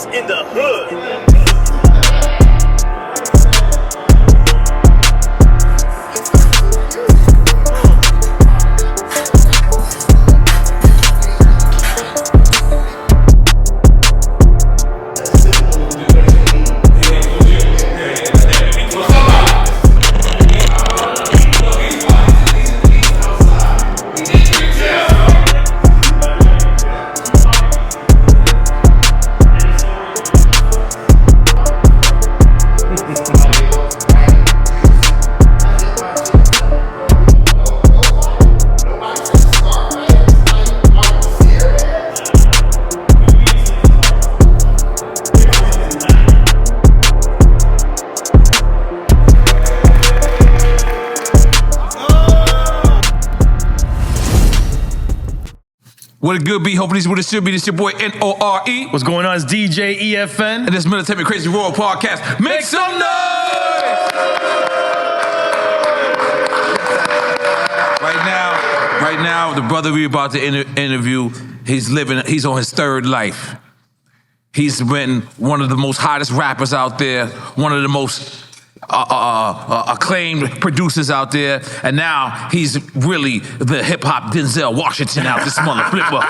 Beats in the hood. What it good be? Hopefully this is what it should be. This your boy N-O-R-E. What's going on? It's DJ EFN. And this Military Crazy Royal Podcast. Make some noise! Right now, the brother we about to interview, he's on his third life. He's been one of the most hottest rappers out there, one of the most acclaimed producers out there, and now he's really the hip-hop Denzel Washington out this mother flipper.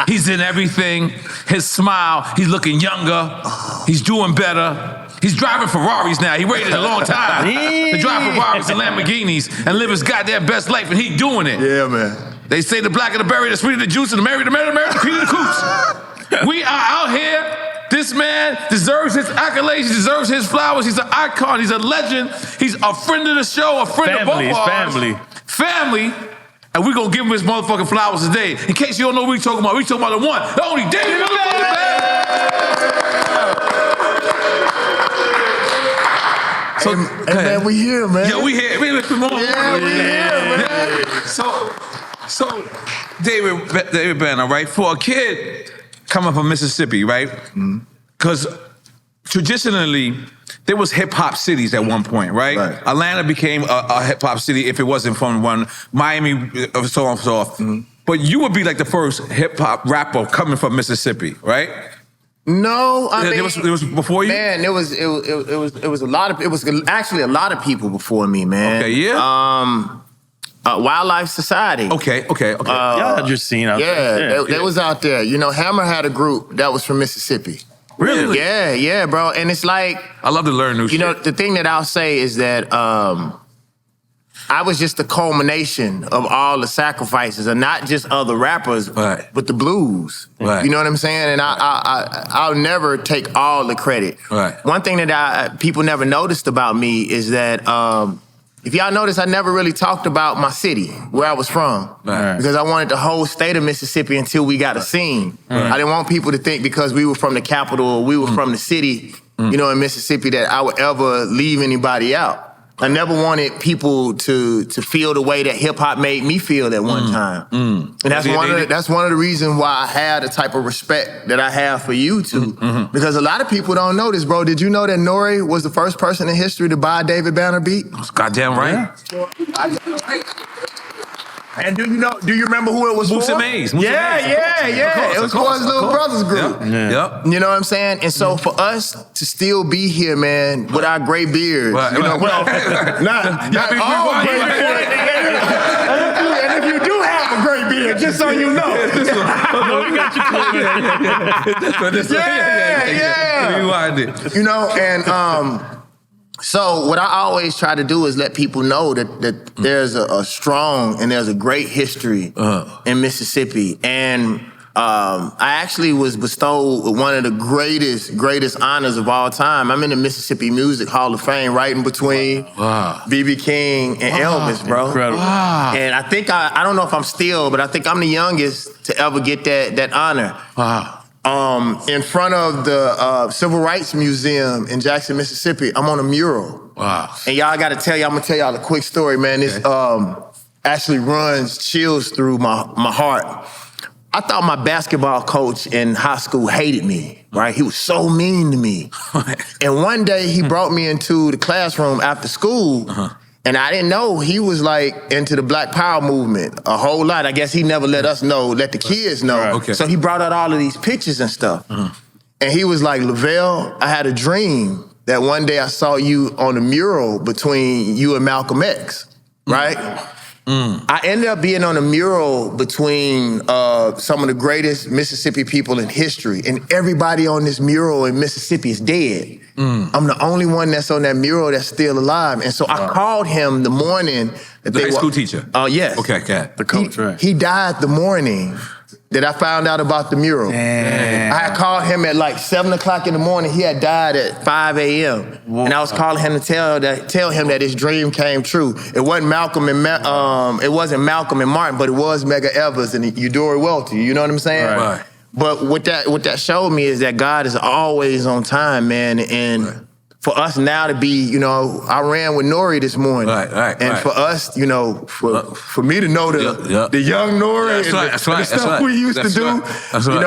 He's in everything. His smile, he's looking younger. He's doing better. He's driving Ferraris now. He waited a long time to drive Ferraris and Lamborghinis and live his goddamn best life, and he doing it. Yeah, man. They say the blacker the berry, the sweeter the juice, and the merrier the cream of the coops. We are out here. This man deserves his accolades. He deserves his flowers. He's an icon. He's a legend. He's a friend of the show, a friend of both of ours. Family. And we're going to give him his motherfucking flowers today. In case you don't know what we're talking about, we're talking about the one, the only David Motherfucking So, man, we here, man. Yeah, we here. We here, man. So, David Banner, right? For a kid coming from Mississippi, right? Because traditionally, there was hip-hop cities at one point, right? Atlanta became a hip-hop city if it wasn't from one. Miami, so on and so forth. But you would be like the first hip-hop rapper coming from Mississippi, right? No, I mean, it was before you? Man, it was actually a lot of people before me, man. Okay, yeah? Wildlife Society. Okay. Y'all had your scene out there. They was out there. You know, Hammer had a group that was from Mississippi. Really? Yeah, bro. And it's like, I love to learn new shit. You know, the thing that I'll say is that I was just the culmination of all the sacrifices, and not just other rappers, but the blues. Right. You know what I'm saying? And I'll never take all the credit. Right. One thing that people never noticed about me is that if y'all notice, I never really talked about my city, where I was from. Right. Because I wanted the whole state of Mississippi until we got a scene. I didn't want people to think because we were from the capital or we were from the city, you know, in Mississippi, that I would ever leave anybody out. I never wanted people to feel the way that hip-hop made me feel at one time. And that's one of the reasons why I had the type of respect that I have for you two. Because a lot of people don't know this, bro. Did you know that Nori was the first person in history to buy a David Banner beat? That's goddamn right. And do you remember who it was Moose for? and Maze. Yeah. It was for his little brother's group. Yep. You know what I'm saying? And so for us to still be here, man, with our gray beards, not all gray beards. And if you do have a gray beard, just so you know. We got you. Yeah. You know, and so what I always try to do is let people know that there's a strong and there's a great history in Mississippi. And I actually was bestowed with one of the greatest honors of all time. I'm in the Mississippi Music Hall of Fame, right in between B.B. King and Elvis, bro. Incredible. And I think, I don't know if I'm still, but I think I'm the youngest to ever get that honor. In front of the Civil Rights Museum in Jackson, Mississippi, I'm on a mural. Wow. And y'all gotta I'm gonna tell y'all a quick story, man. This actually runs chills through my heart. I thought my basketball coach in high school hated me, right? He was so mean to me. And one day he brought me into the classroom after school, and I didn't know he was like into the Black Power movement a whole lot. I guess he never let the kids know. Okay. So he brought out all of these pictures and stuff. And he was like, Lavelle, I had a dream that one day I saw you on a mural between you and Malcolm X, right? I ended up being on a mural between some of the greatest Mississippi people in history, and everybody on this mural in Mississippi is dead. I'm the only one that's on that mural that's still alive. And so I called him the morning that The high school teacher? Yes. Okay. The coach, right? He died the morning that I found out about the mural. Damn. I had called him at like 7 o'clock in the morning. He had died at 5 a.m. And I was calling him to tell him that his dream came true. It wasn't Malcolm and Martin, but it was Medgar Evers and Eudora Welty. You know what I'm saying? Right. But what that showed me is that God is always on time, man. And for us now to be, I ran with Nori this morning. And for us, for me to know the young Nori and the stuff we used to do.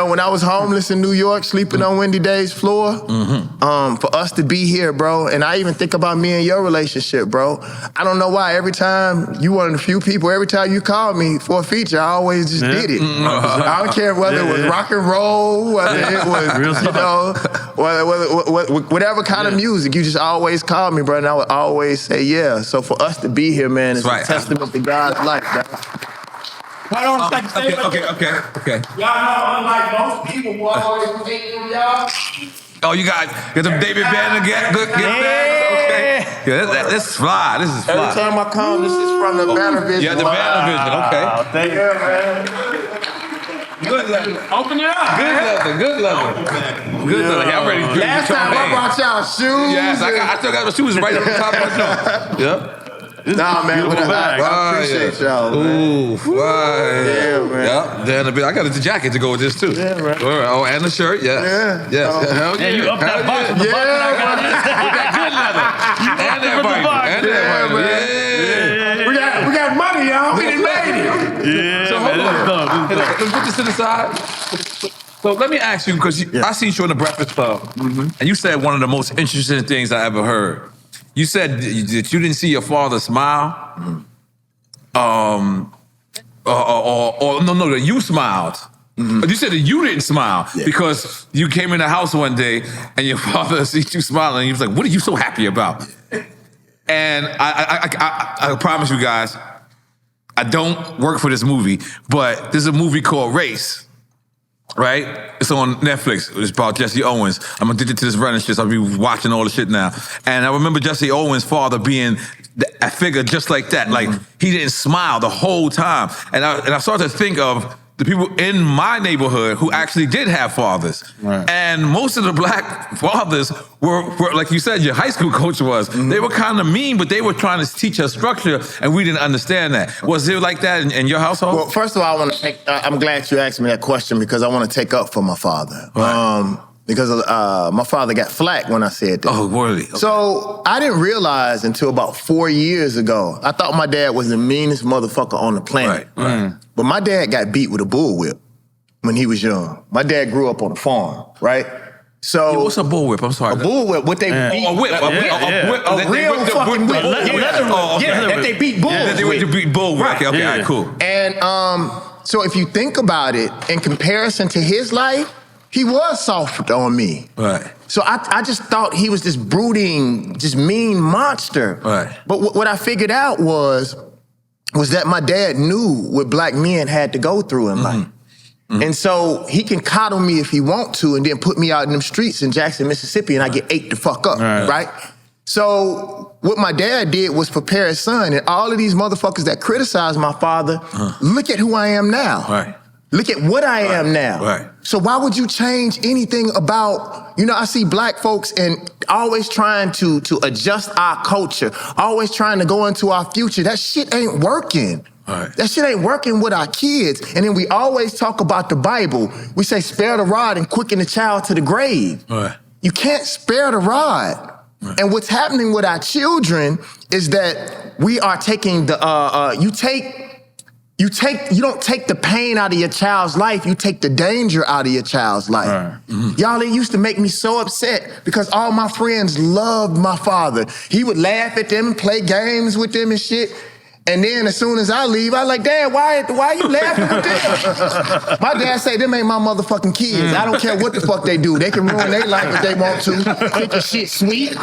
When I was homeless in New York, sleeping on Wendy Day's floor, for us to be here, bro, and I even think about me and your relationship, bro. I don't know why every time you one of the few people, every time you called me for a feature, I always just did it. I don't care whether it was rock and roll, whether it was, whatever kind of music. You just always call me, bro, and I would always say yeah. So for us to be here, man, is a testament to God's life, bro. Hold on, Okay. Y'all know, unlike most people who always take from y'all. Oh, you got them David Banner get bags? Okay. Yeah, this is fly. This is fly. Every time I come, this is from the Banner Vision. Yeah, the Banner Vision. Okay. Thank you. Yeah, man. Good leather. Open it up. Good leather. I'm ready to drink Last time I brought y'all shoes. Yes, I still got my shoes right on the top of my jaw. Yep. Nah, man, but I appreciate y'all, man. Ooh, fine. Yeah, man. Yep. I got the jacket to go with this too. Yeah, right. Oh, and the shirt. Yeah. Yes. Hell Yeah, you up that box with the button I got in. And that button. We got money, y'all. We done made it. Yeah, So hold on. Let's put this to the side. So let me ask you, because I seen you on the Breakfast Club, and you said one of the most interesting things I ever heard. You said that you didn't see your father smile, or that you smiled. But you said that you didn't smile because you came in the house one day and your father sees you smiling and he was like, "What are you so happy about?" And I promise you guys, I don't work for this movie, but there's a movie called Race. Right? It's on Netflix. It's about Jesse Owens. I'm addicted to this running shit, so I'll be watching all the shit now. And I remember Jesse Owens' father being a figure just like that. Like, he didn't smile the whole time. And I started to think of the people in my neighborhood who actually did have fathers. Right. And most of the black fathers were, like you said, your high school coach was. They were kind of mean, but they were trying to teach us structure, and we didn't understand that. Was it like that in your household? Well, first of all, I'm glad you asked me that question because I want to take up for my father. Right. Because my father got flack when I said that. Oh, really? Okay. So I didn't realize until about 4 years ago, I thought my dad was the meanest motherfucker on the planet. Right. But my dad got beat with a bullwhip when he was young. My dad grew up on a farm, right? So Yeah, what's a bullwhip? I'm sorry. a bullwhip, what they beat. A whip. A real fucking whip. That they beat bulls Yeah, they went to beat bull. Right. Okay, all right, cool. And so if you think about it, in comparison to his life, he was soft on me. Right. So I just thought he was this brooding, just mean monster. Right. But what I figured out was that my dad knew what black men had to go through in life. And so he can coddle me if he want to and then put me out in them streets in Jackson, Mississippi, and I get ate the fuck up, right? So what my dad did was prepare his son, and all of these motherfuckers that criticize my father, look at who I am now. Right. Look at what I am now. Right. So why would you change anything about, I see black folks and always trying to adjust our culture, always trying to go into our future. That shit ain't working. Right. That shit ain't working with our kids. And then we always talk about the Bible. We say spare the rod and quicken the child to the grave. Right. You can't spare the rod. Right. And what's happening with our children is that we are taking the, you don't take the pain out of your child's life, you take the danger out of your child's life. Right. Y'all, it used to make me so upset because all my friends loved my father. He would laugh at them and play games with them and shit. And then as soon as I leave, I like, Dad, why are you laughing with them? My dad say, them ain't my motherfucking kids. I don't care what the fuck they do. They can ruin their life if they want to. Think your shit sweet.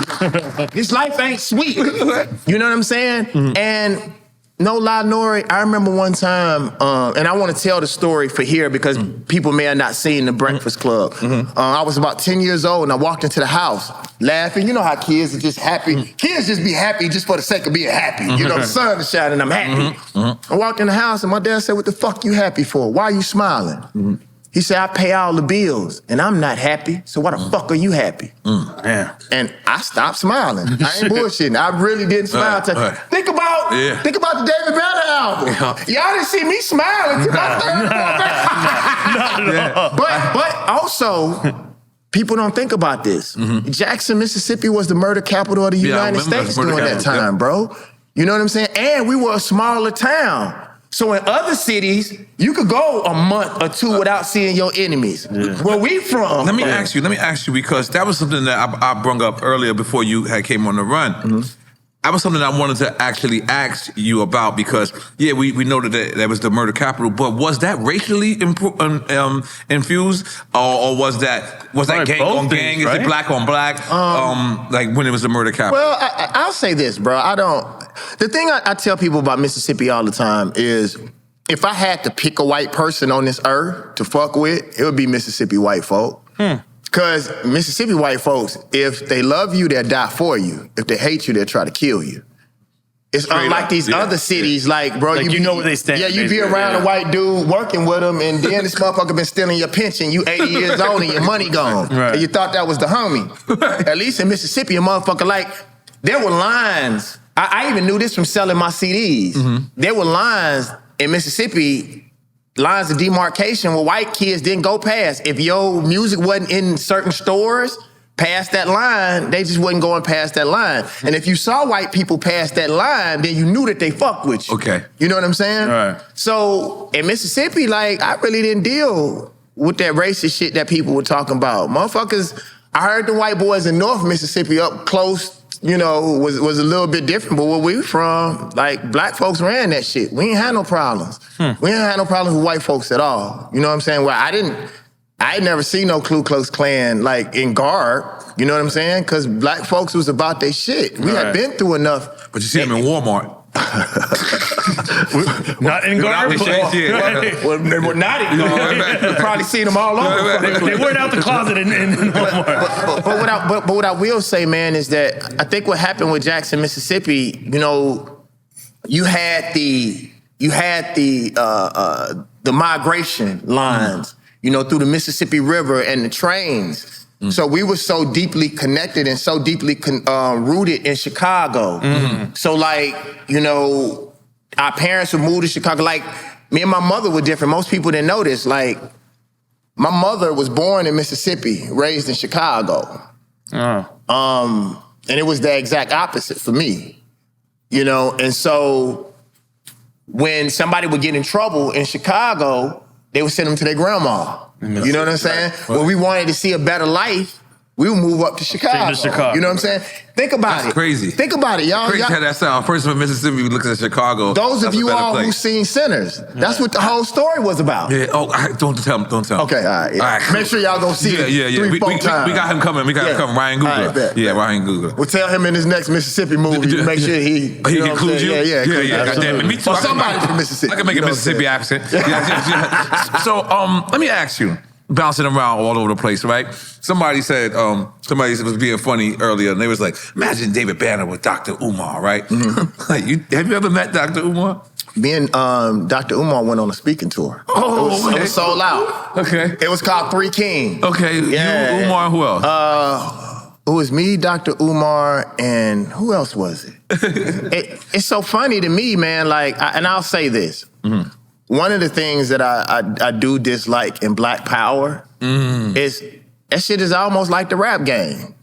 This life ain't sweet. You know what I'm saying? Mm-hmm. And no lie, Nori, I remember one time, and I want to tell the story for here because people may have not seen The Breakfast Club. Mm-hmm. I was about 10 years old and I walked into the house laughing. You know how kids are just happy. Mm-hmm. Kids just be happy just for the sake of being happy. Mm-hmm. You know, the sun is shining, I'm happy. Mm-hmm. I walked in the house and my dad said, what the fuck you happy for? Why are you smiling? Mm-hmm. He said, I pay all the bills and I'm not happy, so why the fuck are you happy? Yeah. And I stopped smiling. I ain't bullshitting. I really didn't smile. Think about the David Banner album. Y'all didn't see me smiling till my third fourth. But also, people don't think about this. Mm-hmm. Jackson, Mississippi was the murder capital of the United States during that time, bro. You know what I'm saying? And we were a smaller town. So in other cities, you could go a month or two without seeing your enemies. Yeah. Where we from? Let me ask you, because that was something that I brought up earlier before you had came on the run. Mm-hmm. That was something I wanted to actually ask you about because, we know that was the murder capital, but was that racially infused, or was that gang on gang? Right? Is it black on black? Like when it was the murder capital? Well, I'll say this, bro. The thing I tell people about Mississippi all the time is, if I had to pick a white person on this earth to fuck with, it would be Mississippi white folk. Because Mississippi white folks, if they love you, they'll die for you. If they hate you, they'll try to kill you. It's unlike these other cities, like, bro, like you know where they stand. Yeah, you be around a white dude working with them, and then this motherfucker been stealing your pension. You 80 years old and your money gone. Right. And you thought that was the homie. At least in Mississippi, a motherfucker, like, there were lines. I even knew this from selling my CDs. Mm-hmm. There were lines in Mississippi, lines of demarcation where white kids didn't go past. If your music wasn't in certain stores past that line, they just wasn't going past that line. And if you saw white people past that line, then you knew that they fucked with you. Okay. You know what I'm saying? Right. So in Mississippi, like, I really didn't deal with that racist shit that people were talking about. Motherfuckers, I heard the white boys in North Mississippi up close, you know, was a little bit different, but where we from, like, black folks ran that shit. We ain't had no problems. We ain't had no problems with white folks at all. You know what I'm saying? Well, I ain't never seen no Ku Klux Klan, like, in guard. You know what I'm saying? Because black folks was about their shit. We had been through enough. But you see them in Walmart. Not in guard. Well, they were not in guard. You probably seen them all over. They weren't out the closet in Walmart. But what I will say, man, is that I think what happened with Jackson, Mississippi, you know, you had the migration lines, you know, through the Mississippi River and the trains. So we were so deeply connected and so deeply rooted in Chicago. So, like, you know, our parents would move to Chicago. Like, me and my mother were different. Most people didn't know this. Like, my mother was born in Mississippi, raised in Chicago. And it was the exact opposite for me, you know? And so when somebody would get in trouble in Chicago, they would send them to their grandma. You know what I'm saying? Right. When we wanted to see a better life, we would move up to Chicago. You know what I'm saying? Think about it. That's crazy. Think about it, y'all. Crazy how that sound. A person from Mississippi looks at Chicago. Those of you all who've seen Sinners, that's what the whole story was about. Yeah. Oh, don't tell him. Don't tell him. Okay. All right. Yeah. All right. Make sure y'all go see it. Yeah. 3-4 times. We got him coming. Ryan Googler. Ryan Googler. We'll tell him in his next Mississippi movie to make sure he includes you. Yeah. Goddamn it. Me too. Or somebody from Mississippi. I can make a Mississippi accent. So let me ask you. Bouncing around all over the place, right? Somebody said, somebody was being funny earlier, and they was like, imagine David Banner with Dr. Umar, right? Mm-hmm. Like, have you ever met Dr. Umar? Me and Dr. Umar went on a speaking tour. It was sold out. Okay. It was called Three Kings. Okay. Yeah. You, Umar, who else? It was me, Dr. Umar, and who else was it? It's so funny to me, man, like, and I'll say this. Mm-hmm. One of the things that I do dislike in Black Power is that shit is almost like the rap game.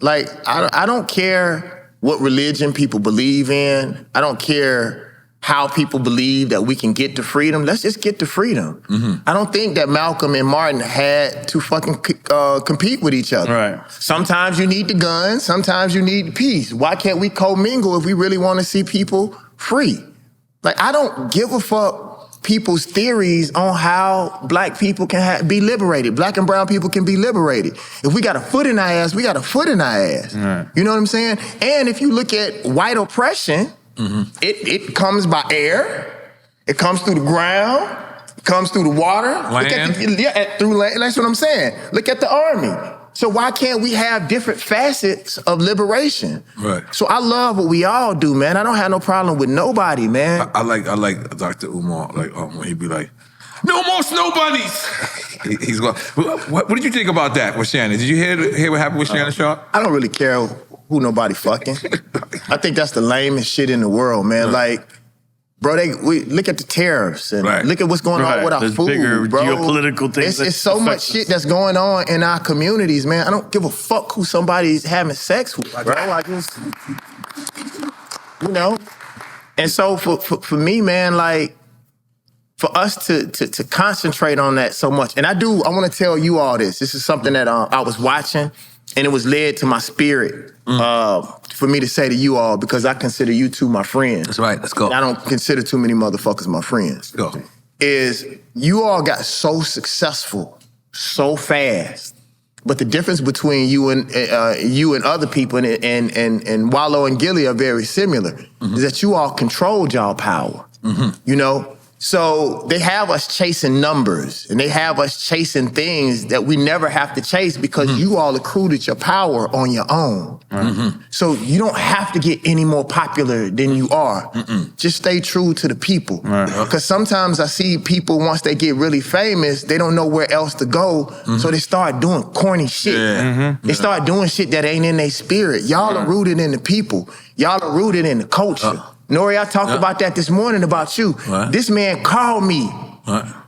Like, I don't care what religion people believe in. I don't care how people believe that we can get to freedom. Let's just get to freedom. Mm-hmm. I don't think that Malcolm and Martin had to fucking compete with each other. Right. Sometimes you need the guns. Sometimes you need peace. Why can't we commingle if we really want to see people free? Like, I don't give a fuck people's theories on how black people can be liberated. Black and brown people can be liberated. If we got a foot in our ass, we got a foot in our ass. Right. You know what I'm saying? And if you look at white oppression, it comes by air, it comes through the ground, it comes through the water. Land. Through land. That's what I'm saying. Look at the army. So why can't we have different facets of liberation? Right. So I love what we all do, man. I don't have no problem with nobody, man. I like Dr. Umar, like when he'd be like, "No more snow bunnies." He's going. What did you think about that with Shannon? Did you hear what happened with Shannon Sharp? I don't really care who nobody fucking. I think that's the lamest shit in the world, man. Like, bro, we look at the tariffs and look at what's going on with our There's food, bigger bro. geopolitical things. It's so much shit that's going on in our communities, man. I don't give a fuck who somebody's having sex with, bro. Like, it's, you know. And so for me, man, like, for us to concentrate on that so much, and I want to tell you all this. This is something that I was watching, and it was led to my spirit for me to say to you all, because I consider you two my friends. That's right. Let's go. I don't consider too many motherfuckers my friends. Go. Is you all got so successful so fast, but the difference between you and other people and Wallow and Gilly are very similar. Is that you all controlled y'all power. You know. So they have us chasing numbers and they have us chasing things that we never have to chase because you all accrued your power on your own. So you don't have to get any more popular than you are. Just stay true to the people. Because sometimes I see people, once they get really famous, they don't know where else to go. So they start doing corny shit. They start doing shit that ain't in their spirit. Y'all are rooted in the people. Y'all are rooted in the culture. Nori, I talked about that this morning about you. This man called me.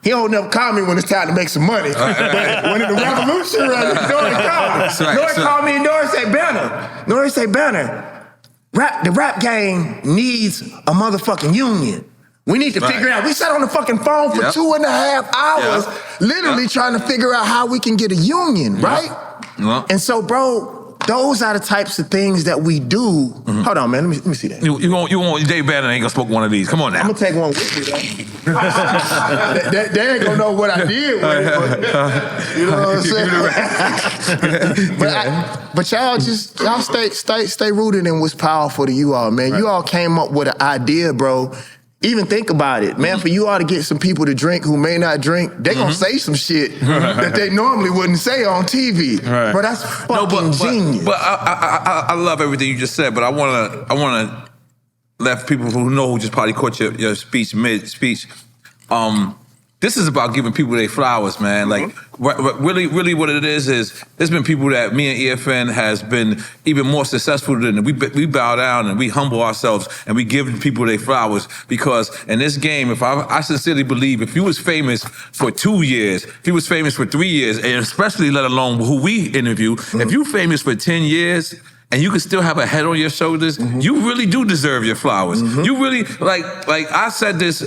He don't never call me when it's time to make some money. But when the revolution runs, Nori called me. Nori called me and Nori say, Banner, the rap game needs a motherfucking union. We need to figure out. We sat on the fucking phone for 2.5 hours, literally trying to figure out how we can get a union, right? And so, bro, those are the types of things that we do. Hold on, man. Let me see that. You want Dave Bannon ain't gonna smoke one of these. Come on now. I'm gonna take one with me, though. They ain't gonna know what I did with it, but, you know what I'm saying? But y'all stay rooted in what's powerful to you all, man. You all came up with an idea, bro. Even think about it, man. For you all to get some people to drink who may not drink, they gonna say some shit that they normally wouldn't say on TV. But that's fucking genius. But I love everything you just said. But I wanna let people who know who just probably caught your speech mid-speech. This is about giving people their flowers, man. Like, really what it is there's been people that me and EFN has been even more successful than. We bow down and we humble ourselves and we give people their flowers, because in this game, I sincerely believe if you was famous for 2 years, if you was famous for 3 years, and especially let alone who we interview, if you famous for 10 years, and you can still have a head on your shoulders, you really do deserve your flowers. You really, like I said this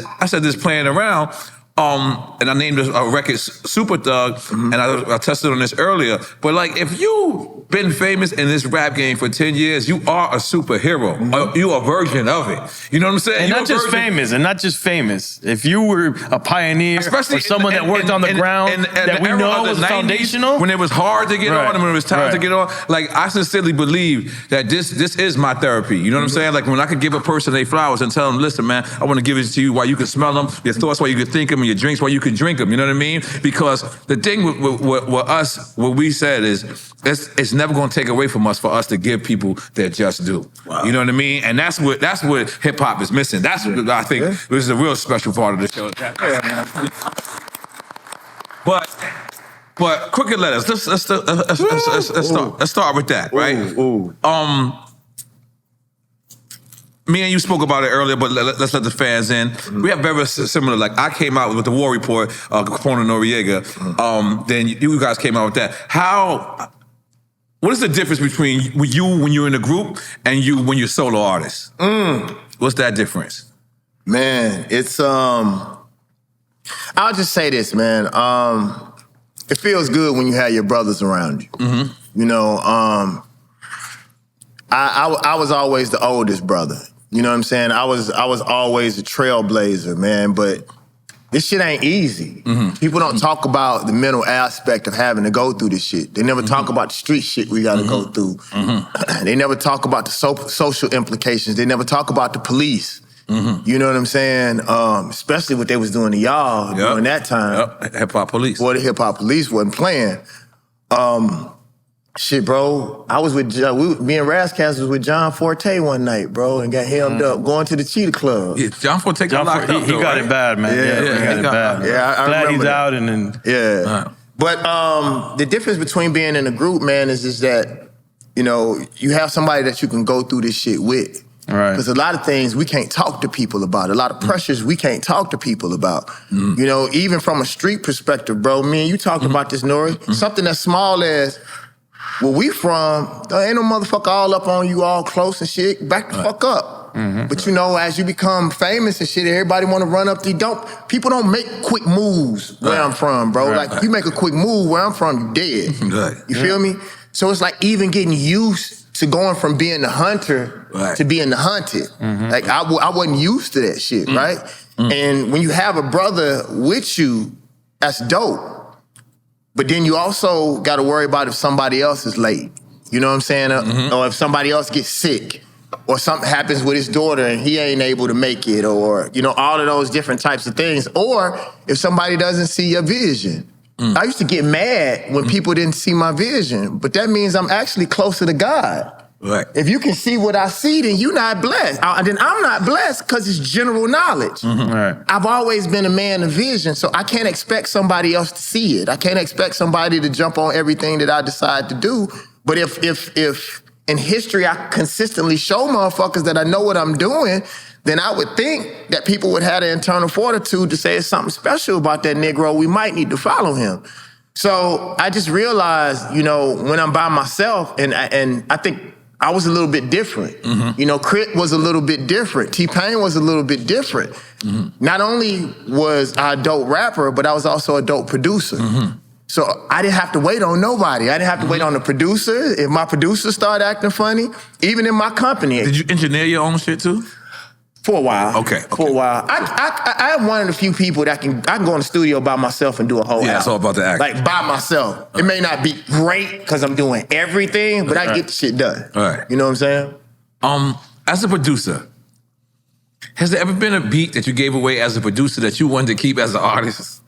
playing around, and I named a record Super Thug, and I tested on this earlier. But like, if you been famous in this rap game for 10 years, you are a superhero. You are a version of it. You know what I'm saying? And not just famous. If you were a pioneer, especially or someone that worked on the ground, that we know was 90s, foundational. When it was hard to get on and when it was time to get on, like, I sincerely believe that this is my therapy. You know what I'm saying? Like, when I could give a person their flowers and tell them, listen, man, I want to give it to you while you can smell them, your thoughts while you can think them, your drinks while you can drink them. You know what I mean? Because the thing with us, what we said is, it's never going to take away from us for us to give people their just due. You know what I mean? And that's what hip hop is missing. That's what I think this is a real special part of the show. But Crooked Letters. Let's start with that, right? Me and you spoke about it earlier, but let's let the fans in. We have very similar, like, I came out with the War Report, Capone and Noriega. Then you guys came out with that. What is the difference between you when you're in a group and you when you're solo artist? What's that difference? Man, it's, I'll just say this, man. It feels good when you have your brothers around you. You know, I was always the oldest brother. You know what I'm saying? I was always a trailblazer, man, but this shit ain't easy. People don't talk about the mental aspect of having to go through this shit. They never talk about the street shit we gotta go through. They never talk about the social implications. They never talk about the police. You know what I'm saying? Especially what they was doing to y'all during that time. Hip hop police. Boy, the hip hop police wasn't playing. Shit, bro. I was with me and Razzcast was with John Forte one night, bro, and got hemmed up going to the Cheetah Club. Yeah, John Forte got locked up. He got it bad, man. Yeah, he got it bad. Yeah, I glad remember he's that. out and then. Yeah. But the difference between being in a group, man, is just that, you know, you have somebody that you can go through this shit with. Right. Because a lot of things we can't talk to people about. A lot of pressures we can't talk to people about. You know, even from a street perspective, bro, me and you talked about this, Nori. Something as small as where we from, there ain't no motherfucker all up on you, all close and shit. Back the fuck up. But you know, as you become famous and shit, everybody want to run up to you. People don't make quick moves where I'm from, bro. Like, if you make a quick move where I'm from, you dead. You feel me? So it's like even getting used to going from being the hunter to being the hunted. Like, I wasn't used to that shit, right? And when you have a brother with you, that's dope. But then you also got to worry about if somebody else is late. You know what I'm saying? Or if somebody else gets sick. Or something happens with his daughter and he ain't able to make it. Or, you know, all of those different types of things. Or if somebody doesn't see your vision. I used to get mad when people didn't see my vision. But that means I'm actually closer to God. Right. If you can see what I see, then you're not blessed. Then I'm not blessed because it's general knowledge. Right. I've always been a man of vision, so I can't expect somebody else to see it. I can't expect somebody to jump on everything that I decide to do. But if in history I consistently show motherfuckers that I know what I'm doing, then I would think that people would have the internal fortitude to say it's something special about that Negro. We might need to follow him. So I just realized, you know, when I'm by myself, and I think I was a little bit different. You know, Crit was a little bit different. T-Pain was a little bit different. Not only was I a dope rapper, but I was also a dope producer. So I didn't have to wait on nobody. I didn't have to wait on the producer. If my producer started acting funny, even in my company. Did you engineer your own shit too? For a while. Okay. For a while. I am one of the few people that I can go in the studio by myself and do a whole album. It's all about the act. Like, by myself. It may not be great because I'm doing everything, but I get the shit done. All right. You know what I'm saying? As a producer, has there ever been a beat that you gave away as a producer that you wanted to keep as an artist?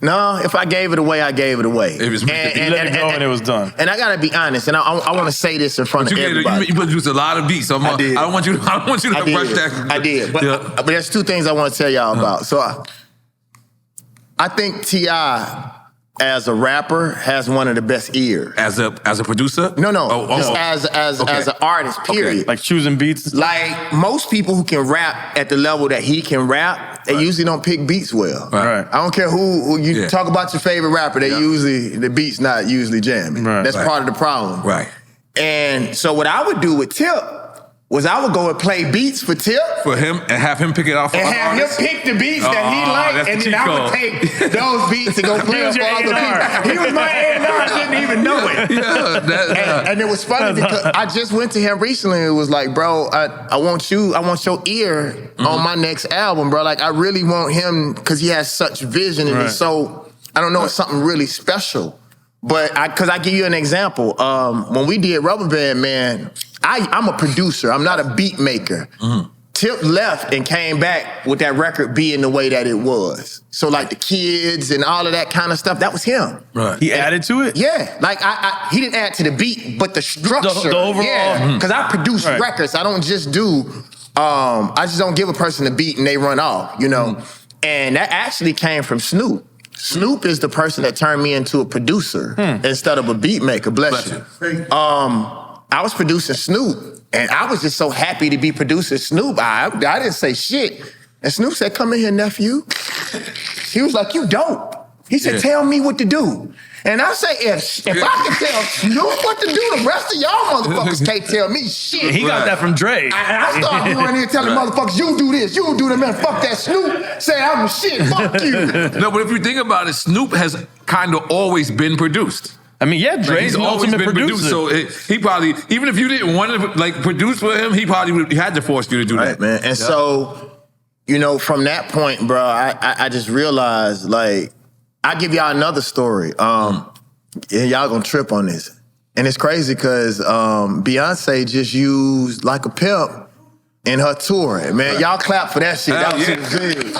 No, if I gave it away, I gave it away. It was meant to be. You let it go and it was done. And I gotta be honest, and I want to say this in front of everybody. You produced a lot of beats. So I don't want you to rush that. I did. But there's two things I want to tell y'all about. So I think T.I. as a rapper has one of the best ears. As a producer? No. Just as an artist, period. Okay. Like choosing beats? Like, most people who can rap at the level that he can rap, they usually don't pick beats well. Right. I don't care who you talk about your favorite rapper, the beat's not usually jamming. Right. That's part of the problem. Right. And so what I would do with Tip was I would go and play beats for Tip. For him, and have him pick it off for and other have artists? him pick the beats that he liked, and then I would take those beats and go play them for other people. He was my A&R, I didn't even know it. And it was funny because I just went to him recently and it was like, bro, I want your ear on my next album, bro. Like, I really want him, because he has such vision and it's so, I don't know, it's something really special. But because I give you an example, when we did Rubber Band, man, I'm a producer. I'm not a beat maker. Tip left and came back with that record being the way that it was. So like the kids and all of that kind of stuff, that was him. Right. He added to it? Yeah. Like he didn't add to the beat, but the structure. The overall. Yeah. Because I produce records. I don't just do, I just don't give a person a beat and they run off, you know? And that actually came from Snoop. Snoop is the person that turned me into a producer instead of a beat maker. Bless you. I was producing Snoop, and I was just so happy to be producing Snoop. I didn't say shit. And Snoop said, "Come in here, nephew." He was like, "You dope." He said, "Tell me what to do." And I say, if I can tell Snoop what to do, the rest of y'all motherfuckers can't tell me shit. He got that from Dre. And I started going in here telling motherfuckers, you do this, you do that, man, fuck that Snoop. Say I'm the shit, fuck you. No, but if you think about it, Snoop has kind of always been produced. I mean, yeah, Dre's the ultimate producer. So he probably, even if you didn't want to like produce for him, he probably had to force you to do that, man. And so, you know, from that point, bro, I just realized, like, I give y'all another story. And y'all gonna trip on this. And it's crazy because Beyoncé just used Like a Pimp in her tour. Man, y'all clap for that shit. That was big.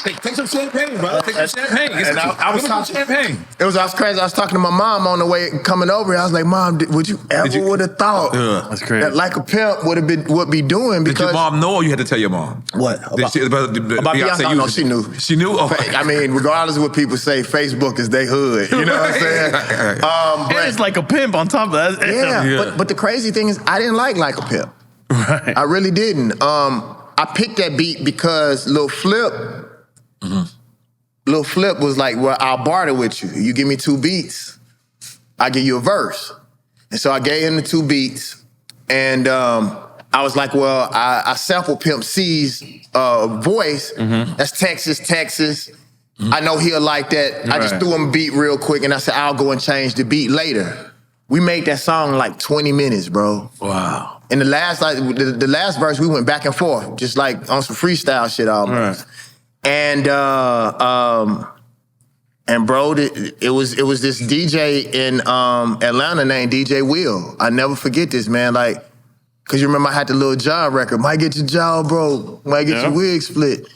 Hey, take some champagne, brother. Take some champagne. I was talking champagne. I was crazy. I was talking to my mom on the way coming over. I was like, Mom, would you ever would have thought That's crazy. that Like a Pimp would be doing? Because did your mom know, or you had to tell your mom? What about Beyonce? No, she knew. She knew. Oh. I mean, regardless of what people say, Facebook is their hood. You know what I'm saying? And it's Like a Pimp on top of that. Yeah. But the crazy thing is, I didn't like a Pimp. Right. I really didn't. I picked that beat because Lil Flip. Lil Flip was like, well, I'll barter with you. You give me 2 beats, I give you a verse. And so I gave him the 2 beats, and I was like, well, I sampled Pimp C's voice. That's Texas. I know he'll like that. I just threw him a beat real quick, and I said, I'll go and change the beat later. We made that song in like 20 minutes, bro. Wow. And the last verse, we went back and forth, just like on some freestyle shit almost. Right. And bro, it was this DJ in Atlanta named DJ Will. I never forget this, man. Like, cause you remember I had the Lil Jon record. Might get your jaw, bro. Might get your wig split.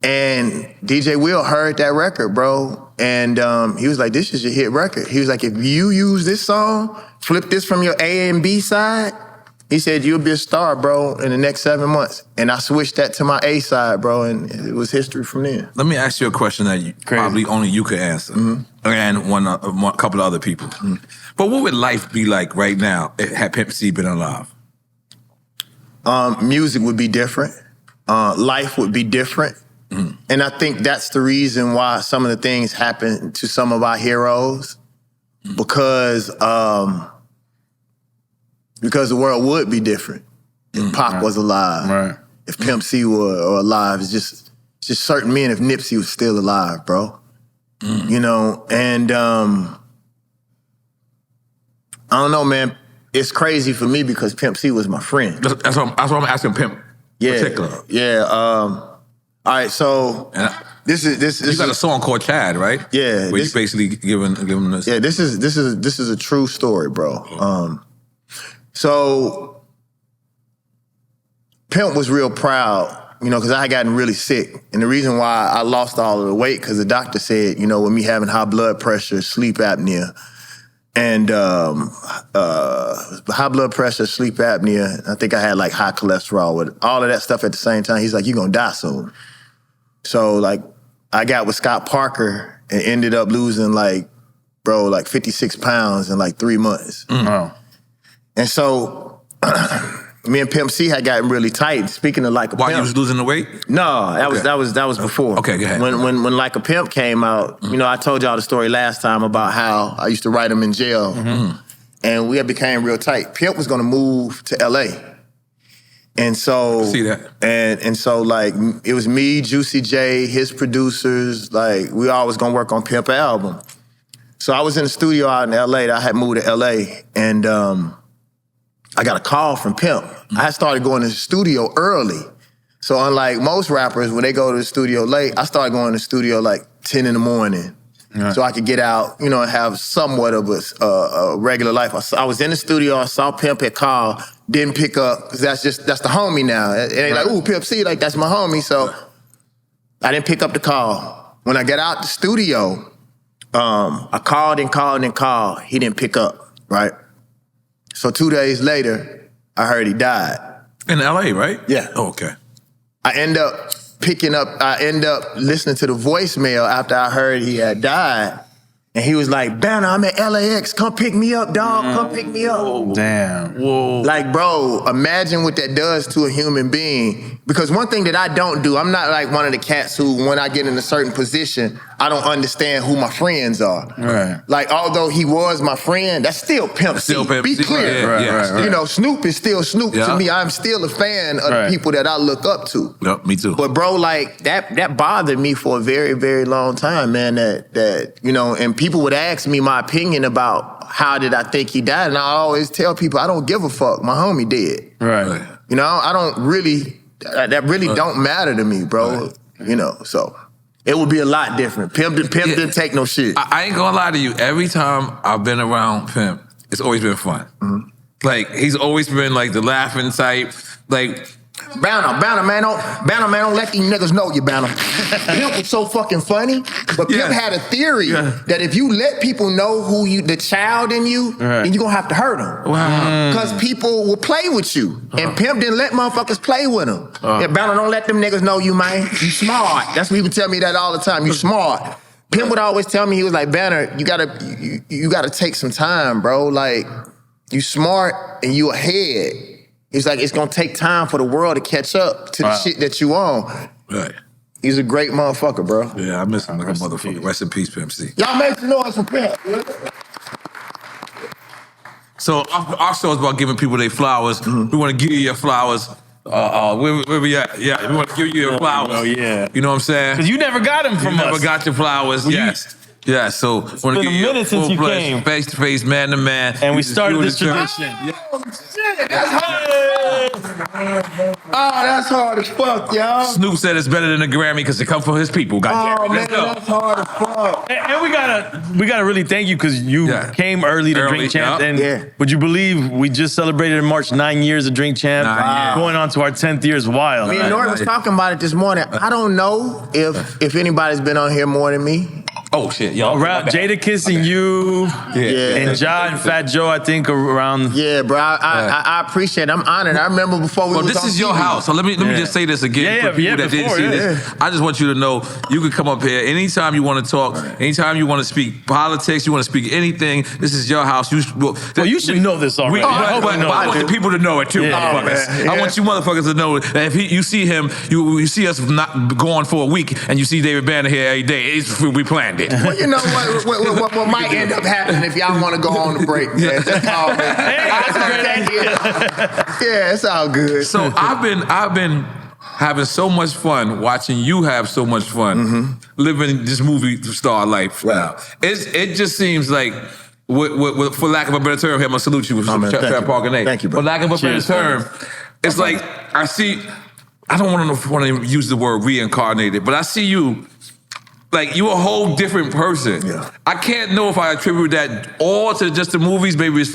And DJ Will heard that record, bro. And he was like, this is your hit record. He was like, if you use this song, flip this from your A and B side, he said, you'll be a star, bro, in the next 7 months. And I switched that to my A side, bro, and it was history from there. Let me ask you a question that probably only you could answer, and one couple of other people. But what would life be like right now had Pimp C been alive? Music would be different. Life would be different. And I think that's the reason why some of the things happen to some of our heroes, because the world would be different if Pac was alive, if Pimp C were alive. It's just certain men, if Nipsey was still alive, bro. You know, and I don't know, man. It's crazy for me because Pimp C was my friend. That's what I'm asking Pimp particular. All right, so this is you got a song called Chad, right? Yeah. Where you basically giving this. Yeah, this is a true story, bro. So Pimp was real proud, you know, because I had gotten really sick. And the reason why I lost all of the weight, because the doctor said, you know, with me having high blood pressure, sleep apnea, and high blood pressure, sleep apnea, I think I had like high cholesterol, with all of that stuff at the same time. He's like, you're going to die soon. So like I got with Scott Parker and ended up losing like 56 pounds in like 3 months. Wow. And so me and Pimp C had gotten really tight. Speaking of Like a Pimp. While you was losing the weight? No, that was before. Okay, go ahead. When Like a Pimp came out, you know, I told y'all the story last time about how I used to write him in jail. And we had became real tight. Pimp was gonna move to LA. And so see that. And so like it was me, Juicy J, his producers, like we all was gonna work on Pimp album. So I was in the studio out in LA. I had moved to LA, and I got a call from Pimp. I had started going to the studio early. So unlike most rappers, when they go to the studio late, I started going to the studio like 10 in the morning. Right. So I could get out, you know, and have somewhat of a regular life. I was in the studio, I saw Pimp had called, didn't pick up, because that's the homie now. It ain't like, ooh, Pimp C, like that's my homie. So I didn't pick up the call. When I got out the studio, I called and called and called. He didn't pick up, right? So 2 days later, I heard he died. In LA, right? Yeah. Oh, okay. I end up listening to the voicemail after I heard he had died. And he was like, Banner, I'm at LAX. Come pick me up, dog. Come pick me up. Damn. Whoa. Like, bro, imagine what that does to a human being. Because one thing that I don't do, I'm not like one of the cats who, when I get in a certain position, I don't understand who my friends are. Right. Like, although he was my friend, that's still Pimp C. Be clear. Right. You know, Snoop is still Snoop to me. I'm still a fan of the people that I look up to. Yep, me too. But bro, like that bothered me for a very, very long time, man. That you know, and people would ask me my opinion about how did I think he died, and I always tell people I don't give a fuck. My homie dead. Right. You know, I don't really. That really don't matter to me, bro. Right. You know, so. It would be a lot different. Pimp didn't take no shit. I ain't gonna lie to you. Every time I've been around Pimp, it's always been fun. Mm-hmm. Like, he's always been like the laughing type. Like, Banner, man, don't let these niggas know you, Banner. Pimp was so fucking funny, but Pimp had a theory that if you let people know the child in you, then you're gonna have to hurt them. Wow. Because people will play with you. And Pimp didn't let motherfuckers play with him. Yeah, Banner, don't let them niggas know you, man. You smart. That's what he would tell me that all the time. You smart. Pimp would always tell me, he was like, Banner, you gotta take some time, bro. Like, you smart and you ahead. He's like, it's gonna take time for the world to catch up to the shit that you on. Right. He's a great motherfucker, bro. Yeah, I miss him like a motherfucker. Rest in peace, Pimp C. Y'all make some noise for Pimp. So our show is about giving people their flowers. We want to give you your flowers. Where we at? Yeah, we want to give you your flowers. Oh, yeah. You know what I'm saying? Because you never got them from us. Never got your flowers. Yes. Yeah, so want to give you a since you came. face to face, man to man. And we started this tradition. Oh, shit, that's hard. Oh, that's hard as fuck, y'all. Snoop said it's better than a Grammy because it comes from his people. Oh, man, that's hard as fuck. And we gotta really thank you because you came early to Drink Champ. And would you believe we just celebrated in March 9 years of Drink Champ? Going on to our 10th year is wild. Me and Norton was talking about it this morning. I don't know if anybody's been on here more than me. Oh shit, y'all. Around Jadakiss and you, and Ja and Fat Joe, I think around. Yeah, bro. I appreciate it. I'm honored. I remember before we was this on is your TV. house. So let me just say this again for people that didn't see this. I just want you to know you can come up here anytime you want to talk, anytime you want to speak politics, you want to speak anything. This is your house. You should know this already. But I want the people to know it too, motherfuckers. I want you motherfuckers to know that if you see him, you see us not going for a week, and you see David Banner here every day, we planned it. Well, you know what might end up happening if y'all want to go on the break, man. Just call me. Yeah, it's all good. So I've been having so much fun watching you have so much fun living this movie star life. Wow. It just seems like, for lack of a better term, I'm gonna salute you with Trap Park and A. Thank you, bro. For lack of a better term, it's like I don't want to use the word reincarnated, but I see you. Like, you're a whole different person. Yeah. I can't know if I attribute that all to just the movies. Maybe it's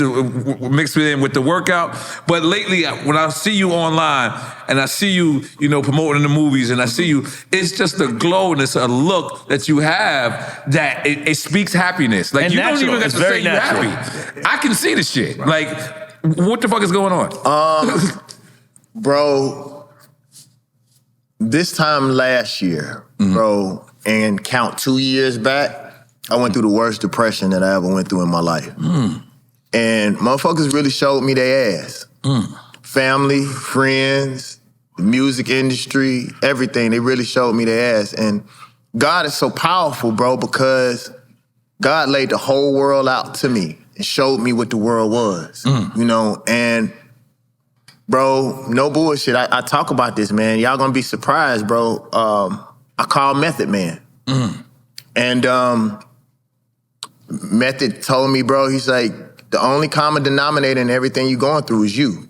mixed in with the workout. But lately, when I see you online and I see you, promoting the movies, and I see you, it's just a glow and it's a look that you have that it speaks happiness. Like, and you don't even have to say you're happy. I can see the shit. Like, what the fuck is going on? Bro, this time last year, bro, and count 2 years back, I went through the worst depression that I ever went through in my life. And motherfuckers really showed me their ass. Family, friends, the music industry, everything, they really showed me their ass. And God is so powerful, bro, because God laid the whole world out to me and showed me what the world was, and bro, no bullshit. I talk about this, man. Y'all gonna be surprised, bro. I called Method Man. And Method told me, bro, he's like, the only common denominator in everything you're going through is you.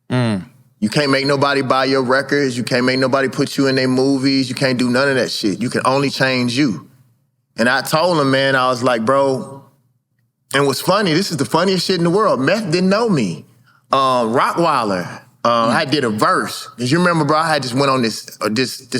You can't make nobody buy your records. You can't make nobody put you in their movies. You can't do none of that shit. You can only change you. And I told him, man, I was like, bro, and what's funny, this is the funniest shit in the world. Meth didn't know me. Rottweiler, I did a verse. Cause you remember, bro, I had just went on this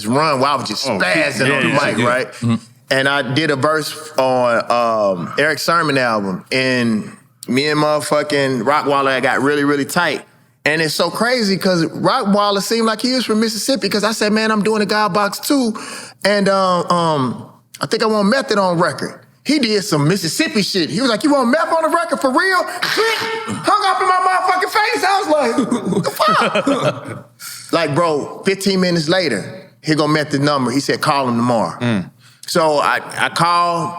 run where I was just spazzing on the mic, right? And I did a verse on Eric Sermon album, and me and motherfucking Rottweiler got really, really tight. And it's so crazy because Rottweiler seemed like he was from Mississippi, because I said, man, I'm doing a God Box 2, and I think I want Method on record. He did some Mississippi shit. He was like, you want meth on the record for real? Hung up in my motherfucking face. I was like, what the fuck? Like, bro, 15 minutes later, here go Method number. He said, call him tomorrow. So I called,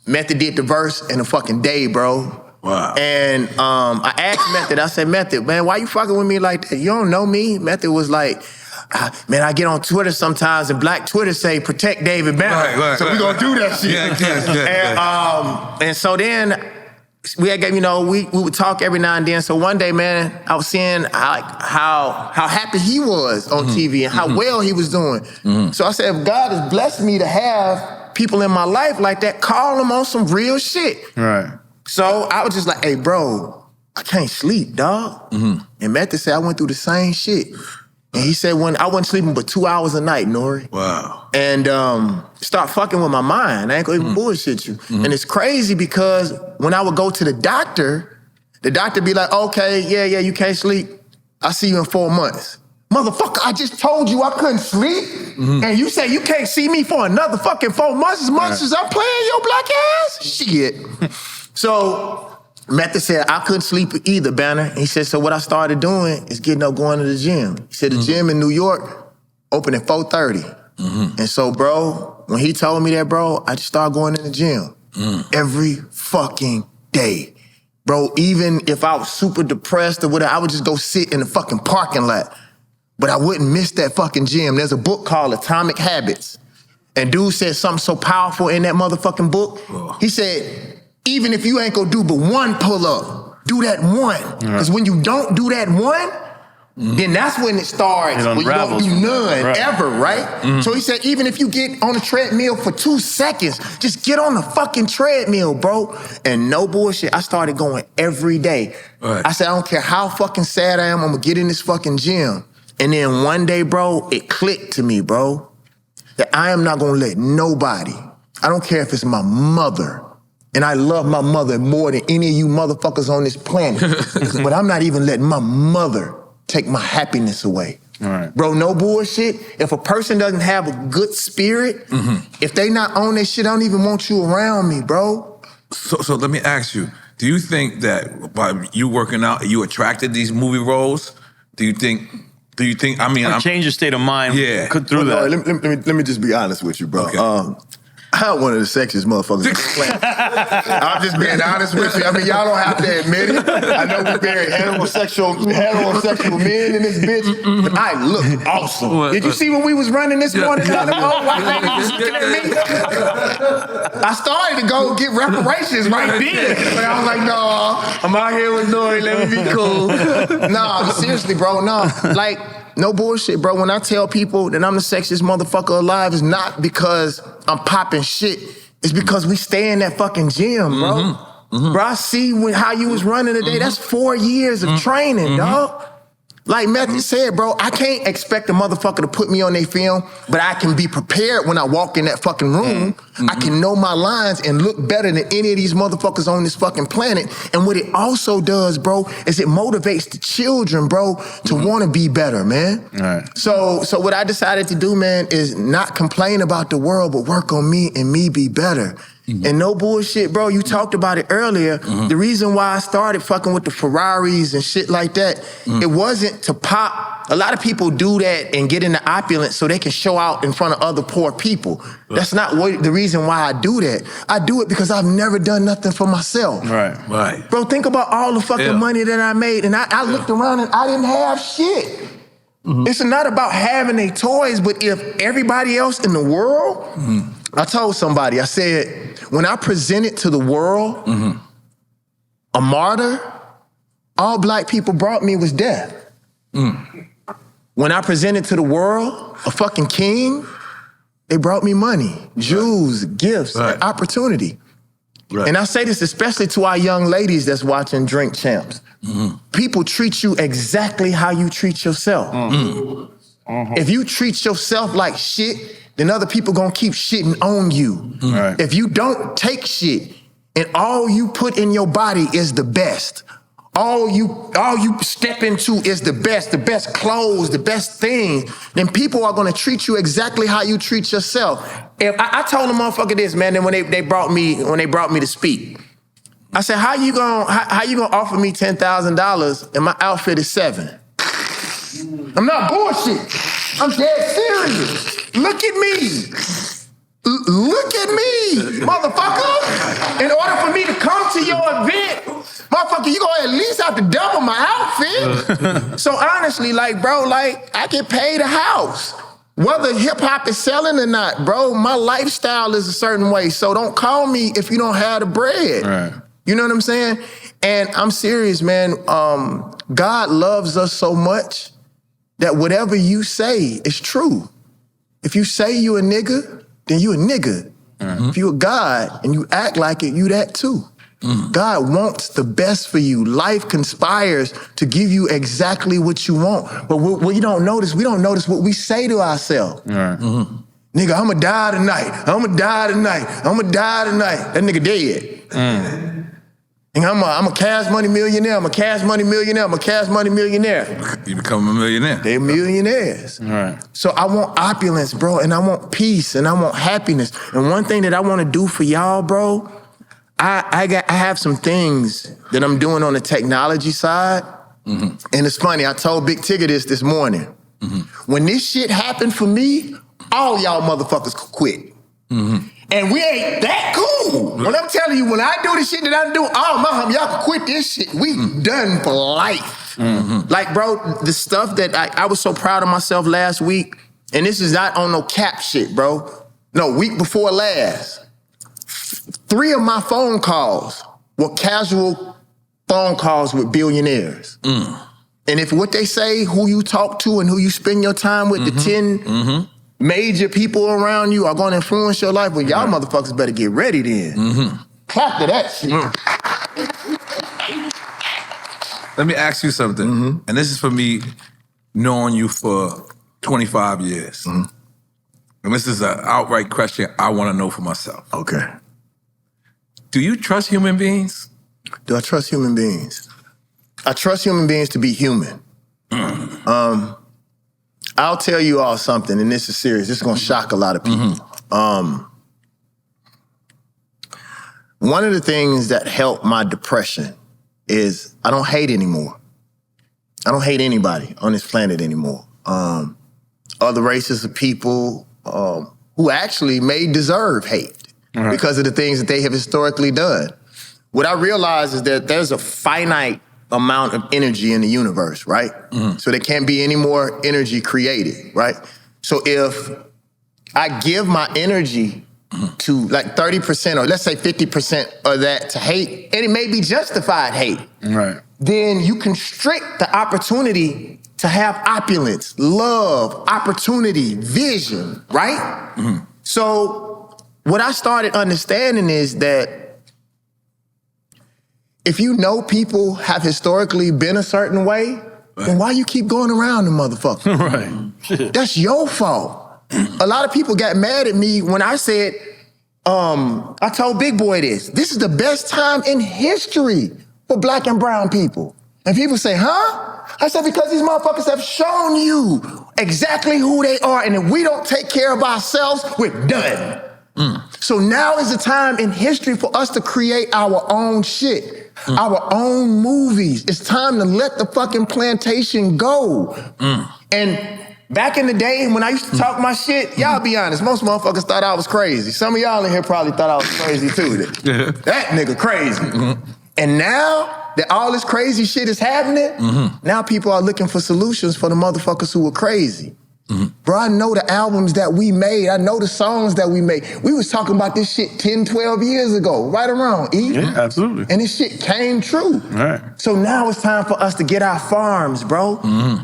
Method did the verse in a fucking day, bro. Wow. And I asked Method, I said, Method, man, why you fucking with me like that? You don't know me? Method was like, man, I get on Twitter sometimes and Black Twitter say, protect David Banner. Right, so we gonna do that shit. And so then, we would talk every now and then. So one day, man, I was seeing how happy he was on TV and how well he was doing. So I said, if God has blessed me to have people in my life like that, call them on some real shit. Right. So I was just like, hey, bro, I can't sleep, dog. And Method said, I went through the same shit. And he said, when I wasn't sleeping but 2 hours a night, Nori. Wow. And start fucking with my mind. I ain't gonna even bullshit you. And it's crazy because when I would go to the doctor be like, okay, yeah, you can't sleep. I'll see you in 4 months. Motherfucker, I just told you I couldn't sleep. And you say you can't see me for another fucking 4 months as much as I'm playing your black ass? Shit. So Method said, I couldn't sleep either, Banner. He said, so what I started doing is getting up, going to the gym. He said, the gym in New York opened at 4:30. And so, bro, when he told me that, bro, I just started going in the gym every fucking day. Bro, even if I was super depressed or whatever, I would just go sit in the fucking parking lot. But I wouldn't miss that fucking gym. There's a book called Atomic Habits. And dude said something so powerful in that motherfucking book. He said, even if you ain't gonna do but one pull-up, do that one. Because when you don't do that one, then that's when it starts, when you don't do none ever, right? So he said, even if you get on the treadmill for 2 seconds, just get on the fucking treadmill, bro. And no bullshit, I started going every day. I said, I don't care how fucking sad I am, I'm gonna get in this fucking gym. And then one day, bro, it clicked to me, bro, that I am not gonna let nobody, I don't care if it's my mother, and I love my mother more than any of you motherfuckers on this planet, but I'm not even letting my mother take my happiness away. Bro, no bullshit. If a person doesn't have a good spirit, if they not on that shit, I don't even want you around me, bro. So let me ask you, do you think that by you working out, you attracted these movie roles? Do you think, I mean... change your state of mind through that. Let me just be honest with you, bro. Okay. I'm one of the sexiest motherfuckers on the planet. I'm just being honest with you. I mean, y'all don't have to admit it. I know we're very heterosexual men in this bitch, but I look awesome. Did you see when we was running this morning down the road? White ladies looking at me? I started to go get reparations right then. But I was like, no, I'm out here with Nori. Let me be cool. Nah, seriously, bro, no. Like, no bullshit, bro. When I tell people that I'm the sexiest motherfucker alive, it's not because I'm popping shit. It's because we stay in that fucking gym, bro. Bro, I see how you was running today. That's 4 years of training, dog. Like Method said, bro, I can't expect a motherfucker to put me on their film, but I can be prepared when I walk in that fucking room. I can know my lines and look better than any of these motherfuckers on this fucking planet. And what it also does, bro, is it motivates the children, bro, to want to be better, man. So what I decided to do, man, is not complain about the world, but work on me and me be better. And no bullshit, bro, you talked about it earlier. The reason why I started fucking with the Ferraris and shit like that, it wasn't to pop. A lot of people do that and get into opulence so they can show out in front of other poor people. That's not the reason why I do that. I do it because I've never done nothing for myself. Right. Bro, think about all the fucking money that I made, and I looked around and I didn't have shit. It's not about having their toys, but if everybody else in the world, I told somebody, I said, when I presented to the world a martyr, all black people brought me was death. When I presented to the world a fucking king, they brought me money, jewels, gifts, and opportunity. And I say this especially to our young ladies that's watching Drink Champs. People treat you exactly how you treat yourself. If you treat yourself like shit, then other people gonna keep shitting on you. If you don't take shit and all you put in your body is the best, all you step into is the best clothes, the best things, then people are gonna treat you exactly how you treat yourself. If I told the motherfucker this, man, then when they brought me to speak, I said, how you gonna offer me $10,000 and my outfit is $7,000? I'm not bullshit. I'm dead serious. Look at me. Look at me, motherfucker. In order for me to come to your event, motherfucker, you gonna at least have to double my outfit. So honestly, like, bro, like, I get paid a house. Whether hip hop is selling or not, bro, my lifestyle is a certain way. So don't call me if you don't have the bread. Right. You know what I'm saying? And I'm serious, man. God loves us so much that whatever you say is true. If you say you a nigga, then you a nigga. If you a God and you act like it, you that too. God wants the best for you. Life conspires to give you exactly what you want. But what you don't notice, we don't notice what we say to ourselves. Nigga, I'ma die tonight. I'ma die tonight. I'ma die tonight. That nigga dead. And I'm a cash money millionaire. I'm a cash money millionaire. I'm a cash money millionaire. You become a millionaire. They're millionaires. Right. So I want opulence, bro, and I want peace, and I want happiness. And one thing that I want to do for y'all, bro, I have some things that I'm doing on the technology side. And it's funny, I told Big Tigger this morning. When this shit happened for me, all y'all motherfuckers could quit. And we ain't that cool. When I'm telling you, when I do the shit that I do, all my homie, y'all can quit this shit. We done for life. Like, bro, the stuff that I was so proud of myself last week, and this is not on no cap shit, bro. No, week before last, 3 of my phone calls were casual phone calls with billionaires. And if what they say, who you talk to and who you spend your time with, the 10 major people around you are gonna influence your life, well, y'all motherfuckers better get ready then. Clap to that shit. Let me ask you something, and this is for me knowing you for 25 years. And this is an outright question I want to know for myself. Okay. Do you trust human beings? Do I trust human beings? I trust human beings to be human. I'll tell you all something, and this is serious. This is gonna shock a lot of people. One of the things that helped my depression is I don't hate anymore. I don't hate anybody on this planet anymore. Other races of people who actually may deserve hate because of the things that they have historically done. What I realize is that there's a finite amount of energy in the universe, right? So there can't be any more energy created, right? So if I give my energy to like 30% or let's say 50% of that to hate, and it may be justified hate, then you constrict the opportunity to have opulence, love, opportunity, vision, right? So what I started understanding is that if you know people have historically been a certain way, then why you keep going around them motherfuckers? That's your fault. A lot of people got mad at me when I said, I told Big Boy this. This is the best time in history for black and brown people. And people say, huh? I said, because these motherfuckers have shown you exactly who they are. And if we don't take care of ourselves, we're done. So now is the time in history for us to create our own shit, our own movies. It's time to let the fucking plantation go. And back in the day when I used to talk my shit, y'all be honest, most motherfuckers thought I was crazy. Some of y'all in here probably thought I was crazy too. That nigga crazy. And now that all this crazy shit is happening, now people are looking for solutions for the motherfuckers who were crazy. Bro, I know the albums that we made. I know the songs that we made. We was talking about this shit 10, 12 years ago. Right or wrong, E? Yeah, absolutely. And this shit came true. Right. So now it's time for us to get our farms, bro.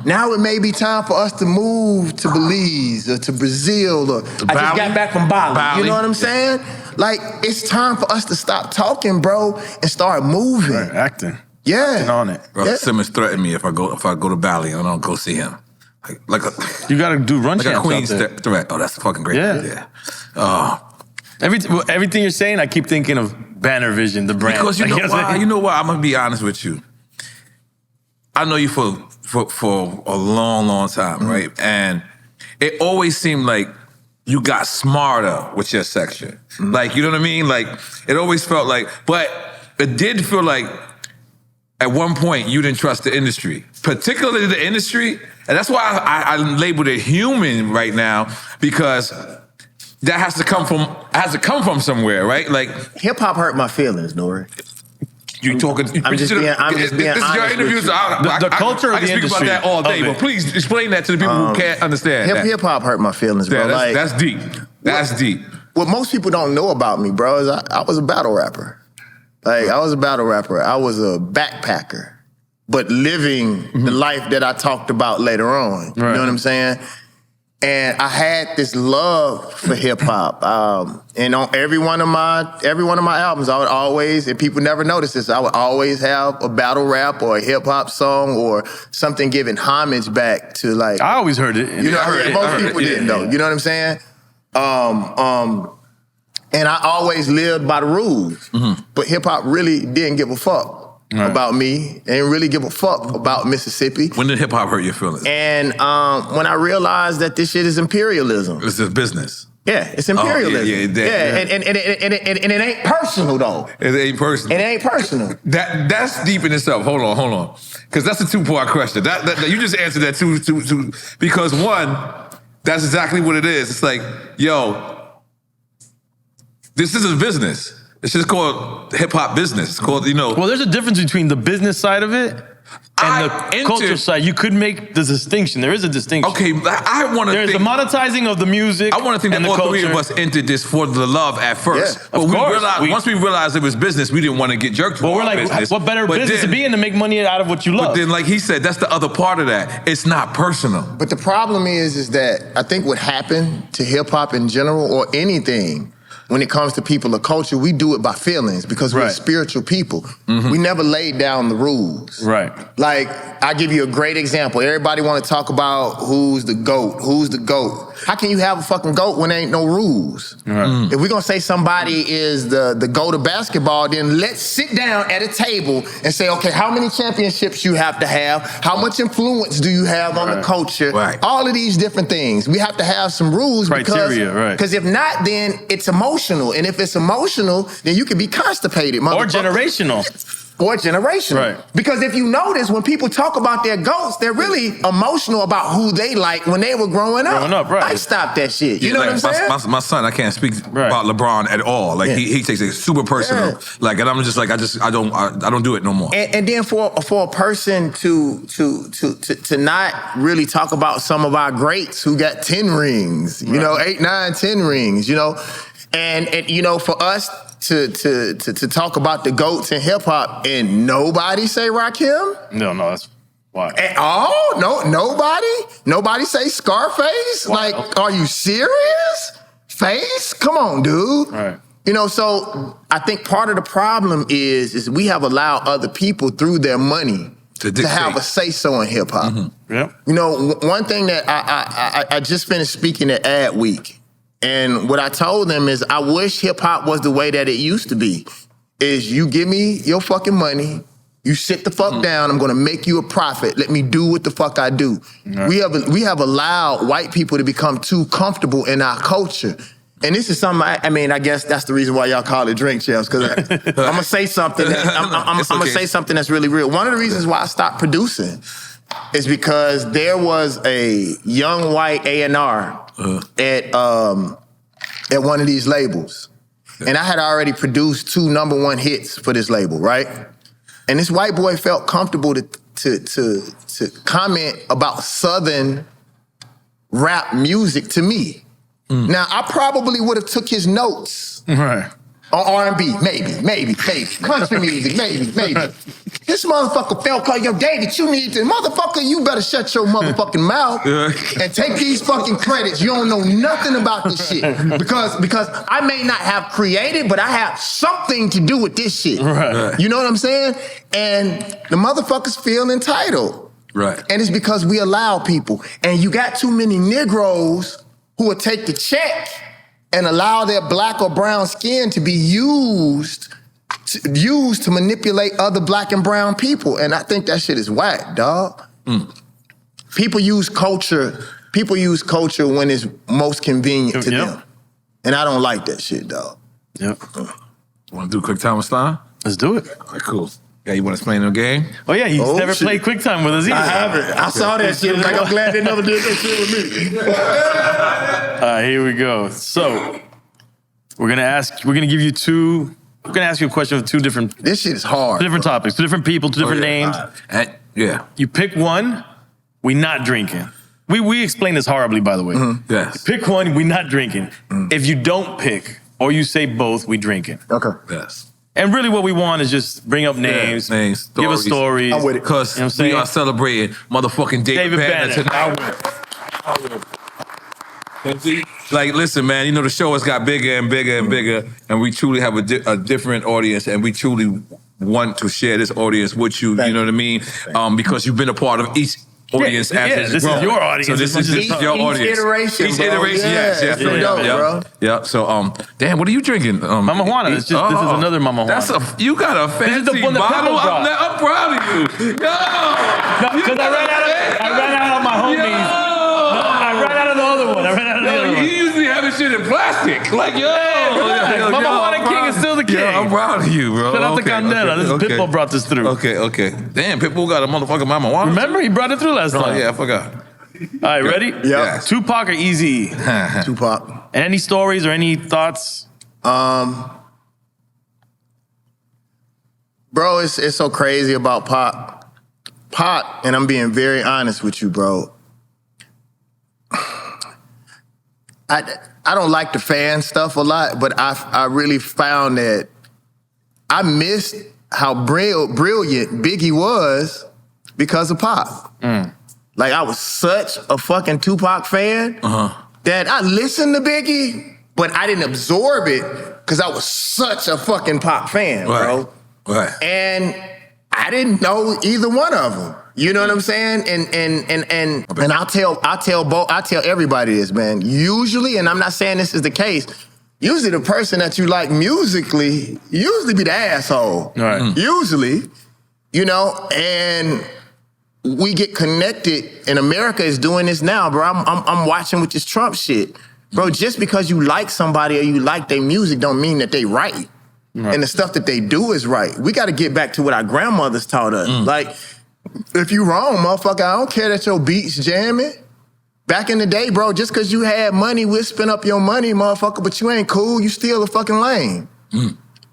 Now it may be time for us to move to Belize or to Brazil or I just got back from Bali. You know what I'm saying? Like, it's time for us to stop talking, bro, and start moving. Right, acting. Yeah. Acting on it. Bro, Simmons threatened me if I go to Bali, I don't go see him. Like a, you gotta do run like a champs Queen's out there. threat. Oh, that's fucking great. Yeah. Oh. Everything you're saying, I keep thinking of Banner Vision, the brand. Because you know why? You know what? I'm gonna be honest with you. I know you for a long, long time, right? And it always seemed like you got smarter with your section. Like, you know what I mean? Like, it always felt like, but it did feel like at one point you didn't trust the industry, particularly the industry. And that's why I labeled it human right now, because that has to come from somewhere, right? Like hip hop hurt my feelings, Nori. You talking? I'm just being honest. This is your interview. So the culture of the industry. I can speak about that all day, but please explain that to the people who can't understand. Hip hop hurt my feelings, bro. Yeah, that's deep. That's deep. What most people don't know about me, bro, is I was a battle rapper. Like, I was a battle rapper. I was a backpacker, but living the life that I talked about later on. You know what I'm saying? And I had this love for hip hop. And on every one of my albums, I would always, and people never notice this, I would always have a battle rap or a hip hop song or something giving homage back to, like, I always heard it. You know, most people didn't though. You know what I'm saying? And I always lived by the rules. But hip hop really didn't give a fuck about me, and really give a fuck about Mississippi. When did hip hop hurt your feelings? And when I realized that this shit is imperialism. It's a business. Yeah, it's imperialism. And it ain't personal though. It ain't personal. It ain't personal. That's deep in itself. Hold on. Because that's a two-part question. That you just answered that two. Because one, that's exactly what it is. It's like, yo, this is a business. It's just called hip-hop business. It's called, Well, there's a difference between the business side of it and the culture side. You could make the distinction. There is a distinction. Okay, I want to think... There's the monetizing of the music. I want to think that all three of us entered this for the love at first. Yeah, but once we realized it was business, we didn't want to get jerked. But we're like, business. what better business to be in to make money out of what you love? But then, like he said, that's the other part of that. It's not personal. But the problem is that I think what happened to hip-hop in general, or anything, when it comes to people of culture, we do it by feelings because we're spiritual people. We never laid down the rules. Right. Like, I'll give you a great example. Everybody want to talk about who's the GOAT, who's the GOAT. How can you have a fucking GOAT when there ain't no rules? If we're going to say somebody is the GOAT of basketball, then let's sit down at a table and say, okay, how many championships you have to have? How much influence do you have on the culture? All of these different things. We have to have some rules. Criteria, because if not, then it's emotional. And if it's emotional, then you can be constipated, or generational. Or generational. Right. Because if you notice, when people talk about their GOATs, they're really emotional about who they like when they were growing up. Right. Like, stop that shit. You know like, what I'm saying? My son, I can't speak about LeBron at all. Like he takes it super personal. Like, and I'm just like, I don't do it no more. And then for a person to not really talk about some of our greats who got 10 rings, 8, 9, 10 rings, and for us to talk about the GOATs in hip hop and nobody say Rakim? No, that's why. At all? No, nobody say Scarface? Wow. Like, are you serious? Face? Come on, dude. Right. So I think part of the problem is we have allowed other people through their money to have a say-so in hip hop. Yeah. One thing that I just finished speaking at Ad Week. And what I told them is, I wish hip-hop was the way that it used to be. Is you give me your fucking money, you sit the fuck down, I'm gonna make you a profit, let me do what the fuck I do. Right. We have allowed white people to become too comfortable in our culture. And this is something, I guess that's the reason why y'all call it Drink Champs, because I'm gonna say something I'm gonna say something that's really real. One of the reasons why I stopped producing is because there was a young white A&R at one of these labels. And I had already produced 2 #1 hits for this label, right? And this white boy felt comfortable to comment about Southern rap music to me. Now, I probably would have took his notes. Right. On R&B, maybe. Country music, maybe. This motherfucker felt like, yo, David, you better shut your motherfucking mouth and take these fucking credits. You don't know nothing about this shit. Because I may not have created, but I have something to do with this shit. Right. You know what I'm saying? And the motherfuckers feel entitled. Right. And it's because we allow people. And you got too many Negroes who will take the check and allow their black or brown skin to be used to manipulate other black and brown people. And I think that shit is whack, dog. People use culture when it's most convenient to them. And I don't like that shit, dog. Yep. Want to do a quick time with Stein? Let's do it. All right, cool. Yeah, you want to explain the game? Oh yeah, he's never played QuickTime with us either. I haven't. I saw that shit. Like, I'm glad they never did that shit with me. All right, here we go. So we're gonna ask you a question with two different This shit is hard. topics, two different people, two different names. Yeah. You pick one, we not drinking. We explain this horribly, by the way. Yes. Pick one, we not drinking. If you don't pick, or you say both, we drinking. Okay. Yes. And really what we want is just bring up names, give us stories. I'm with it. Because You know what I'm we saying? are celebrating motherfucking David Banner tonight. Like, listen, man, you know, the show has got bigger and bigger and bigger, and we truly have a different audience, and we truly want to share this audience with you, you know what I mean? Because you've been a part of each audience as it's this grown. is your audience. So this is your audience. Each iteration, Each bro. iteration, yes. Yeah, dope, bro. Yeah, so, damn, what are you drinking? Mama Juana. This is another Mama Juana. You got a fancy the one that bottle? Pimp brought. I'm proud of you. Yo! Because I ran out of my homies. Yo! I ran out of the other one. You usually have this shit in plastic. Like, yo! Mama Juana King is still the king. Yeah, I'm proud of you, bro. Shout out to Candela. This is Pitbull brought this through. Okay. Damn, Pitbull got a motherfucking Mama Juana. Remember, he brought it through last Oh, time. yeah, I forgot. All right, ready? Yeah. Yes. Tupac or Eazy? Tupac. Any stories or any thoughts? Bro, it's so crazy about Pac. Pac, and I'm being very honest with you, bro. I don't like the fan stuff a lot, but I really found that I missed how brilliant Biggie was because of Pac. Like, I was such a fucking Tupac fan that I listened to Biggie, but I didn't absorb it because I was such a fucking Pac fan, bro. Right. And I didn't know either one of them. You know what I'm saying? And I'll tell everybody this, man. Usually, and I'm not saying this is the case, usually the person that you like musically usually be the asshole. Right. Usually, you know, and we get connected, and America is doing this now, bro. I'm watching with this Trump shit. Bro, just because you like somebody or you like their music don't mean that they right. And the stuff that they do is right. We got to get back to what our grandmothers taught us. Like, if you wrong, motherfucker, I don't care that your beats jamming. Back in the day, bro, just because you had money, we'll spend up your money, motherfucker, but you ain't cool, you still a fucking lame.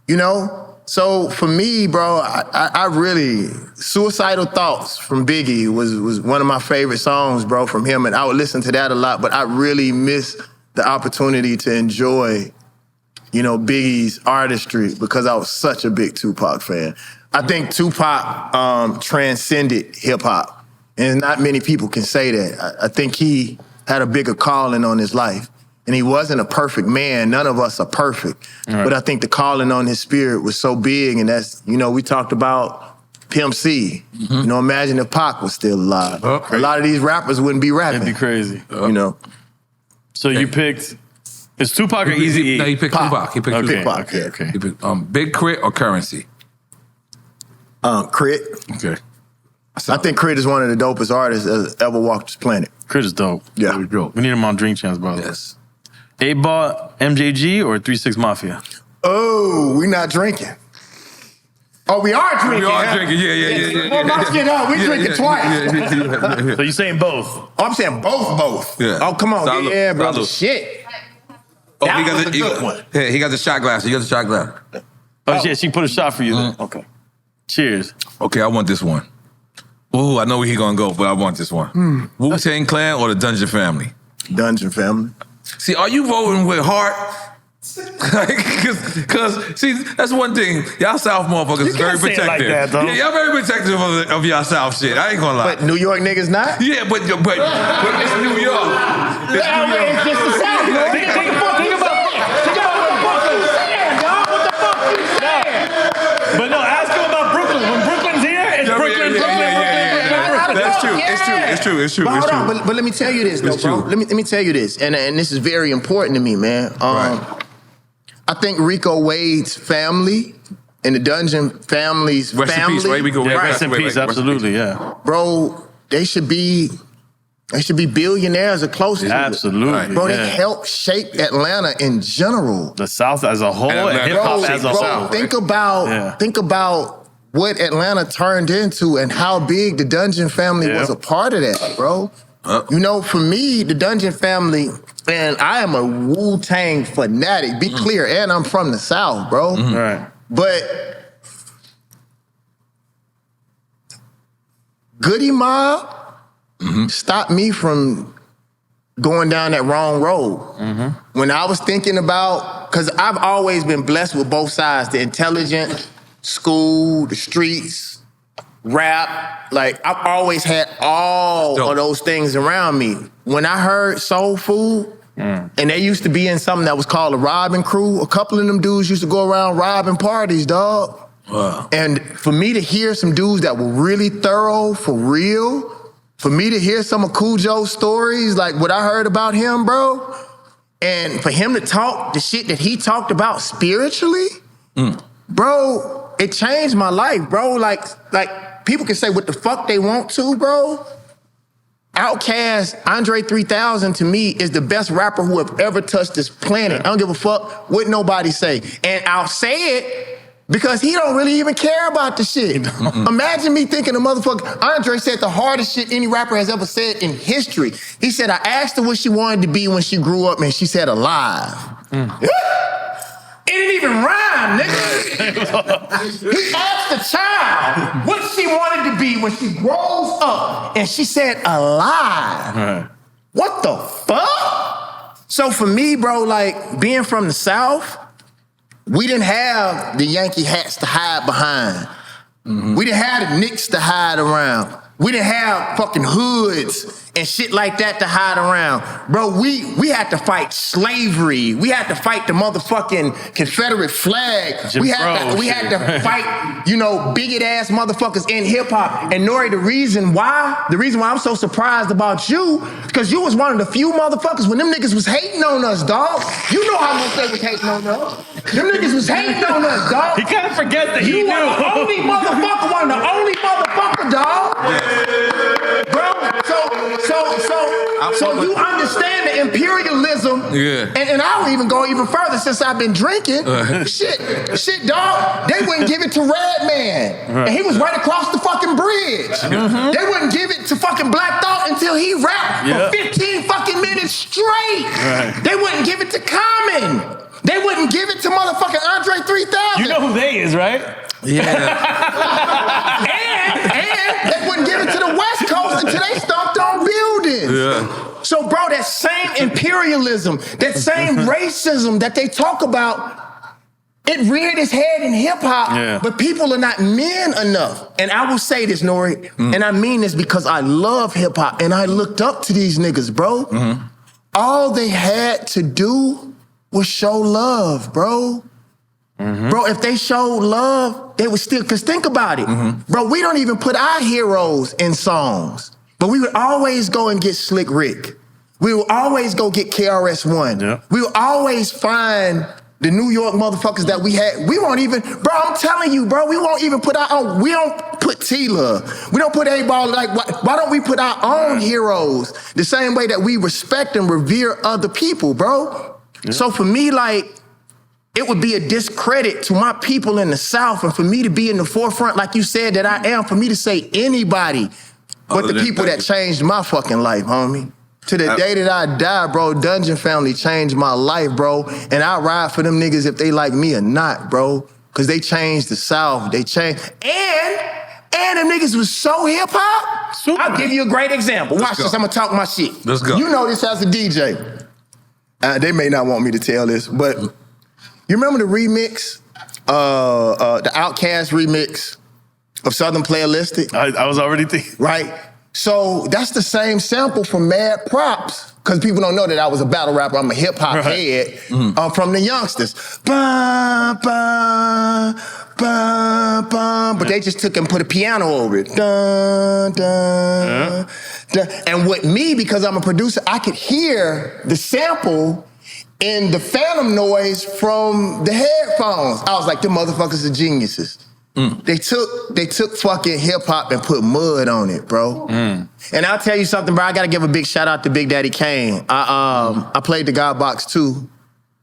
You know? So for me, bro, I really, Suicidal Thoughts from Biggie was one of my favorite songs, bro, from him, and I would listen to that a lot, but I really miss the opportunity to enjoy, you know, Biggie's artistry because I was such a big Tupac fan. I think Tupac transcended hip-hop, and not many people can say that. I think he had a bigger calling on his life, and he wasn't a perfect man. None of us are perfect, but I think the calling on his spirit was so big, and that's, you know, we talked about Pimp C. You know, imagine if Pac was still alive. A lot of these rappers wouldn't be rapping. That'd be crazy. You know. So you picked, it's Tupac or Eazy-E? No, he picked Tupac. He picked Tupac. Okay. He picked, Big Crit or Currency? Crit. Okay. I think Crit is one of the dopest artists that ever walked this planet. Crit is dope. Yeah. We need him on Drink Champs, by the way. Yes. 8-Ball, MJG, or 3-6 Mafia? Oh, we not drinking. Oh, we are drinking. We are drinking, yeah. Well, let's get up. We drinking twice. So you saying both? Oh, I'm saying both. Yeah. Oh, come on. Salud. Yeah, brother. Salud. Shit. Oh, That was a good one. Yeah, he got the shot glass. He got the shot glass. Oh, yeah, she put a shot for you then. Okay. Cheers. Okay, I want this one. Ooh, I know where he gonna go, but I want this one. Wu-Tang Clan or the Dungeon Family? Dungeon Family. See, are you voting with heart? Cause see, that's one thing. Y'all South motherfuckers is very say it like protective. that, though. Yeah, y'all very protective of y'all South shit. I ain't gonna lie. But New York niggas not? Yeah, but it's New York. It's New York. It's just the South, bro. Think about Brooklyn. What the fuck you saying? But no, ask him about Brooklyn. When Brooklyn's here, it's Brooklyn. That's true. It's true. But hold on, but let me tell you this, though, bro. Let me tell you this, and this is very important to me, man. Right. I think Rico Wade's family and the Dungeon family's Rest family. in peace, right? We go Rest in peace, absolutely, yeah. Bro, they should be billionaires or close to it. Absolutely. Bro, yeah. they helped shape Atlanta in general. The South as a whole, and hip hop as a whole. Think about what Atlanta turned into and how big the Dungeon family was a part of that, bro. You know, for me, the Dungeon family, and I am a Wu-Tang fanatic, be clear, and I'm from the South, bro. Right. But Goody Mob stopped me from going down that wrong road. When I was thinking about, because I've always been blessed with both sides, the intelligent, school, the streets, rap. Like, I've always had all of those things around me. When I heard Soul Food, and they used to be in something that was called a robbing crew, a couple of them dudes used to go around robbing parties, dog. Wow. And for me to hear some dudes that were really thorough, for real, for me to hear some of Cujo's stories, like what I heard about him, bro, and for him to talk the shit that he talked about spiritually, bro, it changed my life, bro. Like people can say what the fuck they want to, bro. Outkast, Andre 3000 to me is the best rapper who have ever touched this planet. I don't give a fuck what nobody say. And I'll say it because he don't really even care about the shit. Imagine me thinking the motherfucker, Andre said the hardest shit any rapper has ever said in history. He said, I asked her what she wanted to be when she grew up, and she said alive. It didn't even rhyme, nigga. He asked the child what she wanted to be when she grows up, and she said alive. What the fuck? So for me, bro, like being from the South, we didn't have the Yankee hats to hide behind. We didn't have the Knicks to hide around. We didn't have fucking hoods and shit like that to hide around. Bro, we had to fight slavery. We had to fight the motherfucking Confederate flag. We had to fight, you know, bigot ass motherfuckers in hip hop. And Nori, the reason why I'm so surprised about you, because you was one of the few motherfuckers when them niggas was hating on us, dog. You know how much they was hating on us. Them niggas was hating on us, dog. He kind of forgets that he knew. You were the only motherfucker, one of the only motherfucker, dog. Bro, so you understand the imperialism, and I'll even go even further since I've been drinking. Shit, dog. They wouldn't give it to Redman, and he was right across the fucking bridge. They wouldn't give it to fucking Black Thought until he rapped for 15 fucking minutes straight. They wouldn't give it to Common. They wouldn't give it to motherfucking Andre 3000. You know who they is, right? Yeah. and they wouldn't give it to the West Coast until they stomped on buildings. Yeah. So, bro, that same imperialism, that same racism that they talk about, it reared its head in hip-hop, but people are not men enough. And I will say this, Nori, and I mean this because I love hip-hop, and I looked up to these niggas, bro. All they had to do was show love, bro. Bro, if they showed love, they would still, because think about it. Bro, we don't even put our heroes in songs, but we would always go and get Slick Rick. We would always go get KRS-One. We would always find the New York motherfuckers that we had. We won't even, bro, I'm telling you, bro, we won't even put our own, we don't put T-Love. We don't put A-Ball, like, why don't we put our own heroes the same way that we respect and revere other people, bro? So for me, like, it would be a discredit to my people in the South, and for me to be in the forefront, like you said, that I am, for me to say anybody but the people that changed my fucking life, homie. To the day that I die, bro, Dungeon family changed my life, bro. And I ride for them niggas if they like me or not, bro. Because they changed the South. They changed. And them niggas was so hip-hop. I'll give you a great example. Watch this, I'm gonna talk my shit. Let's go. You know this as a DJ. They may not want me to tell this, but you remember the remix, the Outkast remix of Southern Playalistic? I was already thinking. Right? So that's the same sample from Mad Props, because people don't know that I was a battle rapper. I'm a hip-hop head from the youngsters. Bum, bum, bum, bum. But they just took and put a piano over it. Dun, dun, dun. And with me, because I'm a producer, I could hear the sample in the phantom noise from the headphones. I was like, them motherfuckers are geniuses. They took fucking hip hop and put mud on it, bro. And I'll tell you something, bro. I gotta give a big shout out to Big Daddy Kane. I played the God Box 2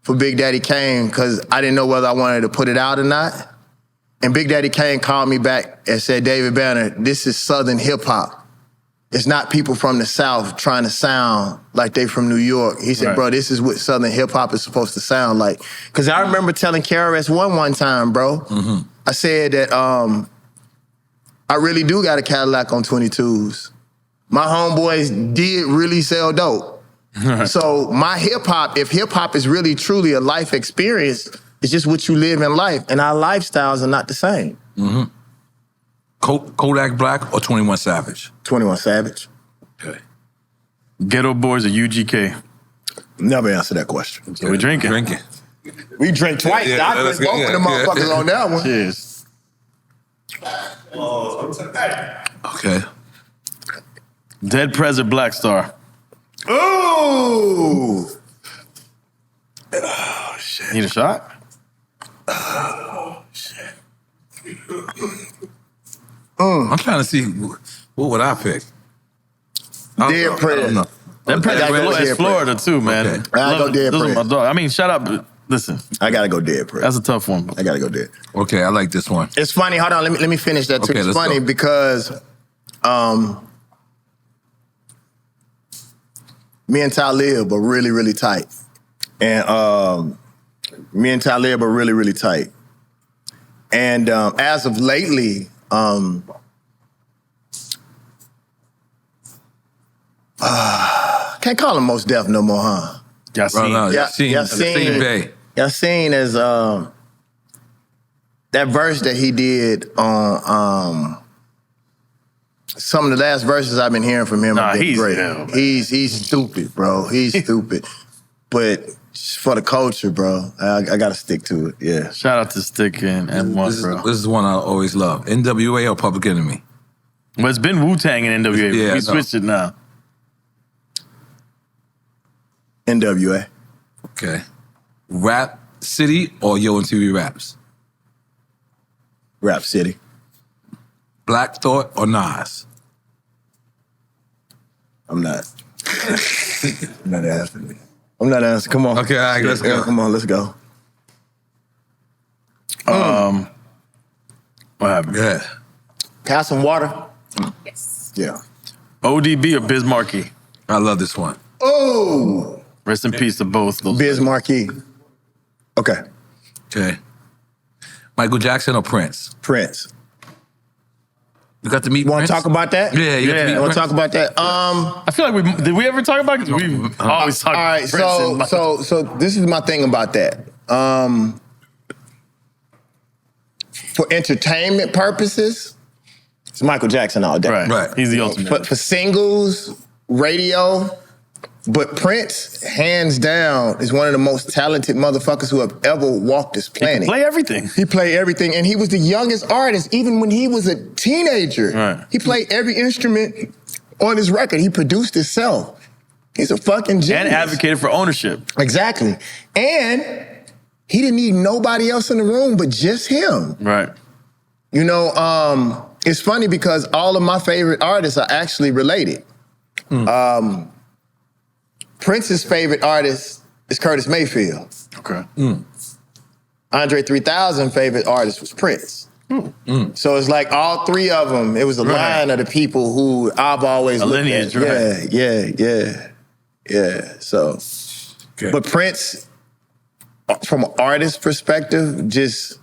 for Big Daddy Kane because I didn't know whether I wanted to put it out or not. And Big Daddy Kane called me back and said, David Banner, this is Southern hip hop. It's not people from the South trying to sound like they from New York. He said, bro, this is what Southern hip hop is supposed to sound like. Because I remember telling KRS-One one time, bro, I said that I really do got a Cadillac on 22s. My homeboys did really sell dope. So my hip hop, if hip hop is really truly a life experience, it's just what you live in life. And our lifestyles are not the same. Kodak Black or 21 Savage? 21 Savage. Okay. Ghetto Boys or UGK? Never answer that question. So we drinking. We drink twice. I put both of them motherfuckers on that one. Cheers. Okay. Dead Prez or Black Star? Ooh! Oh, shit. Need a shot? Oh, shit. I'm trying to see, what would I pick? Dead Prez. Dead Prez is Florida too, man. Okay. I go Dead Prez. My dog. I mean, shout out, but listen. I gotta go Dead Prez. That's a tough one. I gotta go Dead. Okay, I like this one. It's funny, hold on, let me finish that too. Okay, it's funny because me and Talib are really, really tight. And me and Talib are really, really tight. And as of lately, can't call him Most Def no more, huh? Yassine. Yassine is that verse that he did on some of the last verses I've been hearing from him have been great. He's stupid, bro. He's stupid. But for the culture, bro, I gotta stick to it. Yeah. Shout out to Stick and One, bro. This is one I always love. NWA or Public Enemy? Well, it's been Wu-Tang and NWA. Yeah, we switched it now. NWA. Okay. Rap City or Yo MTV Raps? Rap City. Black Thought or Nas? I'm not. I'm not answering. I'm not answering. Come on. Okay, all right, let's go. Come on, let's go. What happened? Yeah. Have some water? Yes. Yeah. ODB or Biz Markie? I love this one. Oh! Rest in peace to both those. Biz Markie. Okay. Okay. Michael Jackson or Prince? Prince. You got to meet Want Prince? to talk about that? Yeah, you got to meet Want Prince. to talk about that? I feel like did we ever talk about it? 'Cause we always talk All right, about Prince. so this is my thing about that. For entertainment purposes, it's Michael Jackson all day. Right. He's the ultimate. For singles, radio, but Prince, hands down, is one of the most talented motherfuckers who have ever walked this planet. He can play everything. He played everything, and he was the youngest artist, even when he was a teenager. Right. He played every instrument on his record. He produced himself. He's a fucking genius. And advocated for ownership. Exactly. And he didn't need nobody else in the room but just him. Right. You know, it's funny because all of my favorite artists are actually related. Prince's favorite artist is Curtis Mayfield. Okay. Andre 3000 favorite artist was Prince. So it's like all three of them, it was a line of the people who I've always looked lineage, at. right. Yeah. So, but Prince, from an artist perspective, just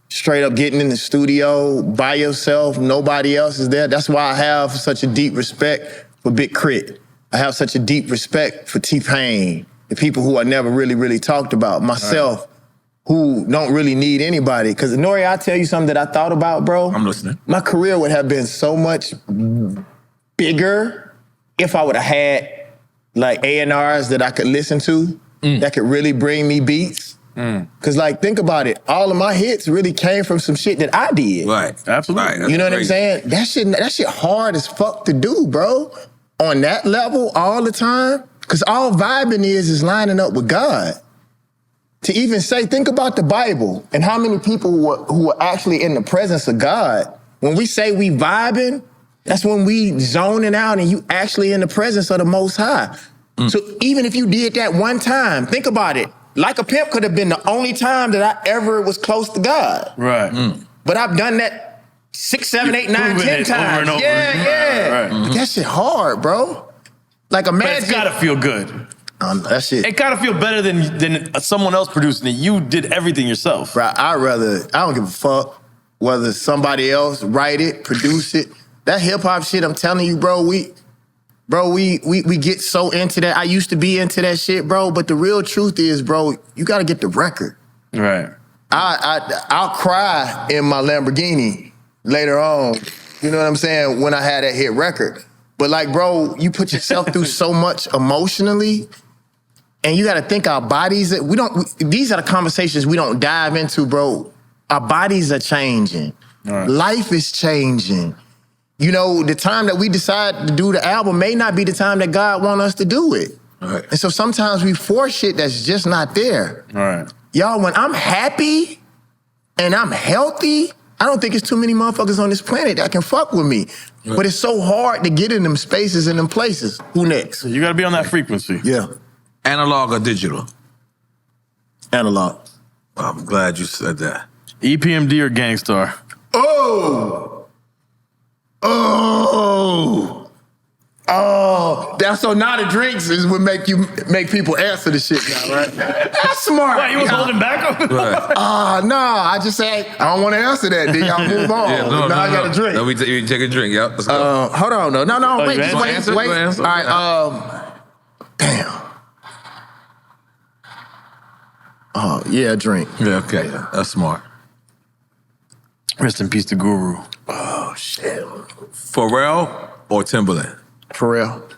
straight up getting in the studio by yourself, nobody else is there. That's why I have such a deep respect for Big Crit. I have such a deep respect for T-Pain, the people who I never really, really talked about. Myself, who don't really need anybody. Because, Nori, I'll tell you something that I thought about, bro. I'm listening. My career would have been so much bigger if I would have had, like, A&Rs that I could listen to that could really bring me beats. Because, like, think about it. All of my hits really came from some shit that I did. Right. Absolutely. Right. You know what I'm saying? That shit hard as fuck to do, bro. On that level, all the time. Because all vibing is lining up with God. To even say, think about the Bible and how many people who are actually in the presence of God. When we say we vibing, that's when we zoning out and you actually in the presence of the Most High. So even if you did that one time, think about it. Like a Pimp could have been the only time that I ever was close to God. Right. But I've done that 6, 7, 8, 9, 10 times. Over and over. Yeah. Right. But that shit hard, bro. Like But imagine. it's gotta feel good. That shit. It gotta feel better than someone else producing it. You did everything yourself. Bro, I don't give a fuck whether somebody else write it, produce it. That hip hop shit, I'm telling you, bro, we get so into that. I used to be into that shit, bro, but the real truth is, bro, you gotta get the record. Right. I'll cry in my Lamborghini later on, you know what I'm saying, when I had that hit record. But like, bro, you put yourself through so much emotionally, and you gotta think our bodies, these are the conversations we don't dive into, bro. Our bodies are changing. Right. Life is changing. You know, the time that we decide to do the album may not be the time that God wants us to do it. Right. And so sometimes we force shit that's just not there. All right. Y'all, when I'm happy and I'm healthy, I don't think it's too many motherfuckers on this planet that can fuck with me. Right. But it's so hard to get in them spaces and them places. Who next? You gotta be on that frequency. Yeah. Analog or digital? Analog. I'm glad you said that. EPMD or Gangstar? That's so now the drinks is what make people answer the shit now, right? That's smart. Right, you was holding back on Right. No, I just say I don't want to answer that. Then y'all move on. I got a drink. No, we take a drink. Yep. Let's go. Hold on, no, wait, just wait. Answer? All right, damn. Oh, yeah, drink. Yeah, okay. That's smart. Rest in peace to Guru. Oh, shit. Pharrell or Timberland? Pharrell.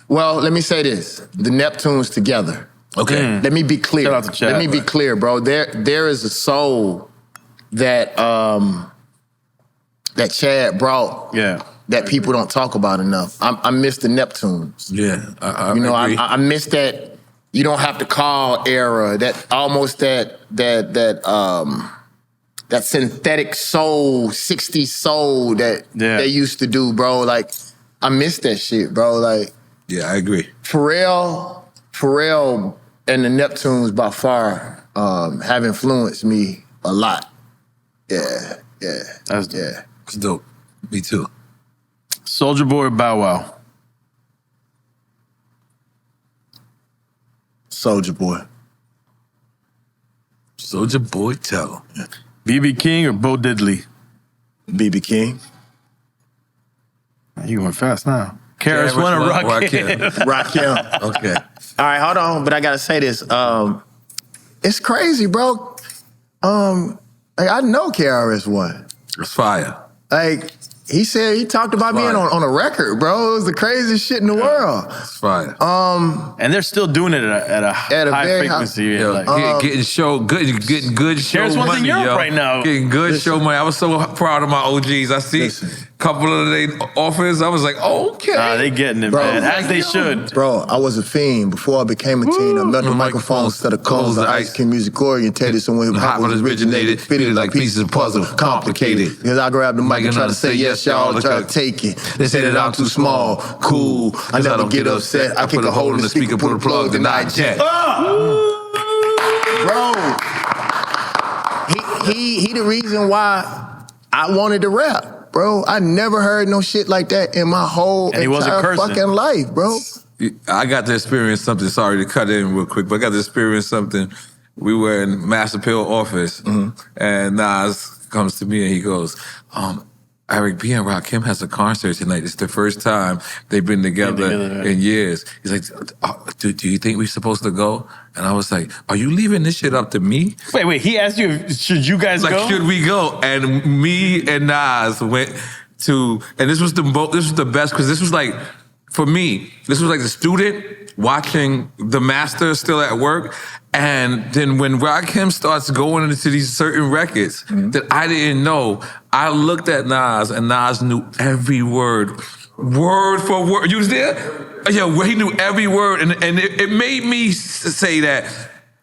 Well, let me say this. The Neptunes together. Okay. Let me be clear. Shout out to Chad, Let me be clear, bro. There is a soul that that Chad brought that people don't talk about enough. I miss the Neptunes. Yeah, I agree. I miss that you don't have to call era, that almost that synthetic soul, 60s soul that they used to do, bro. Like, I miss that shit, bro. Like, yeah, I agree. Pharrell and the Neptunes by far have influenced me a lot. Yeah. That's dope. It's dope. Me too. Soulja Boy or Bow Wow? Soulja Boy. Soulja Boy, tell him. BB King or Bo Diddley? BB King. You going fast now. KRS-One or Rakim? Rakim. Okay. All right, hold on, but I gotta say this. It's crazy, bro. Like, I know KRS-One. It's fire. Like, he talked about being on a record, bro. It was the craziest shit in the world. It's fire. And they're still doing it at a high frequency. Getting good show KRS-One's money, in Europe right now. Getting good show money. I was so proud of my OGs. I see a couple of their offers. I was like, okay. They getting it, Bro, man. As they should. Bro, I was a fiend before I became a teen. I melted microphones instead of cones. The Ice King music orientated. So when hip-hop was originated, fitted like pieces of puzzle, complicated. Because I grabbed the mic and tried to say yes, y'all, and try to take it. They say that I'm too small, cool. I never get upset. I kick a hole in the speaker, put a plug, then I jet. Bro, he the reason why I wanted to rap. Bro, I never heard no shit like that in my whole entire fucking life, bro. I got to experience something. Sorry to cut in real quick, but I got to experience something. We were in Master Pill office, and Nas comes to me and he goes, Eric B. and Rakim has a concert tonight. It's the first time they've been together in years. He's like, do you think we're supposed to go? And I was like, are you leaving this shit up to me? Wait, he asked you, should you guys go? Like, should we go? And me and Nas went to, and this was the best, because this was like, for me, this was like the student watching the master still at work. And then when Rakim starts going into these certain records that I didn't know, I looked at Nas and Nas knew every word for word. You was there? Yeah, he knew every word. And it made me say that,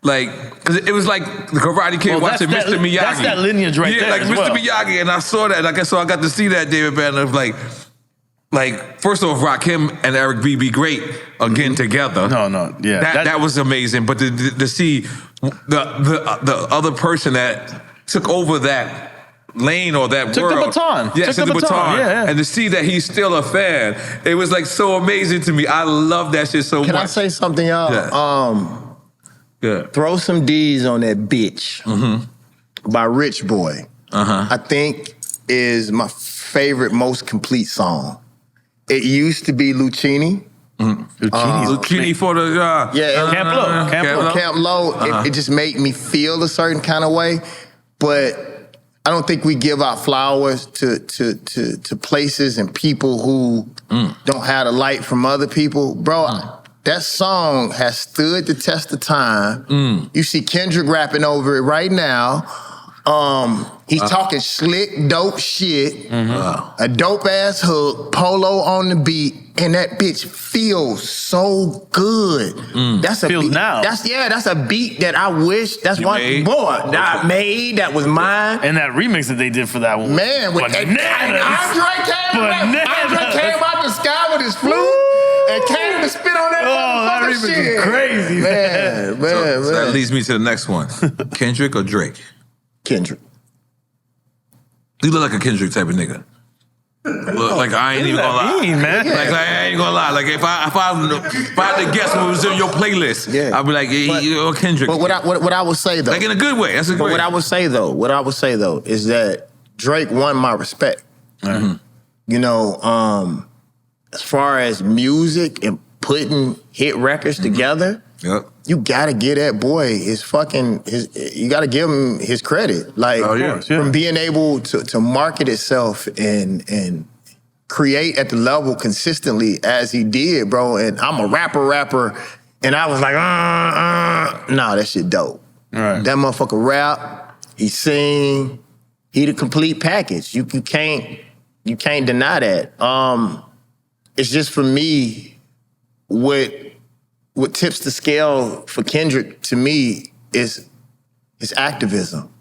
like, because it was like the Karate Kid watching Mr. Miyagi. That's that lineage right there. Yeah, like Mr. Miyagi. And I saw that. Like, so I got to see that, David Banner, of like, like, first off, Rakim and Eric B. be great again together. No, yeah. That was amazing. But to see the other person that took over that lane or that Took world. the baton. Yeah, Took the baton. Yeah. And to see that he's still a fan, it was like so amazing to me. I love that shit so much. Can I say something, y'all? Yeah. Throw Some D's on That Bitch by Rich Boy. I think is my favorite, most complete song. It used to be Lucchini. Lucchini for the Camp Low. It just made me feel a certain kind of way, but I don't think we give out flowers to places and people who don't have the light from other people, bro. That song has stood the test of time. You see Kendrick rapping over it right now. He's talking slick, dope shit. A dope ass hook, Polo on the beat, and that bitch feels so good. That's a feels beat, now. That's a beat that I wish. That's You one made? boy that I made. That was mine. And that remix that they did for that one. Man, with Bananas. Andre came out the sky with his flute and came to spit on that that motherfucking remix shit. is crazy. Man. So that leads me to the next one. Kendrick or Drake? Kendrick. You look like a Kendrick type of nigga. Look, like I ain't even gonna lie. Man. Like I ain't gonna lie. Like if I had to guess what was in your playlist, I'd be like, you're Kendrick. But what I would say though, like in a good way. That's a good but way. what I would say though is that Drake won my respect. You know, as far as music and putting hit records together, you gotta give that boy you gotta give him his credit. Like from being able to market itself and create at the level consistently as he did, bro. And I'm a rapper, and I was like, nah, that shit dope. That motherfucker rap, he sing, he the complete package. You can't deny that. It's just for me, what tips the scale for Kendrick to me is his activism.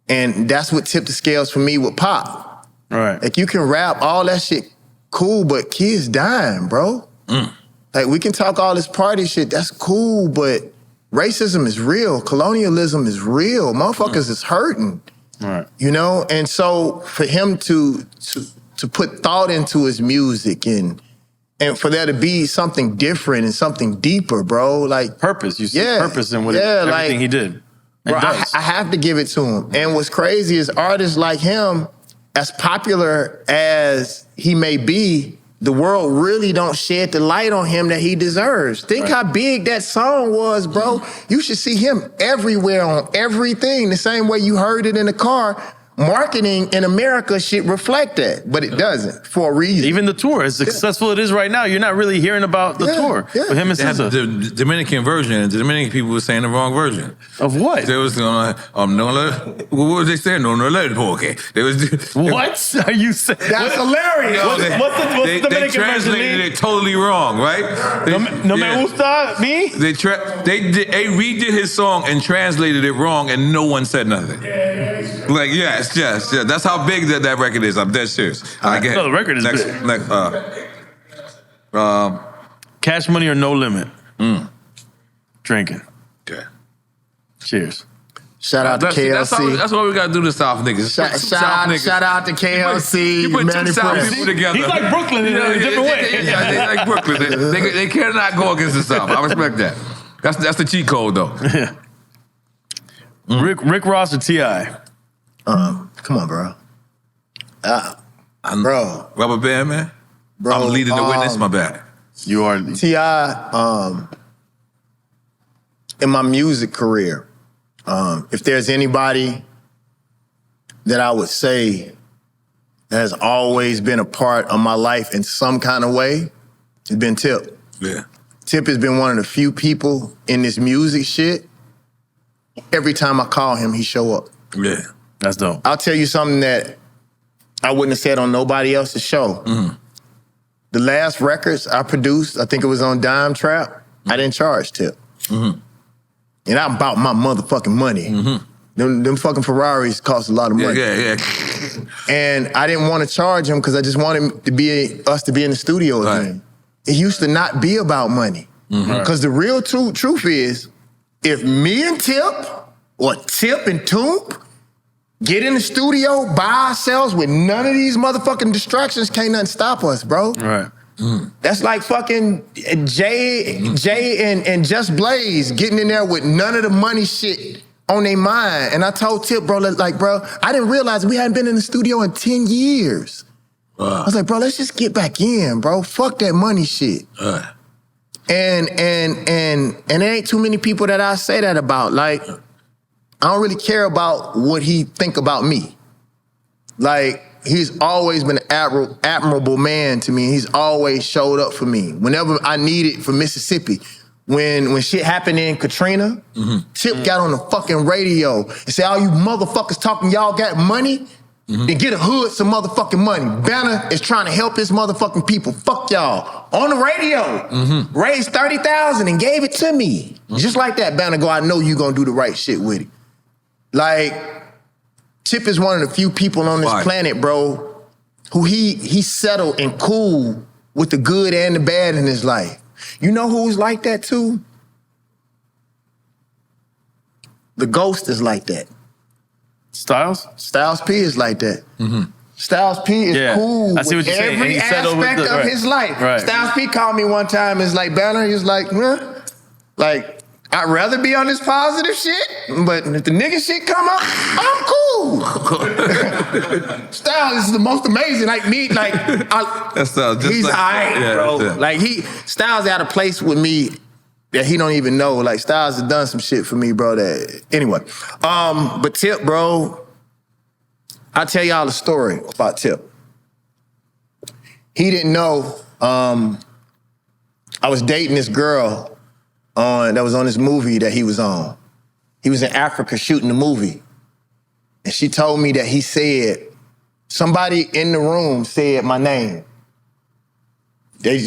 And that's what tipped the scales for me with Pop. Like you can rap, all that shit cool, but kids dying, bro. Like we can talk all this party shit, that's cool, but racism is real, colonialism is real, motherfuckers is hurting. You know? And so for him to put thought into his music and for there to be something different and something deeper, bro. Like purpose. You see purpose in everything he did. Bro, I have to give it to him. And what's crazy is artists like him, as popular as he may be, the world really don't shed the light on him that he deserves. Think how big that song was, bro. You should see him everywhere on everything, the same way you heard it in the car. Marketing in America should reflect that, but it doesn't for a reason. Even the tour, as successful it is right now, you're not really hearing about the tour with him and SZA. The Dominican version, the Dominican people were saying the wrong version. Of what? They was what was they saying? No, okay. They was what are you saying? That's hilarious. What's the Dominican they translated it totally wrong, right? No me gusta me? They redid his song and translated it wrong, and no one said nothing. Like yes. That's how big that record is. I'm dead serious. I get the record is big. Next, Cash Money or No Limit. Drinking. Okay. Cheers. Shout out to KLC. That's what we gotta do to South niggas. Shout out to KLC. You put two South people together. He's like Brooklyn in a different way. Yeah, they like Brooklyn. They cannot go against the South. I respect that. That's the cheat code though. Rick Ross or T.I.? Come on, bro. Bro. Rubber band, man. Bro, I'm leading the witness. My bad. You are T.I. In my music career, if there's anybody that I would say has always been a part of my life in some kind of way, it's been Tip. Yeah. Tip has been one of the few people in this music shit. Every time I call him, he show up. Yeah. That's dope. I'll tell you something that I wouldn't have said on nobody else's show. The last records I produced, I think it was on Dime Trap, I didn't charge Tip. And I'm about my motherfucking money. Them fucking Ferraris cost a lot of money. Yeah. And I didn't want to charge him because I just wanted us to be in the studio again. It used to not be about money. Because the real truth is, if me and Tip, or Tip and Toomp, get in the studio by ourselves with none of these motherfucking distractions, can't nothing stop us, bro. Right. That's like fucking Jay and Just Blaze getting in there with none of the money shit on their mind. And I told Tip, bro, like, bro, I didn't realize we hadn't been in the studio in 10 years. I was like, bro, let's just get back in, bro. Fuck that money shit. And there ain't too many people that I say that about. Like, I don't really care about what he think about me. Like, he's always been an admirable man to me. He's always showed up for me. Whenever I needed for Mississippi, when shit happened in Katrina, Tip got on the fucking radio and said, all you motherfuckers talking y'all got money? Then get a hood some motherfucking money. Banner is trying to help his motherfucking people. Fuck y'all. On the radio, raised 30,000 and gave it to me. Just like that, Banner go, I know you gonna do the right shit with it. Like, Tip is one of the few people on this planet, bro, who he settled and cool with the good and the bad in his life. You know who's like that too? The Ghost is like that. Styles? Styles P is like that. Styles P is cool with every aspect of his life. Styles P called me one time and was like, Banner, he was like, like, I'd rather be on this positive shit, but if the nigga shit come up, I'm cool. Styles is the most amazing. Like me, like he's alright, bro. Like Styles at a place with me that he don't even know. Like Styles has done some shit for me, bro. That anyway. But Tip, bro, I'll tell y'all a story about Tip. He didn't know I was dating this girl that was on this movie that he was on. He was in Africa shooting the movie. And she told me that he said, somebody in the room said my name. They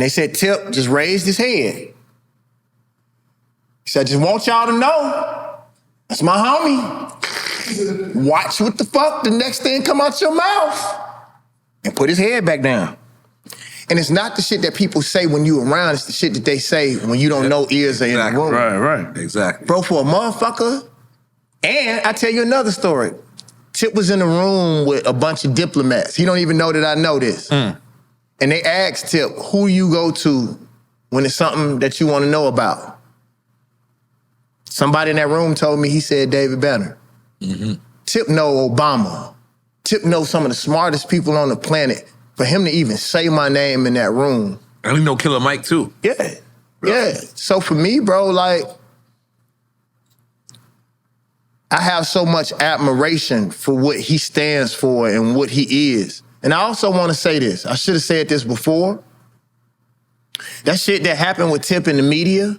said, Tip just raised his head. He said, I just want y'all to know, that's my homie. Watch what the fuck the next thing come out your mouth. And put his head back down. And it's not the shit that people say when you around, it's the shit that they say when you don't know ears are in the room. Right. Exactly. Bro, for a motherfucker. And I tell you another story. Tip was in the room with a bunch of diplomats. He don't even know that I know this. And they asked Tip, who you go to when it's something that you want to know about? Somebody in that room told me he said David Banner. Tip know Obama. Tip know some of the smartest people on the planet. For him to even say my name in that room. And he know Killer Mike too. Yeah. Yeah. So for me, bro, like, I have so much admiration for what he stands for and what he is. And I also want to say this. I should have said this before. That shit that happened with Tip in the media,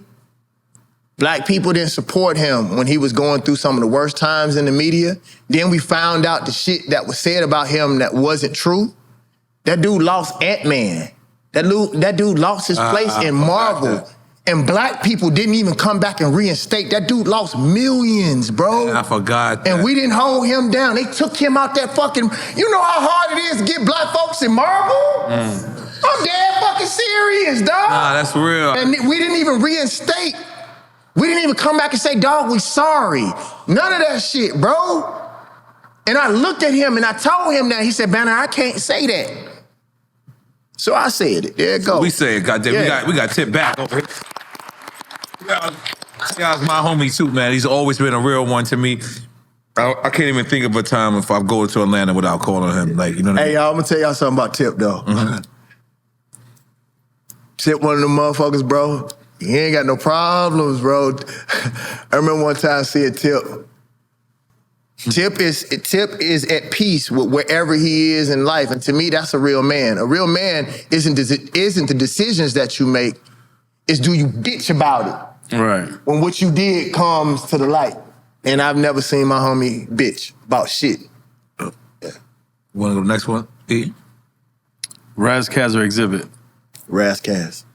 black people didn't support him when he was going through some of the worst times in the media. Then we found out the shit that was said about him that wasn't true. That dude lost Ant-Man. That dude lost his place in Marvel. And black people didn't even come back and reinstate. That dude lost millions, bro. I forgot that. And we didn't hold him down. They took him out that fucking... You know how hard it is to get black folks in Marvel? I'm dead fucking serious, dog. Nah, that's real. And we didn't even reinstate. We didn't even come back and say, dog, we sorry. None of that shit, bro. And I looked at him and I told him that. He said, Banner, I can't say that. So I said it. There it goes. We said, goddamn, we got Tip back over here. Scott's my homie too, man. He's always been a real one to me. I can't even think of a time if I go to Atlanta without calling him. Like, you know what I mean? Hey, y'all, I'm gonna tell y'all something about Tip, though. Tip one of them motherfuckers, bro. He ain't got no problems, bro. I remember one time seeing Tip. Tip is at peace with wherever he is in life, and to me, that's a real man. A real man isn't the decisions that you make, it's do you bitch about it. Right. When what you did comes to the light. And I've never seen my homie bitch about shit. Want to go to the next one? E? Razzcazz or Exhibit? Razzcazz.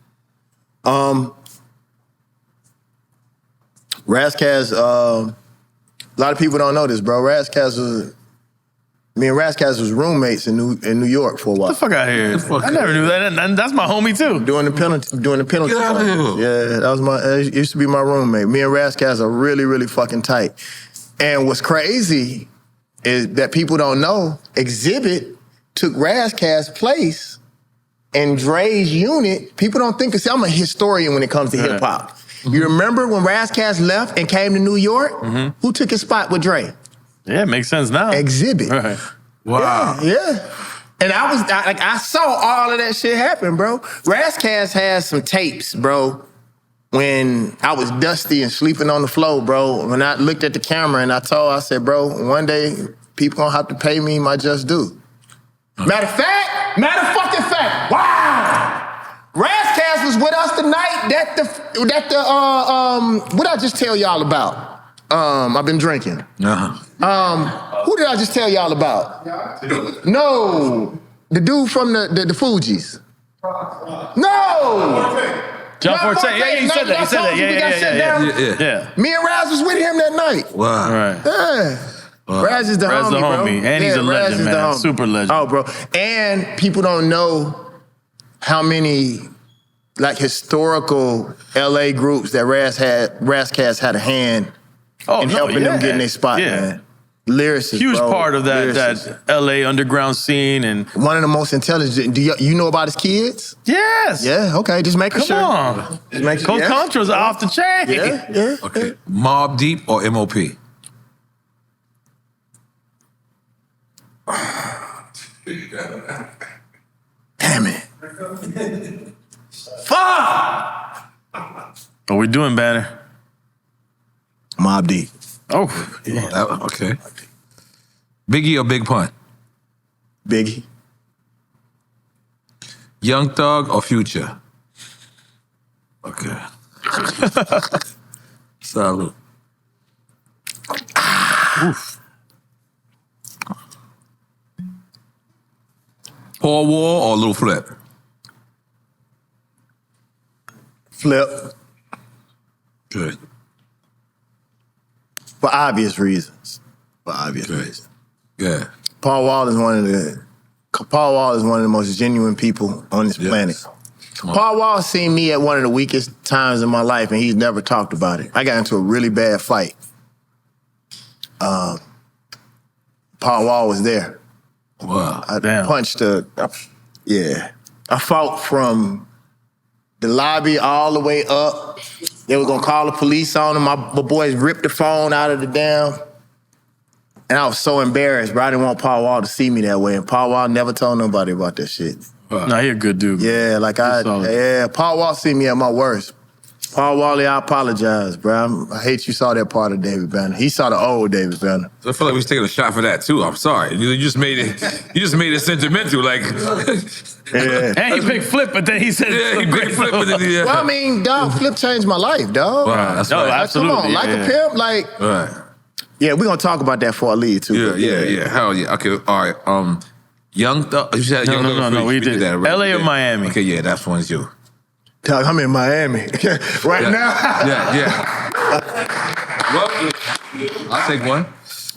Razzcazz, A lot of people don't know this, bro. Me and Razzcast was roommates in New York for a while. Get the fuck out of here. I never knew that. And that's my homie too. Doing the penalty. Get out of here. Yeah, that was it used to be my roommate. Me and Razzcast are really, really fucking tight. And what's crazy is that people don't know, Exhibit took Razzcast's place in Dre's unit. People don't think, see, I'm a historian when it comes to hip hop. Mm-hmm. You remember when Razzcast left and came to New York? Mm-hmm. Who took his spot with Dre? Yeah, it makes sense now. Exhibit. Right. Wow. Yeah. And I saw all of that shit happen, bro. Razzcast has some tapes, bro, when I was dusty and sleeping on the floor, bro. When I looked at the camera and I said, bro, one day people gonna have to pay me my just due. Matter of fucking fact, wow! Razzcast was with us the night that what did I just tell y'all about? I've been drinking. Who did I just tell y'all about? No, the dude from the Fugees. No! John Forte. Yeah, you said that. You said that. Yeah. Me and Raz was with him that night. Wow. Right. Yeah. Raz is the homie, bro. And he's a legend, man. Super legend. Oh, bro. And people don't know how many like historical LA groups that Razzcast had a hand in helping them get in their spot, man. Lyricists, huge bro. part of that LA underground scene, and one of the most intelligent. Do you know about his kids? Yes. Yeah. Okay. Just making sure. Come on. Coach Contra's off the chain. Yeah. Okay. Mobb Deep or MOP? Damn it. Fuck. Are we doing better? Mobb Deep. Oh, yeah. Okay. Biggie or Big Pun? Biggie. Young Thug or Future? Okay. Salute. Oof. Paul Wall or Lil Flip? Flip. Good. For obvious reasons. Yeah. Paul Wall is one of the most genuine people on this planet. Paul Wall seen me at one of the weakest times in my life, and he's never talked about it. I got into a really bad fight. Paul Wall was there. Wow. I punched I fought from the lobby all the way up. They were gonna call the police on him. My boys ripped the phone out of the damn. And I was so embarrassed, bro. I didn't want Paul Wall to see me that way. And Paul Wall never told nobody about that shit. Wow. No, he a good dude. Yeah, Paul Wall see me at my worst. Paul Wally, I apologize, bro. I hate you saw that part of David Banner. He saw the old David Banner. I feel like we was taking a shot for that too. I'm sorry. You just made it. You just made it sentimental. Like, and he picked Flip, but then he said, he picked Flip, but then Well, I mean, dog, Flip changed my life, dog. Wow, that's right. Absolutely. Come on, like a pimp, like. Right. Yeah, we're gonna talk about that before I leave too. Yeah. Hell yeah. Okay. All right. Young Thug. You said Young Thug. No. We did that. Right? LA or Miami? Okay. Yeah, that's one's you. Dog, I'm in Miami now. Yeah. Well, I'll take one.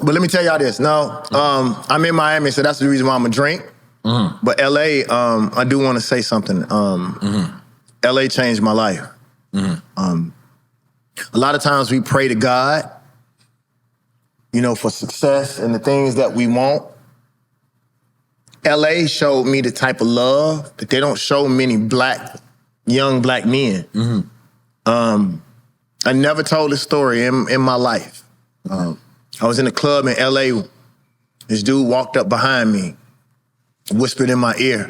But let me tell y'all this. No, I'm in Miami, so that's the reason why I'm gonna drink. Mm-hmm. But LA, I do want to say something. LA changed my life. Mm-hmm. A lot of times we pray to God, for success and the things that we want. LA showed me the type of love that they don't show many young black men. Mm-hmm. I never told this story in my life. I was in a club in LA. This dude walked up behind me, whispered in my ear,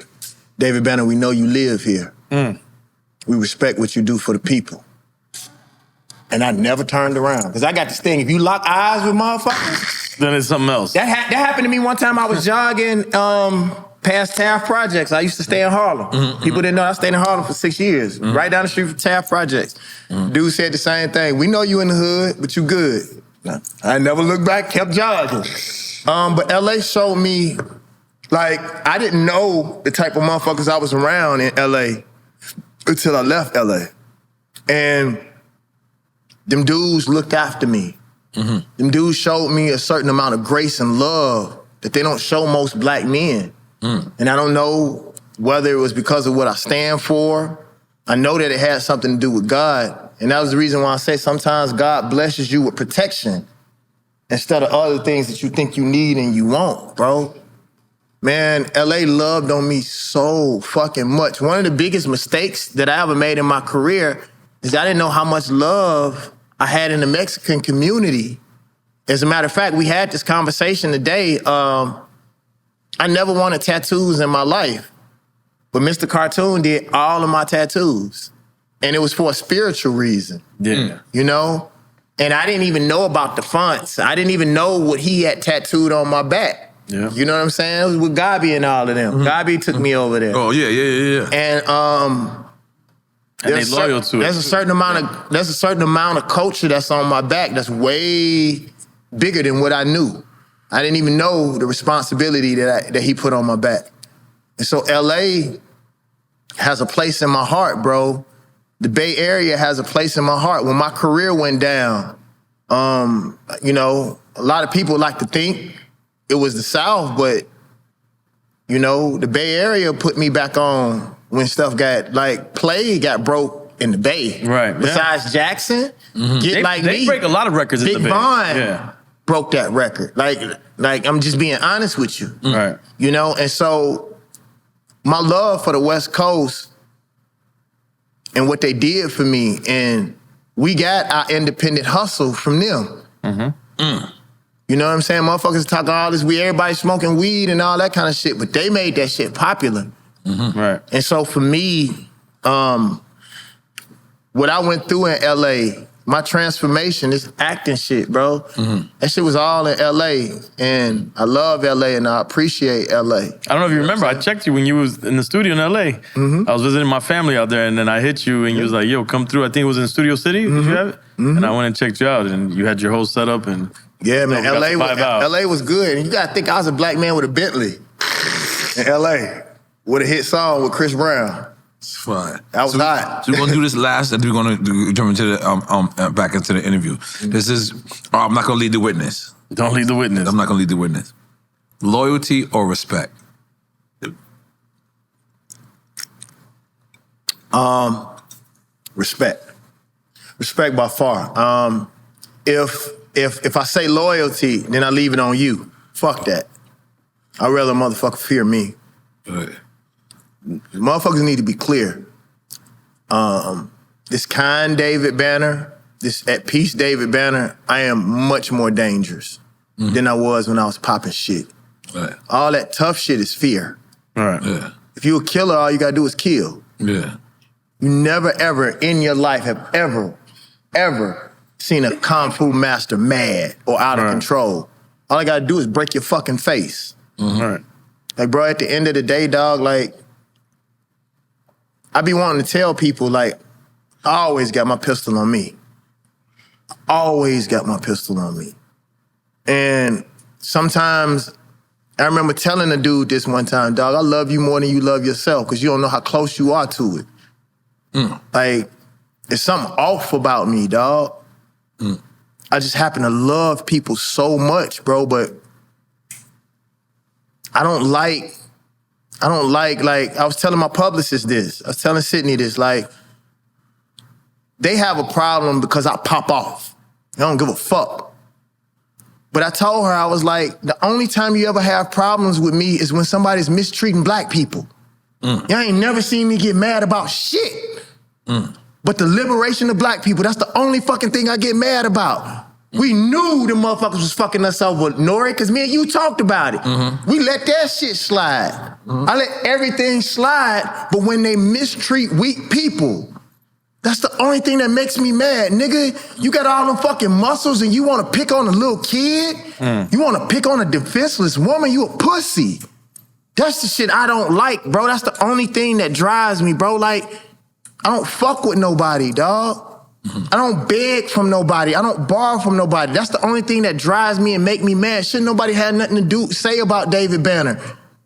"David Banner, we know you live here. We respect what you do for the people." And I never turned around. Because I got this thing, if you lock eyes with motherfuckers, then it's something else. That happened to me one time. I was jogging past Taft Projects. I used to stay in Harlem. Mm-hmm. People didn't know I stayed in Harlem for 6 years. Mm-hmm. Right down the street from Taft Projects. Mm-hmm. Dude said the same thing. "We know you in the hood, but you good." I never looked back, kept jogging. But LA showed me, like, I didn't know the type of motherfuckers I was around in LA until I left LA. And them dudes looked after me. Them dudes showed me a certain amount of grace and love that they don't show most black men. And I don't know whether it was because of what I stand for. I know that it had something to do with God. And that was the reason why I say sometimes God blesses you with protection instead of other things that you think you need and you want, bro. Man, LA loved on me so fucking much. One of the biggest mistakes that I ever made in my career is I didn't know how much love I had in the Mexican community. As a matter of fact, we had this conversation today. I never wanted tattoos in my life, but Mr. Cartoon did all of my tattoos. And it was for a spiritual reason. Yeah. You know? And I didn't even know about the fonts. I didn't even know what he had tattooed on my back. Yeah. You know what I'm saying? It was with Gabi and all of them. Gabi took me over there. Oh yeah. And they loyal to it. There's a certain amount of culture that's on my back that's way bigger than what I knew. I didn't even know the responsibility that he put on my back. And so LA has a place in my heart, bro. The Bay Area has a place in my heart. When my career went down, you know, a lot of people like to think it was the South, but, you know, the Bay Area put me back on when stuff got, like, Play got broke in the Bay. Right. Besides Jackson, They break a lot of records in the Big Bay. Von broke that record. Like I'm just being honest with you. Right. You know, and so my love for the West Coast and what they did for me, and we got our independent hustle from them. You know what I'm saying? Motherfuckers talk all this weed, everybody smoking weed and all that kind of shit, but they made that shit popular. Right. And so for me, what I went through in LA, my transformation is acting shit, bro. That shit was all in LA, and I love LA and I appreciate LA. I don't know if you remember, I checked you when you was in the studio in LA. I was visiting my family out there, and then I hit you, and you was like, yo, come through. I think it was in Studio City. Did you have it? And I went and checked you out, and you had your whole setup. And yeah, man, we got to vibe out. LA was good. And you gotta think I was a black man with a Bentley in LA with a hit song with Chris Brown. It's fun. That was hot. So we're gonna do this last, and we're gonna jump into the back into the interview. This is I'm not gonna lead the witness. Don't lead the witness. I'm not gonna lead the witness. Loyalty or respect? Respect. Respect by far. If I say loyalty, then I leave it on you. Fuck that. I'd rather a motherfucker fear me. Right. Motherfuckers need to be clear. This kind David Banner, this at peace David Banner, I am much more dangerous than I was when I was popping shit. Right. All that tough shit is fear. All right. Yeah. If you a killer, all you gotta do is kill. Yeah. You never ever in your life have ever seen a Kung Fu master mad or out of control. All I gotta do is break your fucking face. All right. Like, bro, at the end of the day, dog, like, I be wanting to tell people, like, I always got my pistol on me. Always got my pistol on me. And sometimes, I remember telling a dude this one time, dog, I love you more than you love yourself because you don't know how close you are to it. Like, there's something off about me, dog. I just happen to love people so much, bro, but I don't like, I was telling my publicist this, I was telling Sydney this, like, they have a problem because I pop off. I don't give a fuck. But I told her, I was like, the only time you ever have problems with me is when somebody's mistreating black people. Y'all ain't never seen me get mad about shit. But the liberation of black people, that's the only fucking thing I get mad about. We knew the motherfuckers was fucking us over, Nori, because me and you talked about it. We let that shit slide. I let everything slide, but when they mistreat weak people, that's the only thing that makes me mad. Nigga, you got all them fucking muscles and you want to pick on a little kid? You want to pick on a defenseless woman? You a pussy. That's the shit I don't like, bro. That's the only thing that drives me, bro. Like, I don't fuck with nobody, dog. I don't beg from nobody. I don't borrow from nobody. That's the only thing that drives me and make me mad. Shouldn't nobody have nothing to say about David Banner.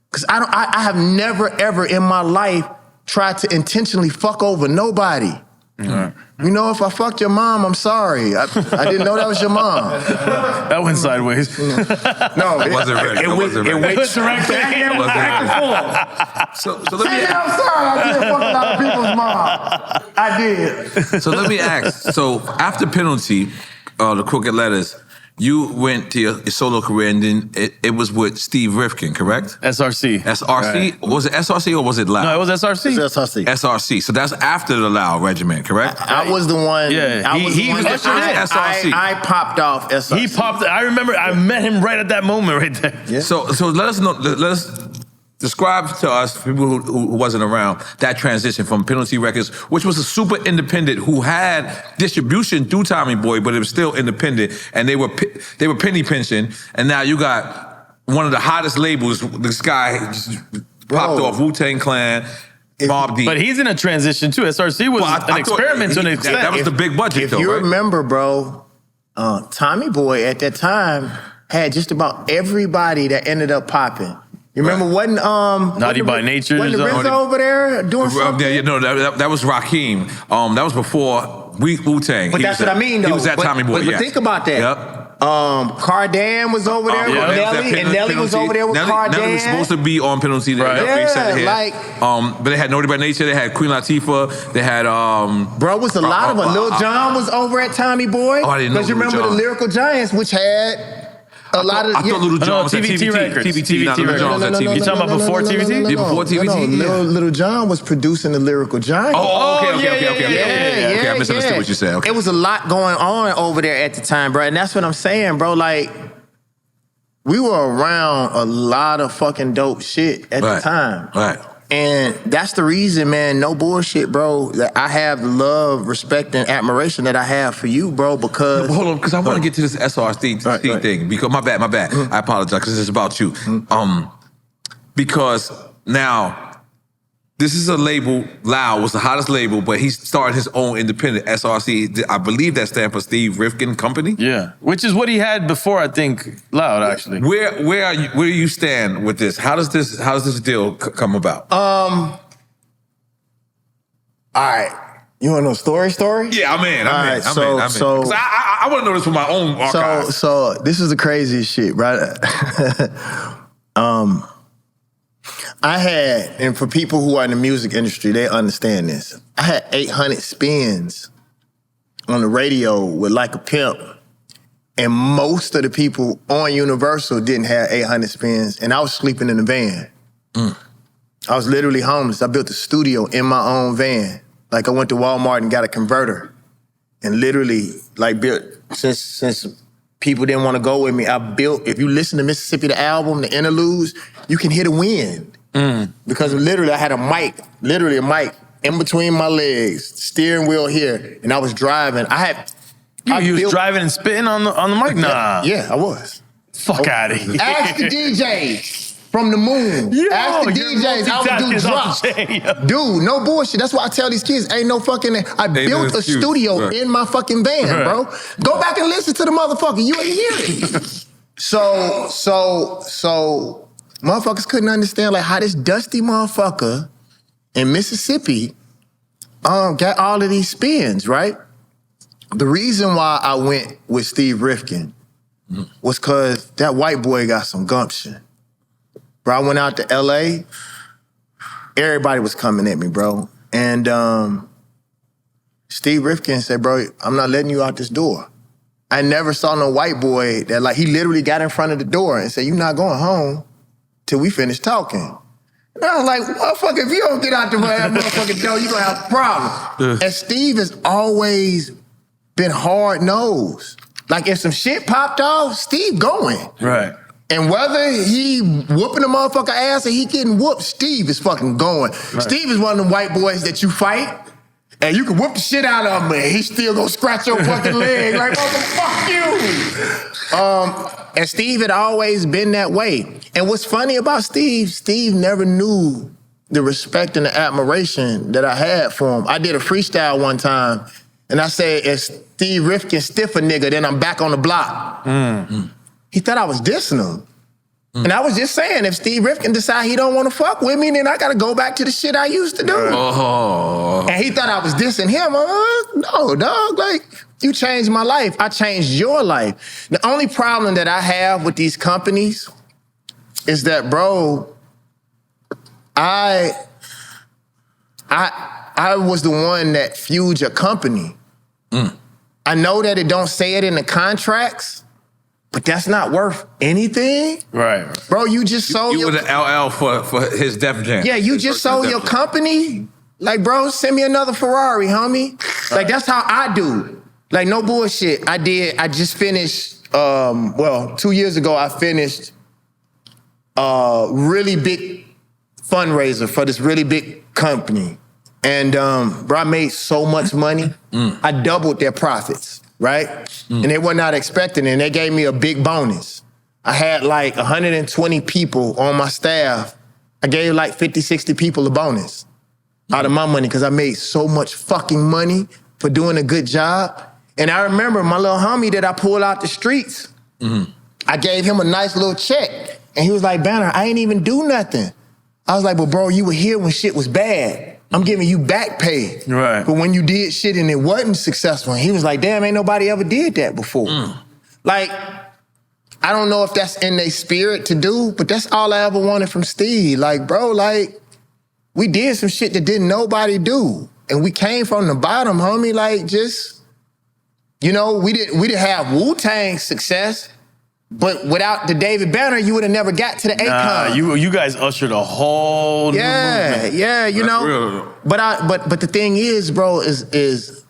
Because I have never, ever in my life tried to intentionally fuck over nobody. You know, if I fucked your mom, I'm sorry. I didn't know that was your mom. That went sideways. No, It wasn't ready. It went directly. So let Say me that, I'm sorry. I did fuck a lot of people's mom. I did. so let me ask. So after Penalty, the Crooked Letters, you went to your solo career, and then it was with Steve Rifkin, correct? SRC. SRC? Right. Was it SRC or was it Loud? No, it was SRC. SRC. SRC. So that's after the Loud regiment, correct? I was the one. Yeah, I was the he one that ushered in. SRC. I popped off SRC. He popped. I remember. I met him right at that moment, right there. Yeah. So let us know. Let us describe to us, people who wasn't around, that transition from Penalty Records, which was a super independent who had distribution through Tommy Boy, but it was still independent, and they were penny pinching, and now you got one of the hottest labels. This guy just popped off Wu-Tang Clan. Mobb Deep. But he's in a transition too. SRC was an experiment to an extent. That was the big budget, If though, you right? remember, bro, Tommy Boy at that time had just about everybody that ended up popping. You remember wasn't Naughty by Nature. Wasn't the Rizzo over there doing something? Yeah, no, that was Rakim. That was before Wu-Tang. But He that's was what I mean, though. He was at But- Tommy Boy, but think about that. Yep. Cardan was over there with Nelly, and Nelly was over there with Cardan. Nelly was supposed to be on Penalty. Right. They said it here. like- but they had Naughty by Nature. They had Queen Latifah. They had Bro, was a lot of them. Lil Jon was over at Tommy Boy. Oh, I didn't know Because you Lil remember Jon. the Lyrical Giants, which had a lot of. I thought Little John was at TVT TVT. Records. TVT, not Little John was at TVT. You talking about before TVT? Yeah, before TVT? No, Little John was producing the Lyrical Giants. Oh, okay. Yeah, Okay, I misunderstood what you said. Okay. It was a lot going on over there at the time, bro. And that's what I'm saying, bro. Like, we were around a lot of fucking dope shit at the time. Right. And that's the reason, man, no bullshit, bro, that I have the love, respect, and admiration that I have for you, bro, because... Hold on, because I want to get to this SRC thing. Because my bad. I apologize, because it's about you. Because now, this is a label, Loud was the hottest label, but he started his own independent SRC. I believe that stands for Steve Rifkin Company. Yeah, which is what he had before, I think, Loud, actually. Where do you stand with this? How does this deal come about? All right. You want to know story? Yeah, I'm in. I'm in. So- 'Cause I want to know this for my own archives. So this is the craziest shit, right? I had, and for people who are in the music industry, they understand this. I had 800 spins on the radio with Like a Pimp, and most of the people on Universal didn't have 800 spins, and I was sleeping in the van. I was literally homeless. I built a studio in my own van. Like, I went to Walmart and got a converter, and literally, like, built, since people didn't want to go with me, I built, if you listen to Mississippi, the album, the interludes, you can hear the wind. Because literally I had a mic in between my legs, steering wheel here, and I was driving. You was driving and spitting on the mic? Nah. Yeah, I was. Fuck out of here. Ask the DJs from the moon. Ask the DJs. I would do drops. Dude, no bullshit. That's why I tell these kids, ain't no fucking... I built a studio in my fucking van, bro. Go back and listen to the motherfucker. You ain't hear it. So motherfuckers couldn't understand like how this dusty motherfucker in Mississippi got all of these spins, right? The reason why I went with Steve Rifkin was because that white boy got some gumption. Bro, I went out to LA, everybody was coming at me, bro. And Steve Rifkin said, bro, I'm not letting you out this door. I never saw no white boy that, like, he literally got in front of the door and said, you're not going home till we finish talking. And I was like, motherfucker, if you don't get out the motherfucking door, you're gonna have a problem. And Steve has always been hard-nosed. Like, if some shit popped off, Steve going. Right. And whether he whooping a motherfucker ass or he getting whooped, Steve is fucking going. Right. Steve is one of them white boys that you fight, and you can whoop the shit out of him, and he still gonna scratch your fucking leg like, motherfuck you. And Steve had always been that way. And what's funny about Steve never knew the respect and the admiration that I had for him. I did a freestyle one time, and I said, if Steve Rifkin stiff a nigga, then I'm back on the block. He thought I was dissing him. And I was just saying, if Steve Rifkin decide he don't want to fuck with me, then I got to go back to the shit I used to do. Oh. And he thought I was dissing him. No, dog. Like, you changed my life. I changed your life. The only problem that I have with these companies is that, bro, I was the one that fueled your company. I know that it don't say it in the contracts, but that's not worth anything. Right. Bro, you just sold You were the LL for his Def Jam. Yeah, you just sold your company. Like, bro, send me another Ferrari, homie. Like, that's how I do. Like, no bullshit. I just finished, 2 years ago, I finished a really big fundraiser for this really big company. And, bro, I made so much money. I doubled their profits, right? And they were not expecting it, and they gave me a big bonus. I had like 120 people on my staff. I gave like 50, 60 people a bonus out of my money because I made so much fucking money for doing a good job. And I remember my little homie that I pulled out the streets, I gave him a nice little check. And he was like, Banner, I ain't even do nothing. I was like, well, bro, you were here when shit was bad. I'm giving you back pay. Right. But when you did shit and it wasn't successful, and he was like, damn, ain't nobody ever did that before. Like, I don't know if that's in their spirit to do, but that's all I ever wanted from Steve. Like, bro, like, we did some shit that didn't nobody do. And we came from the bottom, homie. Like, just, you know, we didn't have Wu-Tang success, but without the David Banner, you would have never got to the Akon. You guys ushered a whole new movement. Yeah, you know. real. But the thing is, bro, is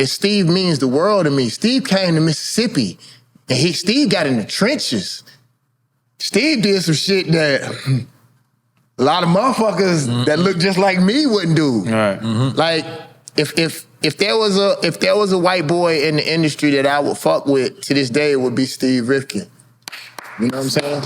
Steve means the world to me. Steve came to Mississippi, and Steve got in the trenches. Steve did some shit that a lot of motherfuckers that look just like me wouldn't do. Right. Like, if there was a white boy in the industry that I would fuck with to this day, it would be Steve Rifkin. You know what I'm saying?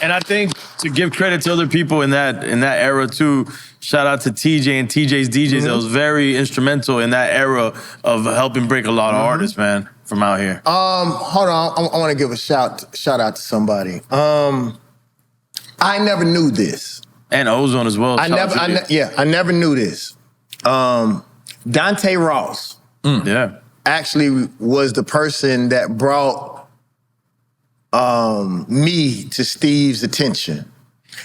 And I think to give credit to other people in that era too, shout out to TJ and TJ's DJs. That was very instrumental in that era of helping break a lot of artists, man, from out here. Hold on, I want to give a shout out to somebody. I never knew this. And Ozone as well. I never knew this. Dante Ross actually was the person that brought me to Steve's attention.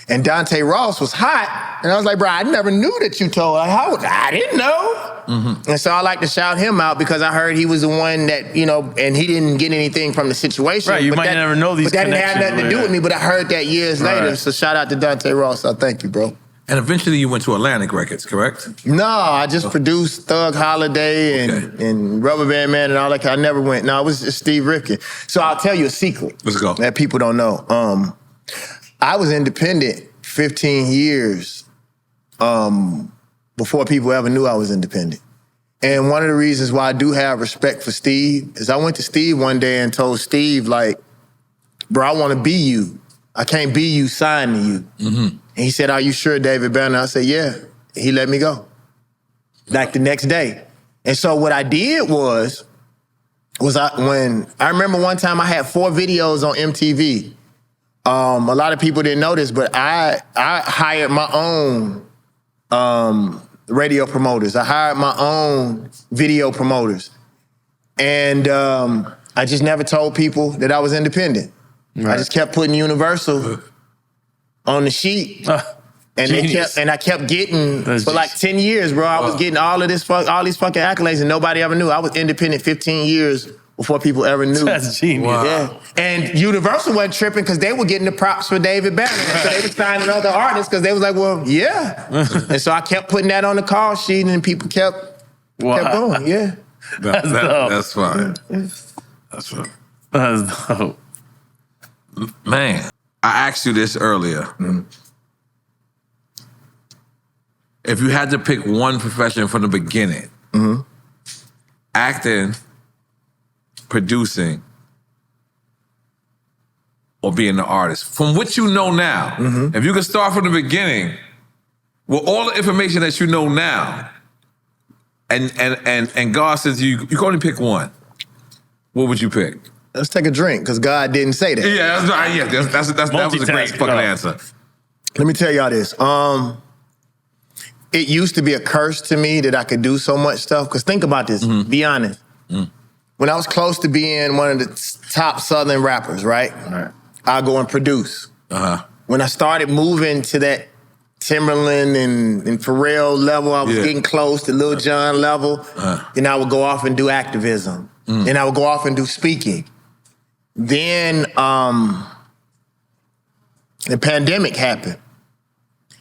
And Dante Ross was hot, and I was like, bro, I never knew that you told. Like, I didn't know. And so I like to shout him out because I heard he was the one that, you know, and he didn't get anything from the situation. Right, you might never know these But that didn't have connections, nothing to do with me, but I heard that years later. So shout out to Dante Ross. I thank you, bro. And eventually you went to Atlantic Records, correct? No, I just produced Thug Holiday and Rubber Band Man and all that. I never went. No, it was just Steve Rifkin. So I'll tell you a secret. Let's go. That people don't know. I was independent 15 years before people ever knew I was independent. And one of the reasons why I do have respect for Steve is I went to Steve one day and told Steve, like, bro, I want to be you. I can't be you, sign to you. And he said, are you sure, David Banner? I said, yeah. He let me go. Like the next day. And so what I did was I remember one time I had 4 videos on MTV. A lot of people didn't know this, but I hired my own radio promoters. I hired my own video promoters. And I just never told people that I was independent. I just kept putting Universal on the sheet. And I kept getting, for like 10 years, bro, I was getting all these fucking accolades and nobody ever knew. I was independent 15 years before people ever knew. That's genius. Wow. Yeah. And Universal wasn't tripping because they were getting the props for David Banner. So they were signing other artists because they was like, well, yeah. And so I kept putting that on the call sheet and people kept going, yeah. That's fine. That's fine. That's dope. Man, I asked you this earlier. If you had to pick one profession from the beginning, acting, producing, or being an artist, from what you know now, if you could start from the beginning with all the information that you know now, and God says you can only pick one, what would you pick? Let's take a drink, because God didn't say that. Yeah, that's right. Yeah, that was a great Multitasking. fucking answer. Let me tell y'all this. It used to be a curse to me that I could do so much stuff. Because think about this, be honest. When I was close to being one of the top Southern rappers, right? I'd go and produce. When I started moving to that Timberland and Pharrell level, I was getting close to Lil Jon level. Then I would go off and do activism. Then I would go off and do speaking. Then the pandemic happened.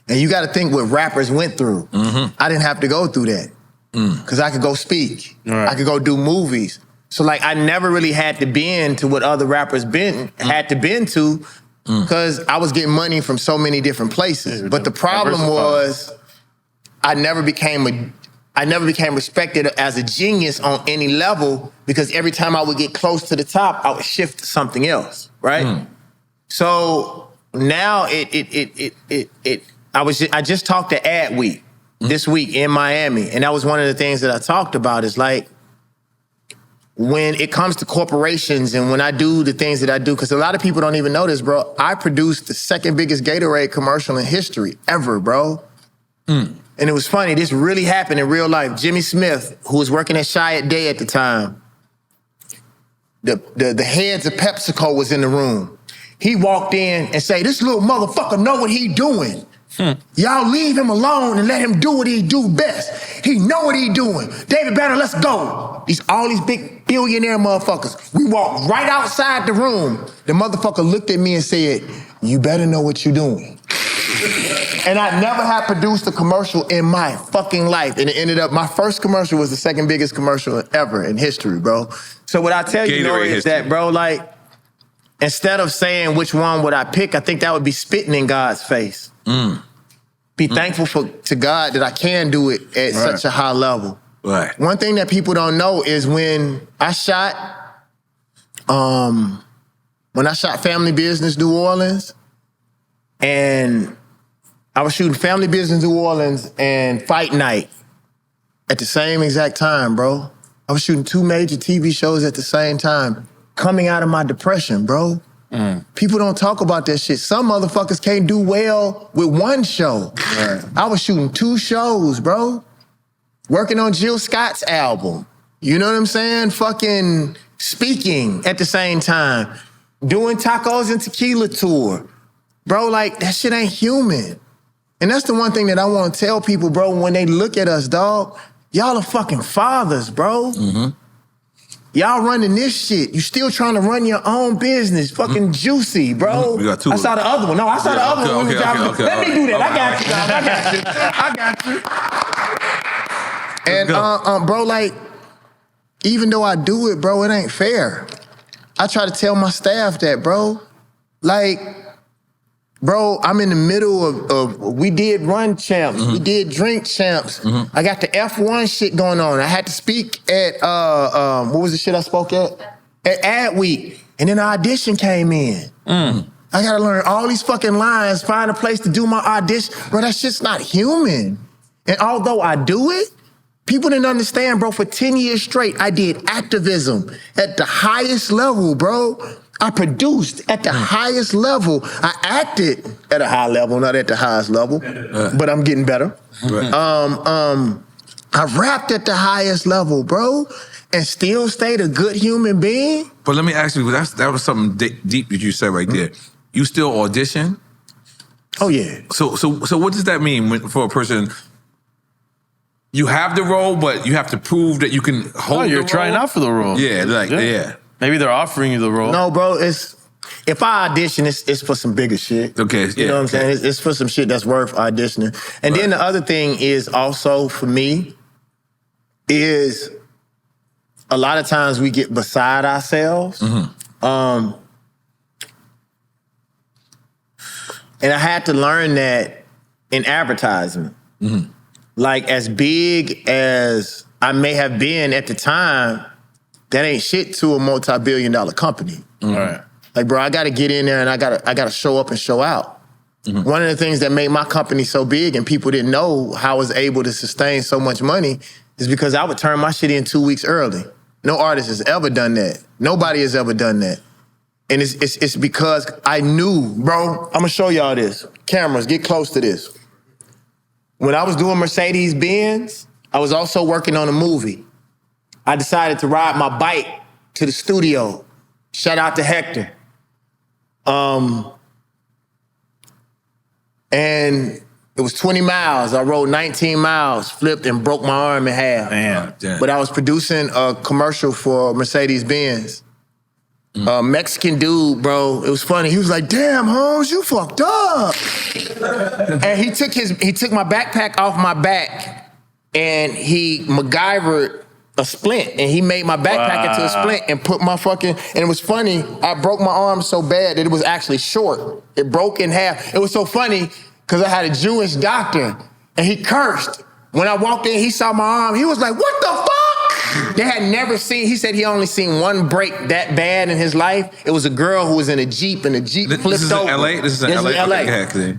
And you got to think what rappers went through. I didn't have to go through that because I could go speak. I could go do movies. So like I never really had to bend to what other rappers had to bend to because I was getting money from so many different places. But the problem was I never became respected as a genius on any level because every time I would get close to the top, I would shift to something else, right? So now I just talked to Adweek this week in Miami, and that was one of the things that I talked about is like, when it comes to corporations and when I do the things that I do, because a lot of people don't even know this, bro, I produced the second biggest Gatorade commercial in history ever, bro. And it was funny, this really happened in real life. Jimmy Smith, who was working at Chiat Day at the time, the heads of PepsiCo was in the room. He walked in and said, this little motherfucker know what he doing. Y'all leave him alone and let him do what he do best. He know what he doing. David Banner, let's go. All these big billionaire motherfuckers. We walked right outside the room. The motherfucker looked at me and said, you better know what you're doing. And I never had produced a commercial in my fucking life. And it ended up, my first commercial was the second biggest commercial ever in history, bro. So what I tell you, Nori, is that, bro, like, instead of saying which one would I pick, I think that would be spitting in God's face. Be thankful to God that I can do it at such a high level. One thing that people don't know is when I shot Family Business New Orleans, and I was shooting Family Business New Orleans and Fight Night at the same exact time, bro. I was shooting 2 major TV shows at the same time, coming out of my depression, bro. People don't talk about that shit. Some motherfuckers can't do well with one show. I was shooting 2 shows, bro. Working on Jill Scott's album. You know what I'm saying? Fucking speaking at the same time. Doing Tacos and Tequila tour. Bro, like, that shit ain't human. And that's the one thing that I want to tell people, bro, when they look at us, dog. Y'all are fucking fathers, bro. Y'all running this shit. You still trying to run your own business. Fucking juicy, bro. We got 2. I saw the other one. No, I saw the other one. Okay. Let me do that. I got you. And bro, like, even though I do it, bro, it ain't fair. I try to tell my staff that, bro. Like, bro, I'm in the middle of we did run champs, we did drink champs. I got the F1 shit going on. I had to speak at, what was the shit I spoke at? At Adweek. And then the audition came in. I gotta learn all these fucking lines, find a place to do my audition. Bro, that shit's not human. And although I do it, people didn't understand, bro. For 10 years straight, I did activism at the highest level, bro. I produced at the highest level. I acted at a high level, not at the highest level, but I'm getting better. I rapped at the highest level, bro, and still stayed a good human being. But let me ask you, that was something deep that you said right there. You still audition? Oh yeah. So what does that mean for a person? You have the role, but you have to prove that you can hold the role? You're trying out for the role. Yeah, yeah. Maybe they're offering you the role. No, bro, if I audition, it's for some bigger shit. Okay, You know what I'm saying? It's for some shit that's worth auditioning. And then the other thing is also, for me, is a lot of times we get beside ourselves. And I had to learn that in advertisement. Like, as big as I may have been at the time, that ain't shit to a multi-billion-dollar company. Like, bro, I gotta get in there and I gotta show up and show out. One of the things that made my company so big and people didn't know how I was able to sustain so much money is because I would turn my shit in 2 weeks early. No artist has ever done that. Nobody has ever done that. And it's because I knew, bro, I'm gonna show y'all this. Cameras, get close to this. When I was doing Mercedes-Benz, I was also working on a movie. I decided to ride my bike to the studio. Shout out to Hector. And it was 20 miles. I rode 19 miles, flipped and broke my arm in half. Damn. But I was producing a commercial for Mercedes-Benz. Mexican dude, bro. It was funny. He was like, "Damn, Holmes, you fucked up." And he took my backpack off my back, and he MacGyvered a splint, and he made my backpack into a splint and put my fucking. And it was funny. I broke my arm so bad that it was actually short. It broke in half. It was so funny because I had a Jewish doctor, and he cursed. When I walked in, he saw my arm. He was like, "What the fuck?" They had never seen, he said he only seen one break that bad in his life. It was a girl who was in a Jeep and the Jeep flipped over. This is in LA? This is in LA? Okay.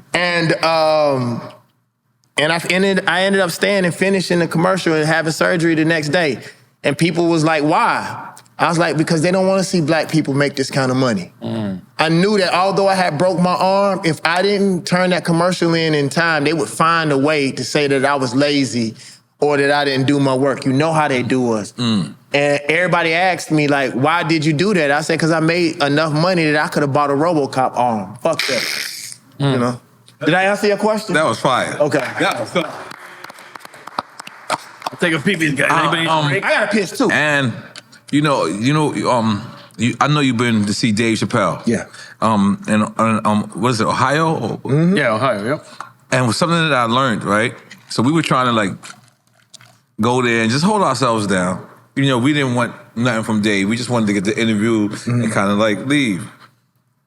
And I ended up staying and finishing the commercial and having surgery the next day. And people was like, "Why?" I was like, "Because they don't want to see black people make this kind of money." I knew that although I had broke my arm, if I didn't turn that commercial in time, they would find a way to say that I was lazy or that I didn't do my work. You know how they do us. And everybody asked me, like, "Why did you do that?" I said, "Because I made enough money that I could have bought a RoboCop arm." Fuck that. You know? Did I answer your question? That was fire. Okay. That was fire. I'll take a peep. Anybody need a break? I got a piss too. And I know you've been to see Dave Chappelle. Yeah. What is it, Ohio? Yeah, Ohio, yep. And it was something that I learned, right? So we were trying to like go there and just hold ourselves down. We didn't want nothing from Dave. We just wanted to get the interview and kind of like leave.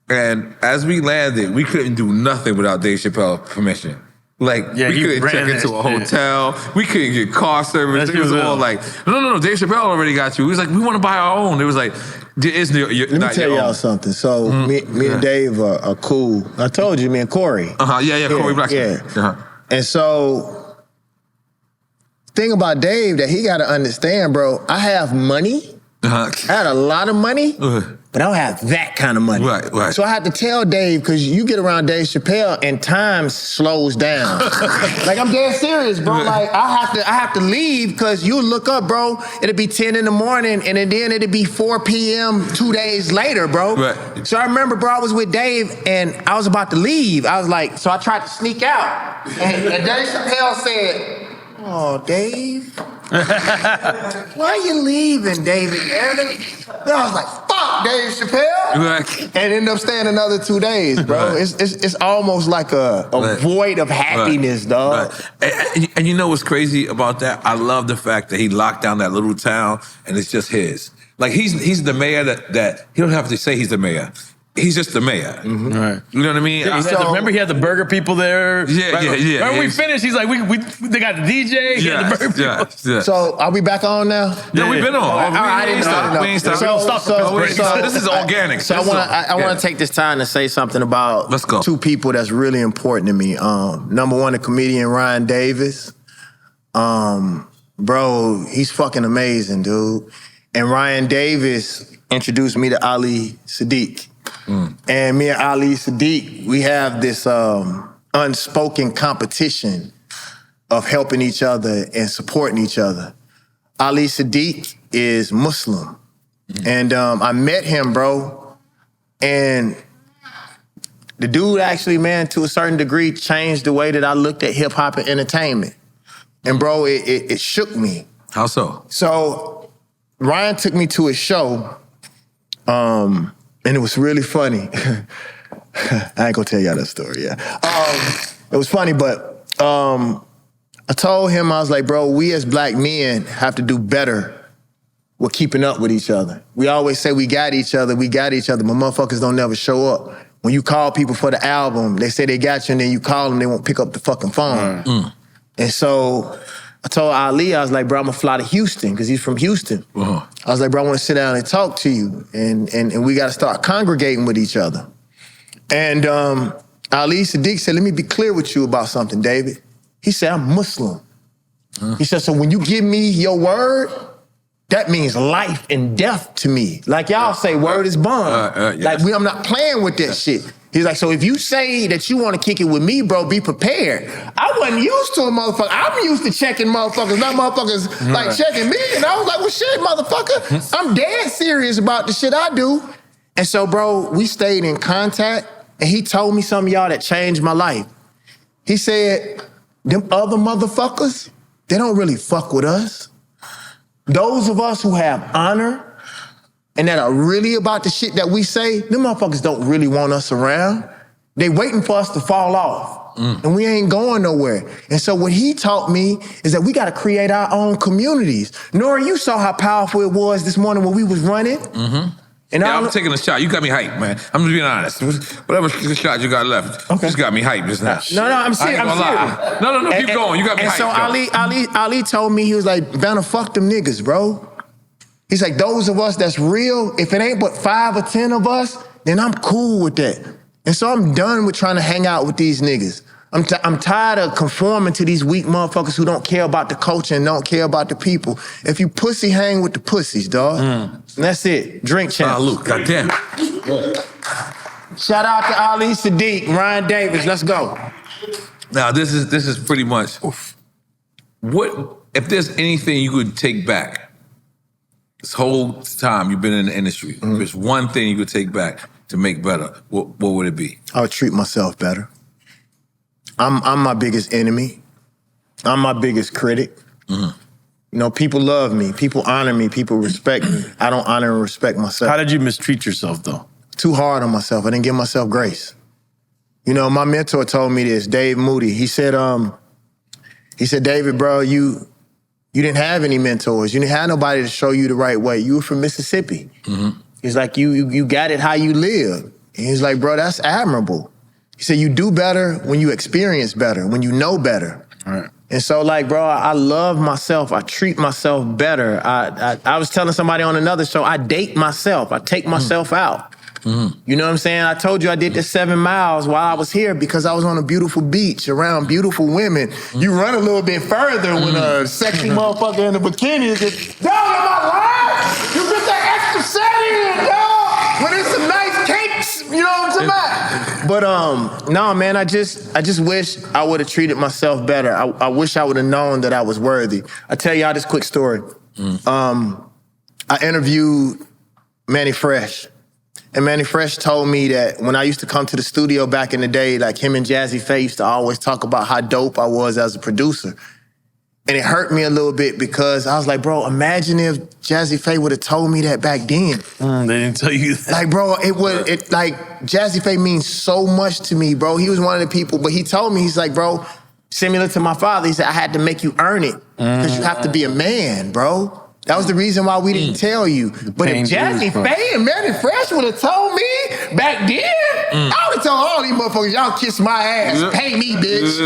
And as we landed, we couldn't do nothing without Dave Chappelle's permission. Like, Yeah, we he couldn't check ran into that a shit. hotel. We couldn't get car service. That It was shit was all ill. like, no, Dave Chappelle already got you. He was like, we want to buy our own. It was like, it's Let me tell y'all something. So me and Dave are cool. I told you, me and Corey. Yeah, Corey Blackson. Yeah. And so, thing about Dave that he got to understand, bro, I have money. I had a lot of money, but I don't have that kind of money. Right. So I had to tell Dave, because you get around Dave Chappelle and time slows down. Like, I'm dead serious, bro. Like, I have to leave because you look up, bro, it'll be 10 in the morning and then it'll be 4 p.m. 2 days later, bro. Right. So I remember, bro, I was with Dave and I was about to leave. I was like, so I tried to sneak out. And Dave Chappelle said, "Oh, Dave, why are you leaving, David?" And I was like, "Fuck, Dave Chappelle." Right. And ended up staying another 2 days, bro. Right. It's almost like a void of happiness, dog. Right. And you know what's crazy about that? I love the fact that he locked down that little town and it's just his. Like, he's the mayor that he don't have to say he's the mayor. He's just the mayor. Right. You know what I mean? Remember he had the burger people there? Yeah. When we finished, he's like, they got the DJ, he had the burger people. Yeah. So are we back on now? No, we've been on. I didn't know. We ain't stopped. This is organic. So I want to take this time to say something about Let's go. two people that's really important to me. Number one, the comedian Ryan Davis. Bro, he's fucking amazing, dude. And Ryan Davis introduced me to Ali Sadiq. And me and Ali Sadiq, we have this unspoken competition of helping each other and supporting each other. Ali Sadiq is Muslim. And I met him, bro. And the dude actually, man, to a certain degree, changed the way that I looked at hip hop and entertainment. And bro, it shook me. How so? So Ryan took me to a show, and it was really funny. I ain't gonna tell y'all that story, yeah. It was funny, but I told him, I was like, bro, we as black men have to do better with keeping up with each other. We always say we got each other, but motherfuckers don't never show up. When you call people for the album, they say they got you, and then you call them, they won't pick up the fucking phone. And so I told Ali, I was like, bro, I'm gonna fly to Houston, because he's from Houston. I was like, bro, I wanna sit down and talk to you, and we gotta start congregating with each other. And Ali Sadiq said, let me be clear with you about something, David. He said, I'm Muslim. He said, so when you give me your word, that means life and death to me. Like y'all say, word is bond. yes. Like I'm not playing with that shit. He's like, so if you say that you want to kick it with me, bro, be prepared. I wasn't used to a motherfucker. I'm used to checking motherfuckers, not motherfuckers like checking me. And I was like, well, shit, motherfucker, I'm dead serious about the shit I do. And so, bro, we stayed in contact, and he told me something, y'all, that changed my life. He said, them other motherfuckers, they don't really fuck with us. Those of us who have honor and that are really about the shit that we say, them motherfuckers don't really want us around. They waiting for us to fall off. And we ain't going nowhere. And so what he taught me is that we gotta create our own communities. Nora, you saw how powerful it was this morning when we was running. And Yeah, I'm taking a shot. You got me hyped, man. I'm just being honest. Whatever shot you got left, just got me hyped just now. No, I'm serious. I'm serious. No, keep going. You got me and hyped. And so Ali told me, he was like, Vanna, fuck them niggas, bro. He's like, those of us that's real, if it ain't but 5 or 10 of us, then I'm cool with that. And so I'm done with trying to hang out with these niggas. I'm tired of conforming to these weak motherfuckers who don't care about the culture and don't care about the people. If you pussy, hang with the pussies, dog. And that's it. Drink champ. Luke, goddamn. Shout out to Ali Sadiq, Ryan Davis. Let's go. Now this is pretty much. What if there's anything you could take back? This whole time you've been in the industry, if there's one thing you could take back to make better, what would it be? I would treat myself better. I'm my biggest enemy. I'm my biggest critic. You know, people love me. People honor me. People respect me. I don't honor and respect myself. How did you mistreat yourself, though? Too hard on myself. I didn't give myself grace. You know, my mentor told me this, Dave Moody. He said, David, bro, you didn't have any mentors. You didn't have nobody to show you the right way. You were from Mississippi. He's like, you got it how you live. And he's like, bro, that's admirable. He said, you do better when you experience better, when you know better. Right. And so, like, bro, I love myself. I treat myself better. I was telling somebody on another show, I date myself. I take myself out. You know what I'm saying? I told you I did the 7 miles while I was here because I was on a beautiful beach around beautiful women. You run a little bit further when a sexy motherfucker in a bikini is just, dog, am I lying? You get that extra set in, dog. When it's some nice cakes, you know what I'm talking about? But no, man, I just wish I would have treated myself better. I wish I would have known that I was worthy. I tell y'all this quick story. I interviewed Manny Fresh. And Manny Fresh told me that when I used to come to the studio back in the day, like him and Jazzy Faye used to always talk about how dope I was as a producer. And it hurt me a little bit because I was like, bro, imagine if Jazzy Faye would have told me that back then. They didn't tell you that. Like, bro, like Jazzy Faye means so much to me, bro. He was one of the people, but he told me, he's like, bro, similar to my father, he said, I had to make you earn it because you have to be a man, bro. That was the reason why we didn't tell you. But if Jazzy Faye and Manny Fresh would have told me back then, I would have told all these motherfuckers, y'all kiss my ass, pay me, bitch.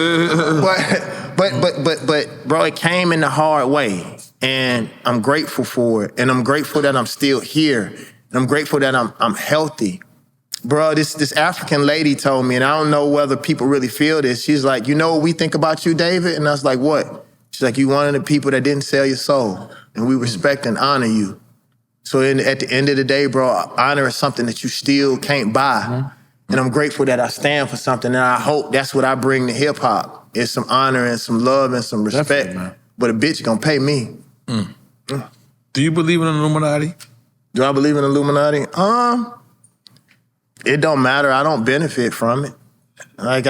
But bro, it came in the hard way. And I'm grateful for it. And I'm grateful that I'm still here. And I'm grateful that I'm healthy. Bro, this African lady told me, and I don't know whether people really feel this. She's like, you know what we think about you, David? And I was like, what? She's like, you one of the people that didn't sell your soul. And we respect and honor you. So at the end of the day, bro, honor is something that you still can't buy. And I'm grateful that I stand for something. And I hope that's what I bring to hip hop. Is some honor and some love and some respect. But a bitch gonna pay me. Do you believe in the Illuminati? Do I believe in Illuminati? It don't matter. I don't benefit from it. Like,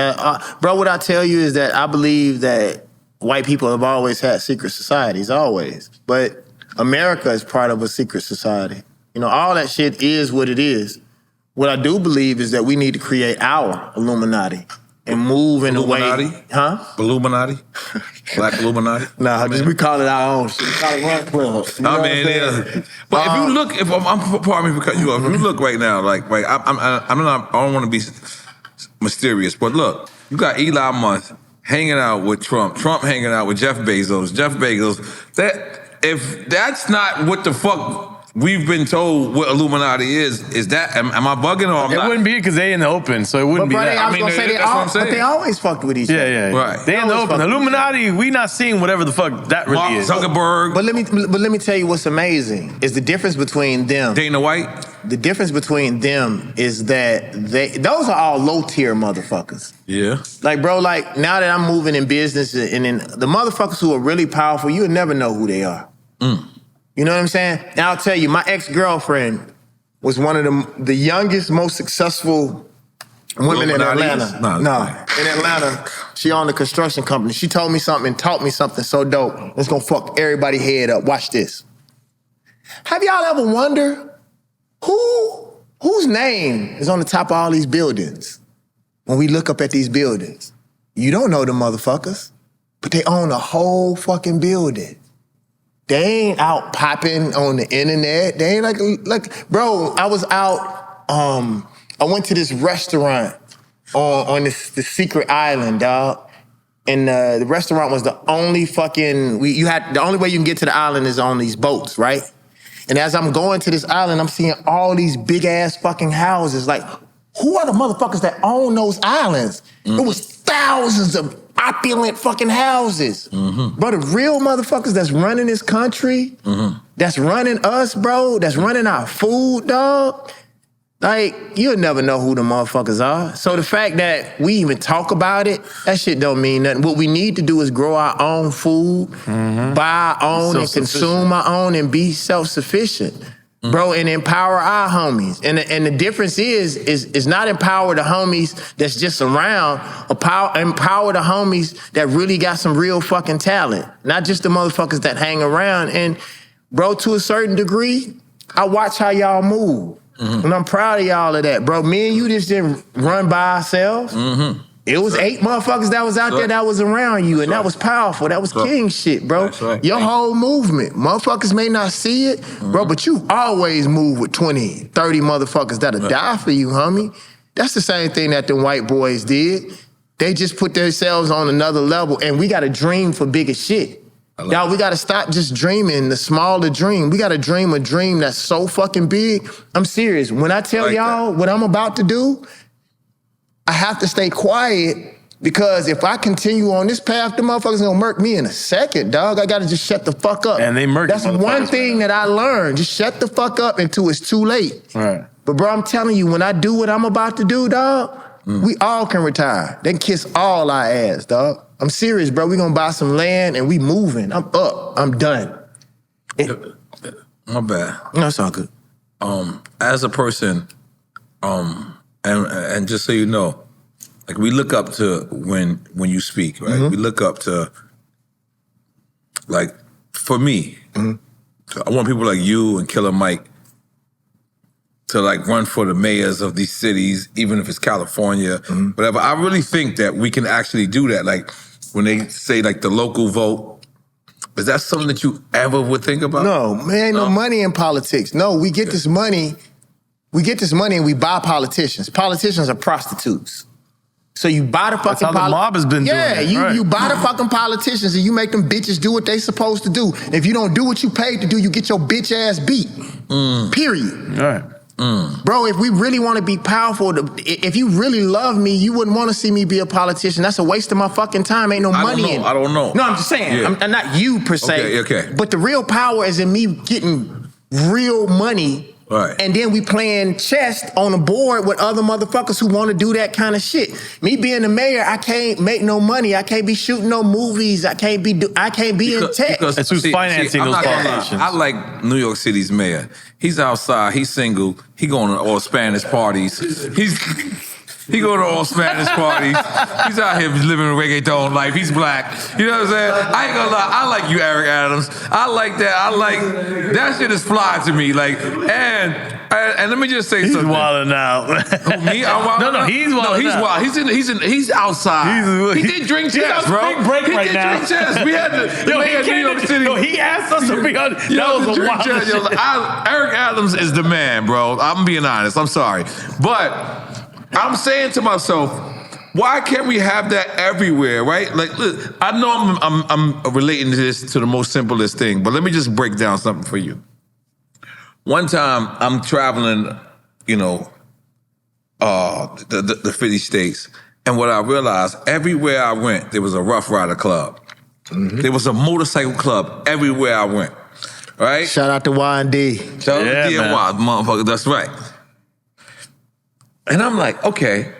bro, what I tell you is that I believe that white people have always had secret societies, always. But America is part of a secret society. You know, all that shit is what it is. What I do believe is that we need to create our Illuminati and move in a way. Illuminati? Black Illuminati? Nah, just we call it our own shit. We call it Run Club. You know yeah. But if you look, pardon me for cutting you off. If you look right now, like, right, I don't want to be mysterious, but look, you got Elon Musk hanging out with Trump hanging out with Jeff Bezos, if that's not what the fuck we've been told what Illuminati is. Is that, am I bugging or I'm It not? wouldn't be because they in the open, so it wouldn't be But that. I was mean, gonna say that's what I'm saying. but they always fucked with each other. Yeah. Right. They in the always open. fuck- Illuminati, we not seeing whatever the fuck that really Mark is. Zuckerberg, But let me tell you what's amazing is the difference between them. Dana White. The difference between them is that those are all low tier motherfuckers. Yeah. Like, bro, like now that I'm moving in business and then the motherfuckers who are really powerful, you'll never know who they are. You know what I'm saying? And I'll tell you, my ex-girlfriend was one of the youngest, most successful women in Illuminati's? Atlanta. No. In Atlanta. She owned a construction company. She told me something and taught me something so dope. It's gonna fuck everybody head up. Watch this. Have y'all ever wondered whose name is on the top of all these buildings? When we look up at these buildings, you don't know the motherfuckers, but they own a whole fucking building. They ain't out popping on the internet. They ain't like, bro, I was out, I went to this restaurant on this secret island, dog. And the restaurant was the only fucking, the only way you can get to the island is on these boats, right? And as I'm going to this island, I'm seeing all these big ass fucking houses. Like, who are the motherfuckers that own those islands? It was thousands of opulent fucking houses. Bro, the real motherfuckers that's running this country, that's running us, bro, that's running our food, dog, like, you'll never know who the motherfuckers are. So the fact that we even talk about it, that shit don't mean nothing. What we need to do is grow our own food, buy our own and consume our own and be self-sufficient. Bro, and empower our homies. And the difference is not empower the homies that's just around, empower the homies that really got some real fucking talent. Not just the motherfuckers that hang around. And bro, to a certain degree, I watch how y'all move. And I'm proud of y'all of that, bro. Me and you just didn't run by ourselves. It was 8 motherfuckers that was out there that was around you, and that was powerful. That was king shit, bro. That's right. Your whole movement. Motherfuckers may not see it, bro, but you always move with 20, 30 motherfuckers that'll die for you, homie. That's the same thing that the white boys did. They just put themselves on another level, and we got to dream for bigger shit. Y'all, we gotta stop just dreaming the smaller dream. We gotta dream a dream that's so fucking big. I'm serious. When I tell y'all what I'm about to do, I have to stay quiet because if I continue on this path, the motherfuckers gonna murk me in a second, dog. I gotta just shut the fuck up. And they murk That's one thing that I learned. Just shut the fuck up until it's too late. Right. But bro, I'm telling you, when I do what I'm about to do, dog, we all can retire. They can kiss all our ass, dog. I'm serious, bro. We gonna buy some land and we moving. I'm up. I'm done. My bad. No, it's all good. As a person, and just so you know, like we look up to when you speak, right? We look up to, like, for me, I want people like you and Killer Mike to like run for the mayors of these cities, even if it's California, whatever. I really think that we can actually do that. Like when they say like the local vote, is that something that you ever would think about? No, man, ain't no money in politics. No, we get this money. We get this money and we buy politicians. Politicians are prostitutes. So you buy the fucking That's how the mob has been doing it. You buy the fucking politicians and you make them bitches do what they supposed to do. If you don't do what you paid to do, you get your bitch ass beat. Period. All right. Bro, if we really want to be powerful, if you really love me, you wouldn't want to see me be a politician. That's a waste of my fucking time. Ain't no money in it. I don't know. No, I'm just saying. Yeah. I'm not you per se. Okay. But the real power is in me getting real money. Right. And then we playing chess on a board with other motherfuckers who want to do that kind of shit. Me being the mayor, I can't make no money. I can't be shooting no movies. I can't be in tech. That's who's financing those politicians. I like New York City's mayor. He's outside. He's single. He going to all Spanish parties. He go to all Spanish parties. He's out here living a reggaeton life. He's black. You know what I'm saying? I ain't gonna lie. I like you, Eric Adams. I like that. I like that shit is fly to me. Like, and let me just say He's something. wilding out. Who, me? I'm wilding No, out? he's wilding he's out. wild. He's outside. He did drink chess, bro. Spring break he right did now. drink chess. We had the mayor of New York City. Yo, he asked us to be on. That was a wild shit. Eric Adams is the man, bro. I'm being honest. I'm sorry. But I'm saying to myself, why can't we have that everywhere, right? Like, look, I know I'm relating this to the most simplest thing, but let me just break down something for you. one time I'm traveling, you know, the 50 states, and what I realized, everywhere I went, there was a Rough Rider club. There was a motorcycle club everywhere I went. Right? Shout out to Y&D. Shout out to DNY, motherfucker. That's right. And I'm like, okay.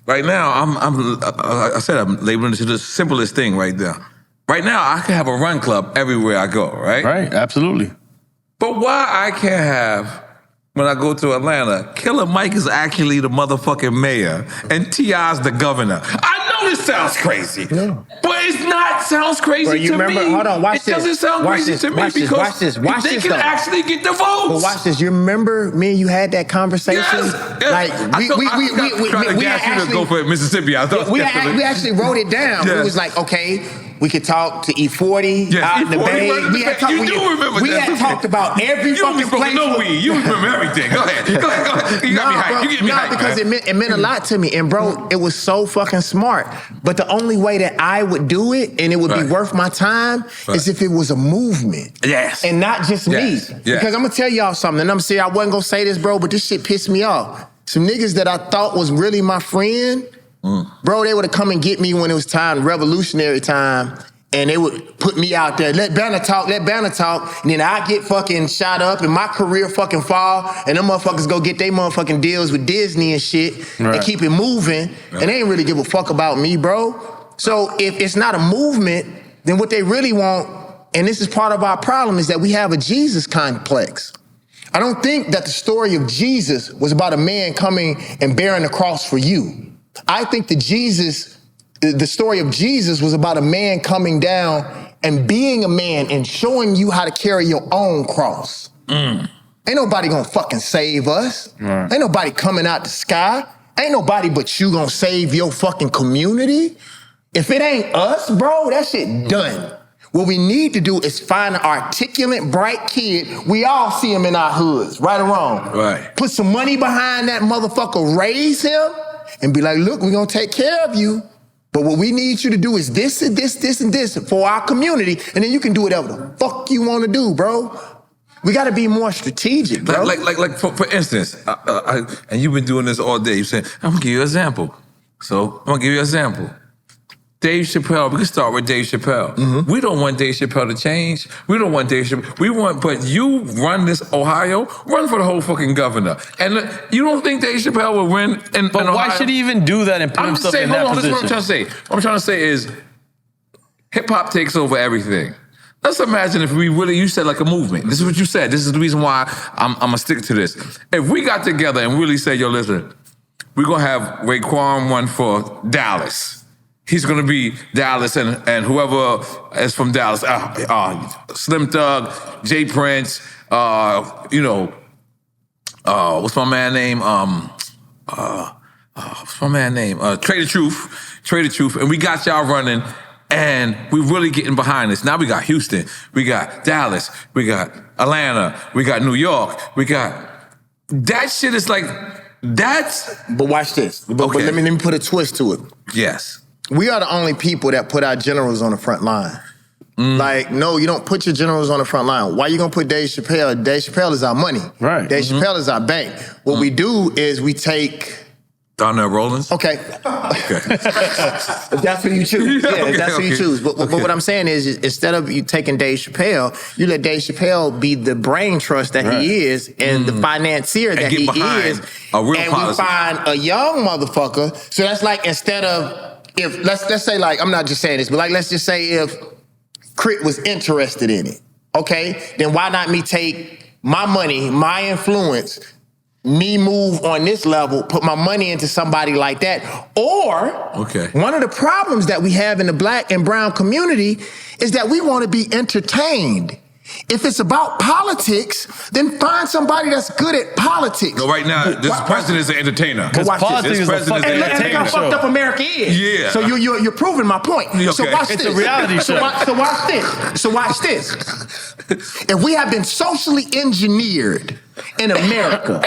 Right now, I said I'm labeling it to the simplest thing right there. Right now, I can have a run club everywhere I go, right? Right, absolutely. But why I can't have, when I go to Atlanta, Killer Mike is actually the motherfucking mayor and T.I.'s the governor. I know this sounds crazy, but it's not sounds crazy Bro, you to remember, me. hold on, watch it this. doesn't sound Watch crazy this, to me watch this, because watch this, watch they this, can though. actually get the votes. But watch this. You remember me and you had that conversation? Yes. Like we to go for Mississippi. I thought we actually wrote it down. Yes. We was like, okay, we could talk to E40 Yes, out in the E40 Bay. right in the We had Bay. talked. You do remember we that, had don't talked you? about every You don't be fucking smoking place. no weed. You remember everything. Go ahead. Go ahead. You got me hyped. You get me hyped, because man. it meant a lot to me. And bro, it was so fucking smart. But the only way that I would do it and it would be worth my time is if it was a movement. Yes. And not just me. Yes. Because I'm gonna tell y'all something, and I'm saying I wasn't gonna say this, bro, but this shit pissed me off. Some niggas that I thought was really my friend, bro, they would have come and get me when it was time, revolutionary time, and they would put me out there, let banner talk, and then I get fucking shot up and my career fucking fall, and them motherfuckers go get their motherfucking deals with Disney and shit and keep it moving, and they ain't really give a fuck about me, bro. So if it's not a movement, then what they really want, and this is part of our problem, is that we have a Jesus complex. I don't think that the story of Jesus was about a man coming and bearing the cross for you. I think the story of Jesus was about a man coming down and being a man and showing you how to carry your own cross. Ain't nobody gonna fucking save us. Ain't nobody coming out the sky. Ain't nobody but you gonna save your fucking community. If it ain't us, bro, that shit done. What we need to do is find an articulate, bright kid. We all see him in our hoods, right or wrong. Right. Put some money behind that motherfucker, raise him, and be like, look, we're gonna take care of you. But what we need you to do is this and this, this and this for our community, and then you can do whatever the fuck you wanna do, bro. We gotta be more strategic, bro. Like for instance, and you've been doing this all day. You saying, I'm gonna give you an example. So I'm gonna give you an example. Dave Chappelle, we can start with Dave Chappelle. We don't want Dave Chappelle to change. We don't want Dave Chappelle. But you run this Ohio, run for the whole fucking governor. And you don't think Dave Chappelle will win in But Ohio? why should he even do that and put I'm just himself saying, in that hold on, this position? is what I'm trying to say. What I'm trying to say is hip hop takes over everything. Let's imagine if we really, you said like a movement. This is what you said. This is the reason why I'm gonna stick to this. If we got together and really said, yo, listen, we're gonna have Raekwon run for Dallas. He's gonna be Dallas and whoever is from Dallas, Slim Thug, Jay Prince, what's my man name? Trey the Truth, and we got y'all running, and we really getting behind this. Now we got Houston, we got Dallas, we got Atlanta, we got New York, we got that shit is like that's. But watch this. But let me put a twist to it. Yes. We are the only people that put our generals on the front line. Like, no, you don't put your generals on the front line. Why you gonna put Dave Chappelle? Dave Chappelle is our money. Right. Dave Chappelle is our bank. What we do is we take... Donnell Rollins? Okay. If that's who you choose. Yeah, if that's who you choose. But what I'm saying is instead of you taking Dave Chappelle, you let Dave Chappelle be the brain trust that he is and the financier that he is. A real and policy. we find a young motherfucker. So that's like instead of, if let's say like, I'm not just saying this, but like let's just say if Crit was interested in it, okay? Then why not me take my money, my influence, me move on this level, put my money into somebody like that. Or one of the problems that we have in the black and brown community is that we want to be entertained. If it's about politics, then find somebody that's good at politics. No, right now, this president is an entertainer. Because politics is a fucking And look how fucked up America is. Yeah. So you're proving my point. Okay. So watch It's this. a reality show. So watch this. If we have been socially engineered in America.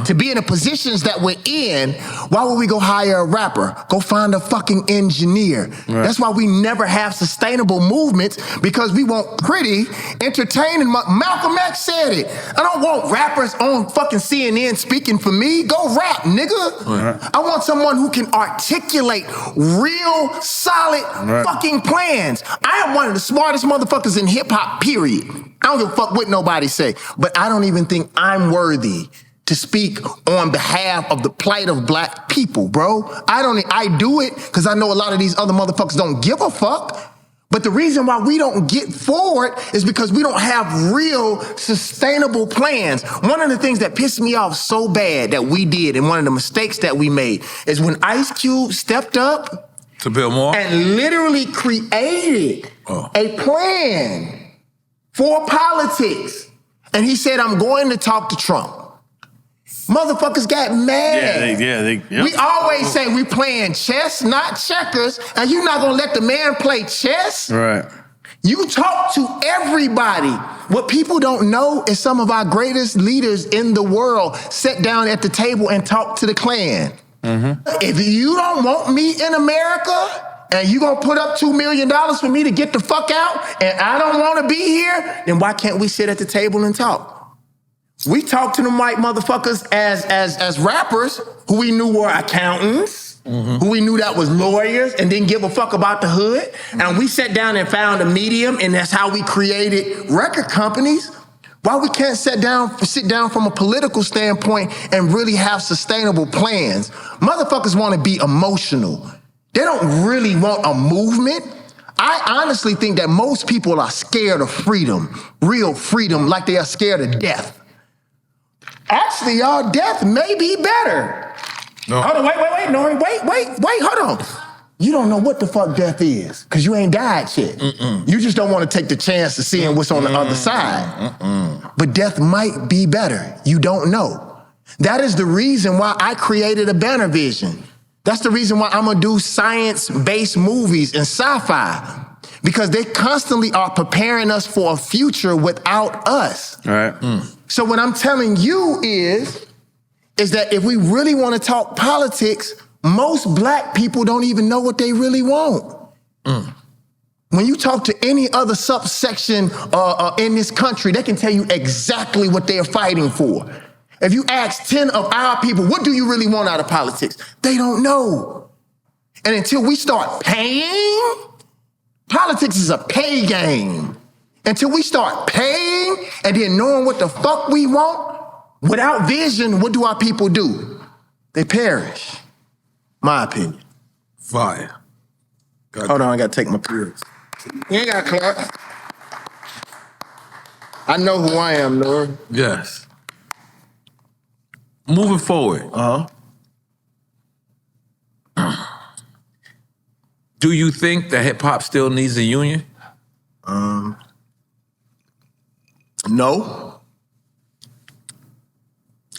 To be in the positions that we're in, why would we go hire a rapper? Go find a fucking engineer. That's why we never have sustainable movements, because we want pretty, entertaining. Malcolm X said it. I don't want rappers on fucking CNN speaking for me. Go rap, nigga. I want someone who can articulate real, solid fucking plans. I am one of the smartest motherfuckers in hip hop, period. I don't give a fuck what nobody say, but I don't even think I'm worthy to speak on behalf of the plight of black people, bro. I do it because I know a lot of these other motherfuckers don't give a fuck. But the reason why we don't get forward is because we don't have real sustainable plans. One of the things that pissed me off so bad that we did, and one of the mistakes that we made, is when Ice Cube stepped up To build more? and literally created a plan for politics. And he said, I'm going to talk to Trump. Motherfuckers got mad. We always say we playing chess, not checkers, and you're not gonna let the man play chess? Right. You talk to everybody. What people don't know is some of our greatest leaders in the world sat down at the table and talked to the Klan. If you don't want me in America, and you gonna put up $2 million for me to get the fuck out, and I don't wanna be here, then why can't we sit at the table and talk? We talked to them white motherfuckers as rappers who we knew were accountants, who we knew that was lawyers and didn't give a fuck about the hood. And we sat down and found a medium, and that's how we created record companies. Why we can't sit down from a political standpoint and really have sustainable plans? Motherfuckers wanna be emotional. They don't really want a movement. I honestly think that most people are scared of freedom, real freedom, like they are scared of death. Actually, y'all, death may be better. No. Hold on, wait, Nori, wait, hold on. You don't know what the fuck death is, because you ain't died yet. You just don't want to take the chance of seeing what's on the other side. But death might be better. You don't know. That is the reason why I created a banner vision. That's the reason why I'm gonna do science-based movies and sci-fi, because they constantly are preparing us for a future without us. All right. So what I'm telling you is that if we really want to talk politics, most black people don't even know what they really want. When you talk to any other subsection in this country, they can tell you exactly what they're fighting for. If you ask 10 of our people, what do you really want out of politics? They don't know. And until we start paying, politics is a pay game. Until we start paying and then knowing what the fuck we want, without vision, what do our people do? They perish. My opinion. Fire. Hold on, I gotta take my pills. You ain't gotta clap. I know who I am, Nora. Yes. Moving forward. Do you think that hip hop still needs a union? No.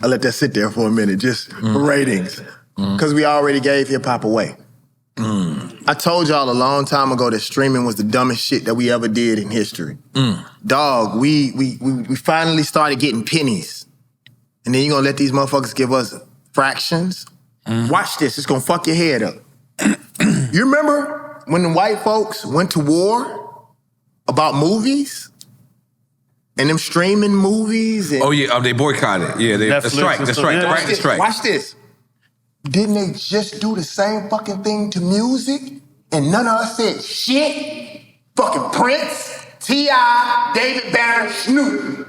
I let that sit there for a minute, just for ratings. Because we already gave hip hop away. I told y'all a long time ago that streaming was the dumbest shit that we ever did in history. Dog, we finally started getting pennies. And then you gonna let these motherfuckers give us fractions? Watch this, it's gonna fuck your head up. You remember when the white folks went to war about movies? And them streaming movies? And They boycotted. Yeah, the strike. Watch this. Didn't they just do the same fucking thing to music? And none of us said shit? Fucking Prince, T.I., David Banner, Snoop.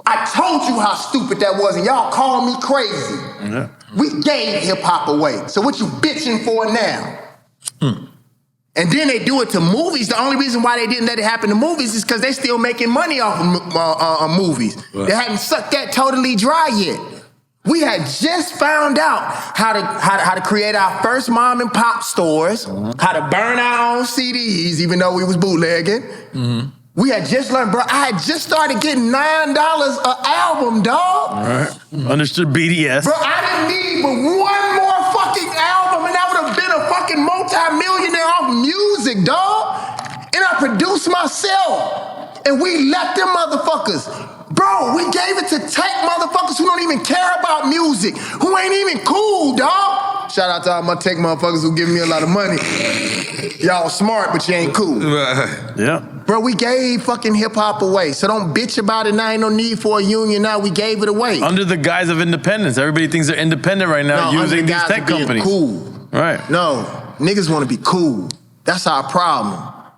I told you how stupid that was, and y'all called me crazy. We gave hip-hop away. So what you bitching for now? And then they do it to movies. The only reason why they didn't let it happen to movies is because they still making money off of movies. Right. They hadn't sucked that totally dry yet. We had just found out how to create our first mom and pop stores, how to burn our own CDs, even though we was bootlegging. We had just learned, bro. I had just started getting $9 an album, dog. All right. Understood BDS. Bro, I didn't need but one more fucking album, and I would have been a fucking multi-millionaire off music, dog. And I produced myself. And we let them motherfuckers Bro, we gave it to tech motherfuckers who don't even care about music, who ain't even cool, dog. Shout out to all my tech motherfuckers who give me a lot of money. Y'all smart, but you ain't cool. Yeah. Bro, we gave fucking hip-hop away, so don't bitch about it now. Ain't no need for a union now. We gave it away. Under the guise of independence. Everybody thinks they're independent right now using these tech companies. Cool. Right. No, niggas want to be cool. That's our problem.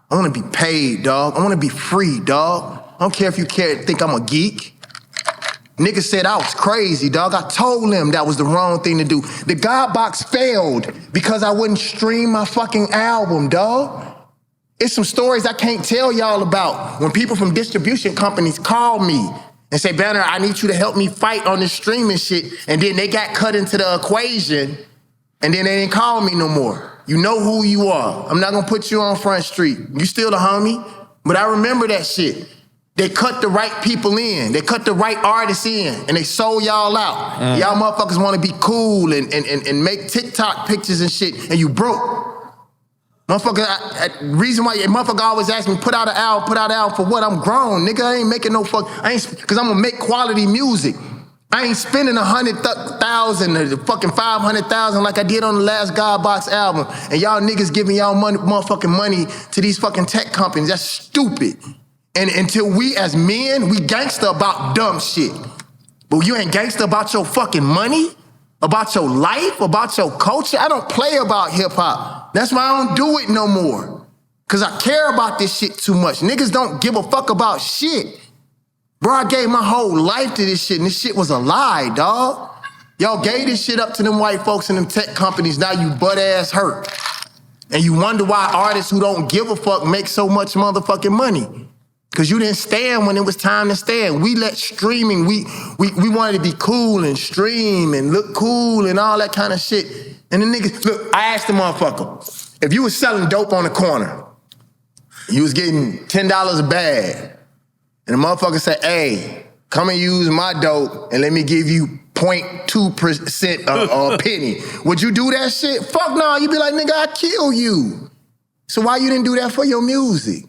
I want to be paid, dog. I want to be free, dog. I don't care if you think I'm a geek. Niggas said I was crazy, dog. I told them that was the wrong thing to do. The God Box failed because I wouldn't stream my fucking album, dog. It's some stories I can't tell y'all about. When people from distribution companies call me and say, Banner, I need you to help me fight on this streaming shit. And then they got cut into the equation and then they didn't call me no more. You know who you are. I'm not gonna put you on Front Street. You still the homie, but I remember that shit. They cut the right people in. They cut the right artists in, and they sold y'all out. Y'all motherfuckers want to be cool and make TikTok pictures and shit, and you broke. Motherfucker, reason why motherfucker always ask me, put out an album for what? I'm grown, nigga. I ain't making no fuck. Cause I'm gonna make quality music. I ain't spending 100,000 or fucking 500,000 like I did on the last God Box album, and y'all niggas giving y'all motherfucking money to these fucking tech companies. That's stupid. And until we as men, we gangster about dumb shit. But you ain't gangster about your fucking money, about your life, about your culture. I don't play about hip hop. That's why I don't do it no more. Cause I care about this shit too much. Niggas don't give a fuck about shit. Bro, I gave my whole life to this shit and this shit was a lie, dog. Y'all gave this shit up to them white folks and them tech companies, now you butt ass hurt. And you wonder why artists who don't give a fuck make so much motherfucking money. Cause you didn't stand when it was time to stand. We let streaming, we wanted to be cool and stream and look cool and all that kind of shit. And the niggas, look, I asked the motherfucker, if you was selling dope on the corner, you was getting $10 a bag, and the motherfucker said, hey, come and use my dope and let me give you 0.2% a penny. Would you do that shit? Fuck no, you'd be like, nigga, I kill you. So why you didn't do that for your music?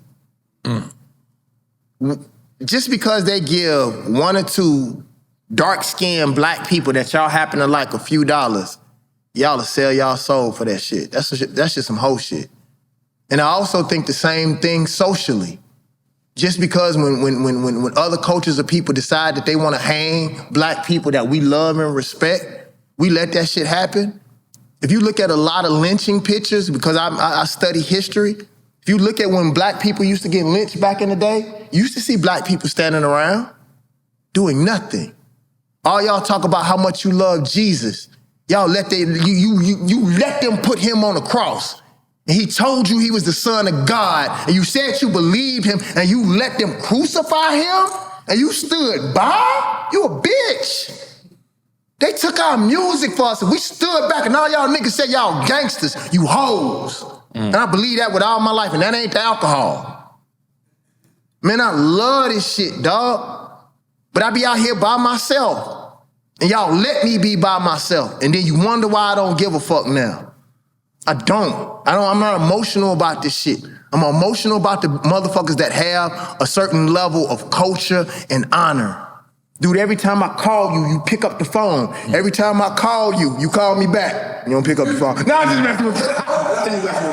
Just because they give one or two dark-skinned black people that y'all happen to like a few dollars, y'all will sell y'all soul for that shit. That's just some hoe shit. And I also think the same thing socially. Just because when other cultures or people decide that they want to hang black people that we love and respect, we let that shit happen. If you look at a lot of lynching pictures, because I study history, if you look at when black people used to get lynched back in the day, you used to see black people standing around doing nothing. All y'all talk about how much you love Jesus. Y'all let you let them put him on the cross. And he told you he was the son of God. And you said you believed him and you let them crucify him and you stood by? You a bitch. They took our music for us and we stood back and all y'all niggas said y'all gangsters, you hoes. And I believe that with all my life, and that ain't the alcohol. Man, I love this shit, dog. But I be out here by myself, and y'all let me be by myself, and then you wonder why I don't give a fuck now. I'm not emotional about this shit. I'm emotional about the motherfuckers that have a certain level of culture and honor. Dude, every time I call you, you pick up the phone. Every time I call you, you call me back. You don't pick up the phone. No, I'm just messing with you.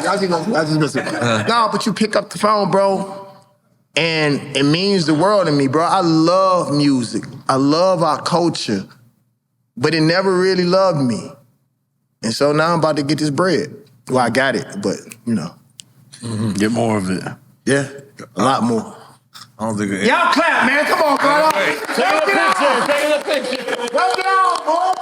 I just messing with you. No, but you pick up the phone, bro, and it means the world to me, bro. I love music. I love our culture, but it never really loved me. And so now I'm about to get this bread. Well, I got it, but, you know. Get more of it. Yeah, a lot more. I don't think it. Y'all clap, man. Come on, bro. Let's get Take a picture. Let's get on, boy.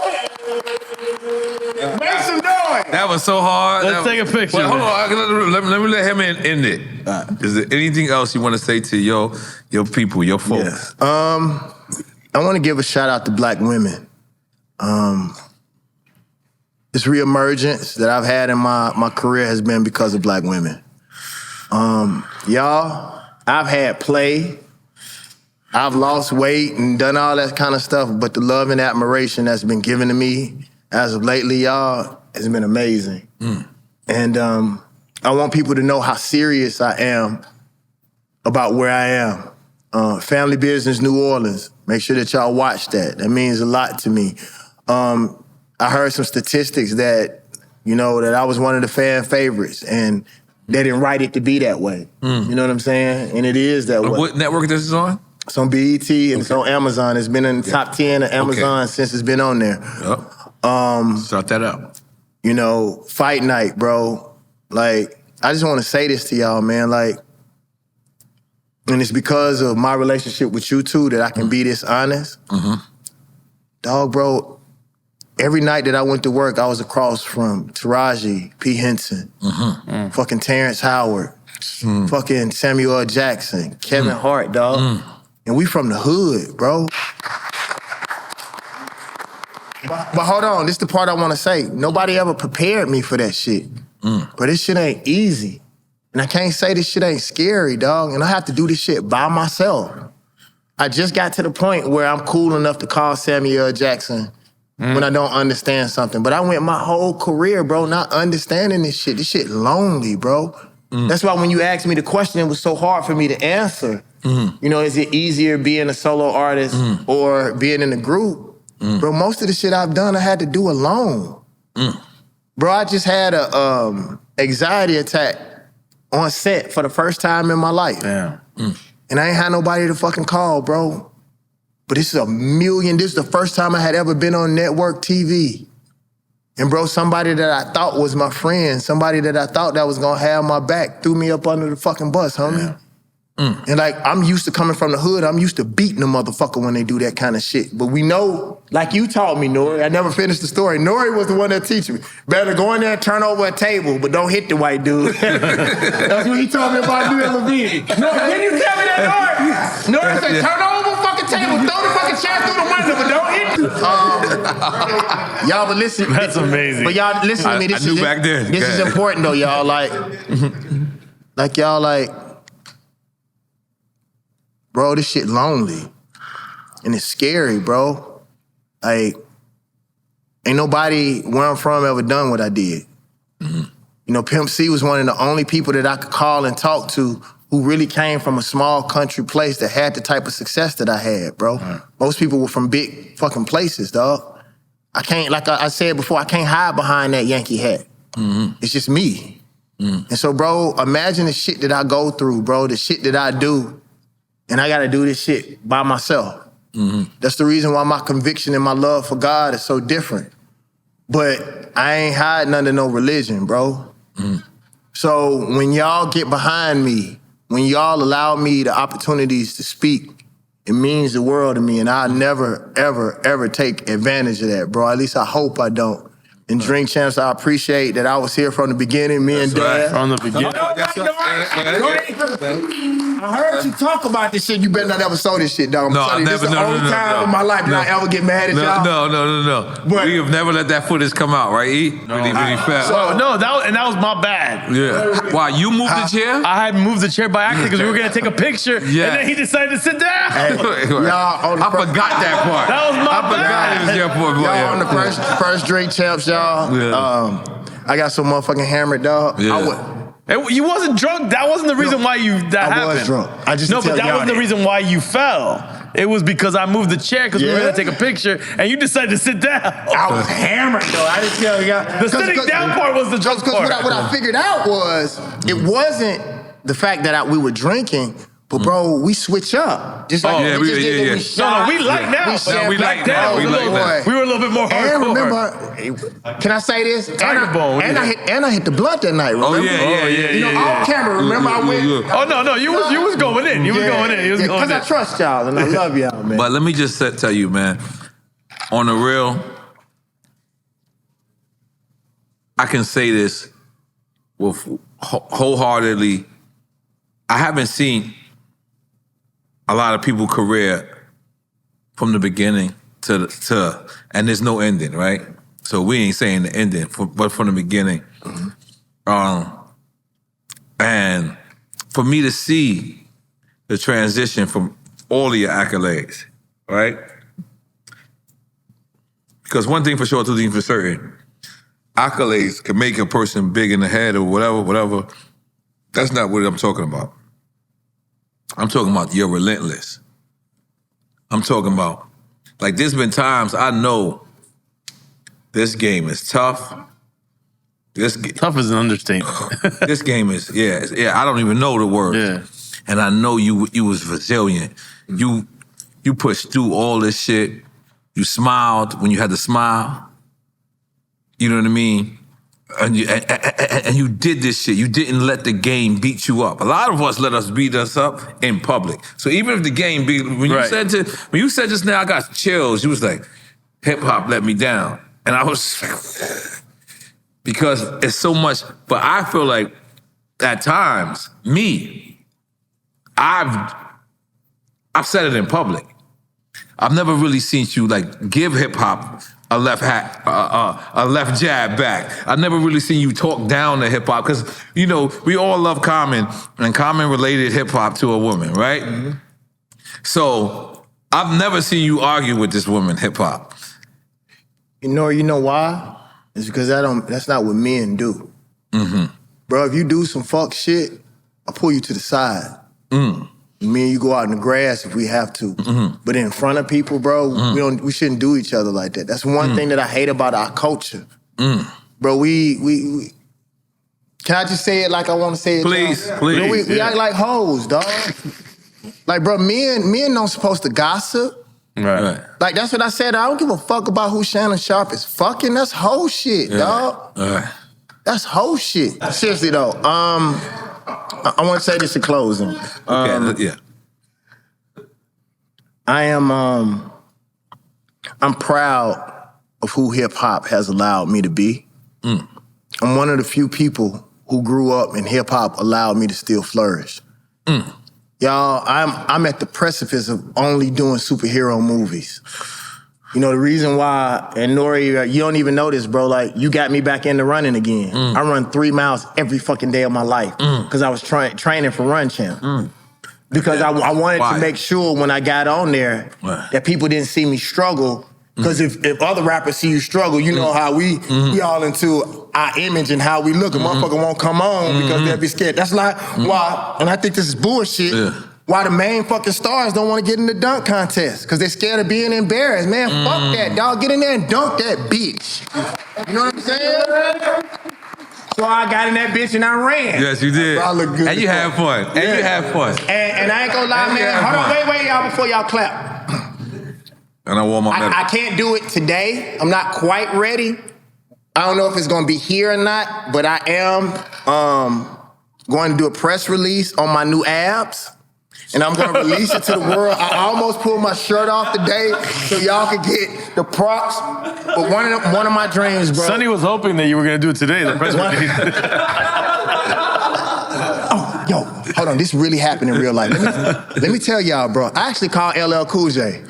Make some noise. That was so hard. Let's take a picture. Wait, hold on. Let me let him end it. Is there anything else you want to say to your people, your folks? Yeah. I want to give a shout out to black women. This reemergence that I've had in my career has been because of black women. Y'all, I've had play, I've lost weight and done all that kind of stuff, but the love and admiration that's been given to me as of lately, y'all, has been amazing. And I want people to know how serious I am about where I am. Family Business New Orleans. Make sure that y'all watch that. That means a lot to me. I heard some statistics that, that I was one of the fan favorites, and they didn't write it to be that way. You know what I'm saying? And it is that way. What network this is on? It's on BET and it's on Amazon. It's been in the top 10 of Amazon since it's been on there. Yep. Start that up. Fight night, bro. Like, I just want to say this to y'all, man. Like, and it's because of my relationship with you two that I can be this honest. Dog, bro, every night that I went to work, I was across from Taraji P. Henson, fucking Terrence Howard, fucking Samuel L. Jackson, Kevin Hart, dog. And we from the hood, bro. But hold on, this is the part I want to say. Nobody ever prepared me for that shit. But this shit ain't easy. And I can't say this shit ain't scary, dog. And I have to do this shit by myself. I just got to the point where I'm cool enough to call Samuel L. Jackson when I don't understand something. But I went my whole career, bro, not understanding this shit. This shit lonely, bro. That's why when you asked me the question, it was so hard for me to answer. Is it easier being a solo artist or being in a group? Bro, most of the shit I've done, I had to do alone. Bro, I just had a anxiety attack on set for the first time in my life. Damn. And I ain't had nobody to fucking call, bro. But this is the first time I had ever been on network TV. And bro, somebody that I thought was my friend, somebody that I thought that was gonna have my back, threw me up under the fucking bus, homie. And like, I'm used to coming from the hood. I'm used to beating a motherfucker when they do that kind of shit. But we know, like you taught me, Nori. I never finished the story. Nori was the one that teach me. Better go in there and turn over a table, but don't hit the white dude. That's what he told me about New Levine. No, didn't you tell me that, Nori? Nori said, turn over a fucking table, throw the fucking chair through the window, but don't hit y'all, but listen. That's amazing. But y'all, listen to me. I knew back then. This is important, though, y'all. Bro, this shit lonely. And it's scary, bro. Like, ain't nobody where I'm from ever done what I did. Pimp C was one of the only people that I could call and talk to who really came from a small country place that had the type of success that I had, bro. Most people were from big fucking places, dog. I can't, like I said before, I can't hide behind that Yankee hat. It's just me. And so, bro, imagine the shit that I go through, bro, the shit that I do. And I gotta do this shit by myself. That's the reason why my conviction and my love for God is so different. But I ain't hiding under no religion, bro. So when y'all get behind me, when y'all allow me the opportunities to speak, it means the world to me. And I'll never, ever, ever take advantage of that, bro. At least I hope I don't. And Drink Champs, I appreciate that I was here from the beginning, me and Dad. From the beginning. I heard you talk about this shit. You better not ever sow this shit, dog. No, I'm telling you, this is the only time in my life that I ever get mad at y'all. No. But- We have never let that footage come out, right, E? Really fast. That was my bad. Yeah. Why, you moved the chair? I had moved the chair by accident because we were gonna take a picture, and then he decided to sit down. Y'all, I forgot that part. That was my I forgot it was your part. y'all on the first Drink Champs, y'all. Yeah. I got so motherfucking hammered, dog. Yeah. You wasn't drunk. That wasn't the reason why that happened. I was drunk. I just but that wasn't the reason why you fell. It was because I moved the chair because we were gonna take a picture, and you decided to sit down. I was hammered though. I didn't tell y'all. The sitting down part was the drunk part. What I figured out was it wasn't the fact that we were drinking. But bro, we switch up. Just like we just did when we shot. We like now. We like now. We like now. We were a little bit more And hardcore. remember, can I say this? Tiger Bone. And I hit the blunt that night, remember? Off camera, remember I went. Oh no, you was going in. You was going in. Because I trust y'all and I love y'all, man. But let me just tell you, man, on the real, I can say this with wholeheartedly. I haven't seen a lot of people's career from the beginning to and there's no ending, right? So we ain't saying the ending, but from the beginning. And for me to see the transition from all of your accolades, right? Because one thing for sure, two things for certain, accolades can make a person big in the head or whatever. That's not what I'm talking about. I'm talking about you're relentless. I'm talking about, like, there's been times I know this game is tough. Tough is an understatement. This game is, I don't even know the words. Yeah. And I know you was resilient. You pushed through all this shit. You smiled when you had to smile. You know what I mean? And you did this shit. You didn't let the game beat you up. A lot of us let us beat us up in public. So even if the game beat, when you said just now, I got chills. You was like, hip hop let me down, and I was because it's so much. But I feel like at times, I've said it in public. I've never really seen you like give hip hop a left jab back. I've never really seen you talk down to hip hop because we all love Common, and Common related hip hop to a woman, right? Mm-hmm. So I've never seen you argue with this woman hip hop. You know why? It's because that's not what men do. Mm-hmm. Bro, if you do some fuck shit, I'll pull you to the side. Mm. Me and you go out in the grass if we have to. Mm-hmm. But in front of people, bro, we shouldn't do each other like that. That's one thing that I hate about our culture. Bro, we can I just say it like I want to say it? Please. We act like hoes, dog. Like, bro, men don't supposed to gossip. Right. Like, that's what I said. I don't give a fuck about who Shannon Sharp is fucking. That's hoe shit, dog. That's hoe shit. Seriously, though. I want to say this in closing. Okay, I am, I'm proud of who hip hop has allowed me to be. I'm one of the few people who grew up and hip hop allowed me to still flourish. Y'all, I'm at the precipice of only doing superhero movies. You know, the reason why, and Nori, you don't even know this, bro, like, you got me back into running again. I run 3 miles every fucking day of my life because I was training for Run Champ. Because I wanted to make sure when I got on there that people didn't see me struggle. Because if other rappers see you struggle, you know how we all into our image and how we look. A motherfucker won't come on because they'll be scared. That's like why, and I think this is bullshit, why the main fucking stars don't want to get in the dunk contest. Because they're scared of being embarrassed. Man, fuck that, dog. Get in there and dunk that bitch. You know what I'm saying? So I got in that bitch and I ran. Yes, you did. I look good. And you had fun. And you had fun. And I ain't gonna lie, man. Hold on, wait, y'all, before y'all clap. And I wore my medal. I can't do it today. I'm not quite ready. I don't know if it's gonna be here or not, but I am going to do a press release on my new abs. And I'm gonna release it to the world. I almost pulled my shirt off today so y'all could get the props. But one of my dreams, bro. Sonny was hoping that you were gonna do it today. The press release. Oh, yo, hold on. This really happened in real life. Let me tell y'all, bro. I actually called LL Cool J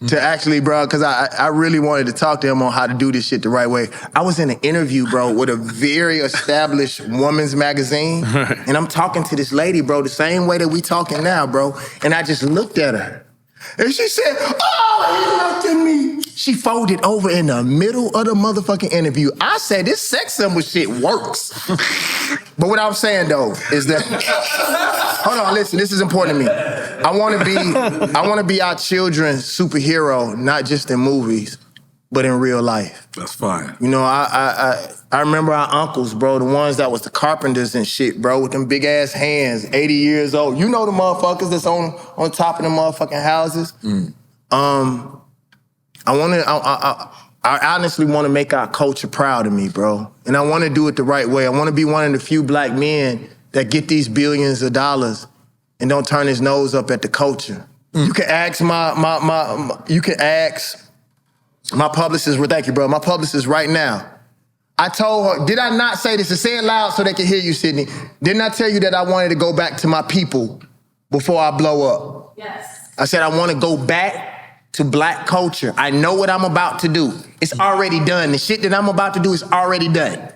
to actually, bro, because I really wanted to talk to him on how to do this shit the right way. I was in an interview, bro, with a very established woman's magazine, and I'm talking to this lady, bro, the same way that we talking now, bro, and I just looked at her, and she said, oh, he looked at me. She folded over in the middle of the motherfucking interview. I said, this sex symbol shit works. But what I'm saying, though, is that, hold on, listen, this is important to me. I want to be our children's superhero, not just in movies, but in real life. That's fine. You know, I remember our uncles, bro, the ones that was the carpenters and shit, bro, with them big ass hands, 80 years old. You know the motherfuckers that's on top of the motherfucking houses. I honestly want to make our culture proud of me, bro. And I want to do it the right way. I want to be one of the few black men that get these billions of dollars and don't turn his nose up at the culture. You can ask my publicist, thank you, bro, my publicist right now. I told her, did I not say this? To say it loud so they can hear you, Sydney. Didn't I tell you that I wanted to go back to my people before I blow up? Yes. I said I want to go back to black culture. I know what I'm about to do. It's already done. The shit that I'm about to do is already done.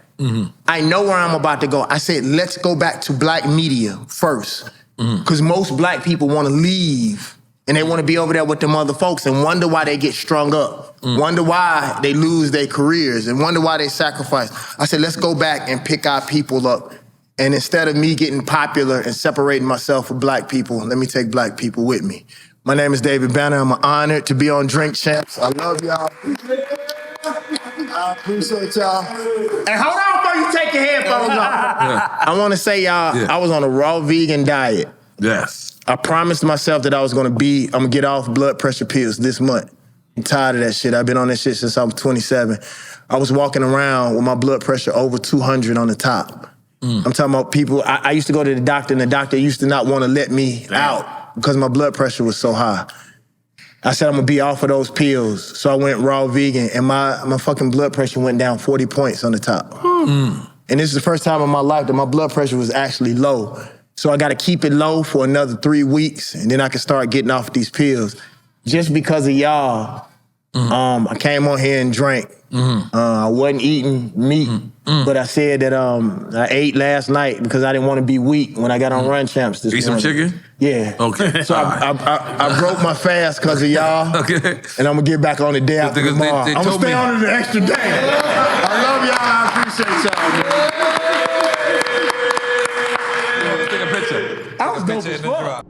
I know where I'm about to go. I said, let's go back to black media first. Because most black people want to leave and they want to be over there with them other folks and wonder why they get strung up, wonder why they lose their careers and wonder why they sacrifice. I said, let's go back and pick our people up And instead of me getting popular and separating myself from black people, let me take black people with me. My name is David Banner. I'm honored to be on Drink Champs. I love y'all. I appreciate y'all. And hold on before you take your headphones off. I want to say, y'all, I was on a raw vegan diet. Yes. I promised myself that I'm gonna get off blood pressure pills this month. I'm tired of that shit. I've been on that shit since I was 27. I was walking around with my blood pressure over 200 on the top. I'm talking about people, I used to go to the doctor and the doctor used to not want to let me out because my blood pressure was so high. I said I'm gonna be off of those pills. So I went raw vegan and my fucking blood pressure went down 40 points on the top. And this is the first time in my life that my blood pressure was actually low. So I gotta keep it low for another 3 weeks and then I can start getting off these pills. Just because of y'all, I came on here and drank. I wasn't eating meat, but I said that I ate last night because I didn't want to be weak when I got on Run Champs this morning. Eat some chicken? Yeah. Okay. So I broke my fast because of y'all. Okay. And I'm gonna get back on the day after Because tomorrow. they I'm gonna told stay me- on it an extra day. I love y'all. I appreciate y'all, man. Let's take a picture. I was dope Picture as in the fuck. drop.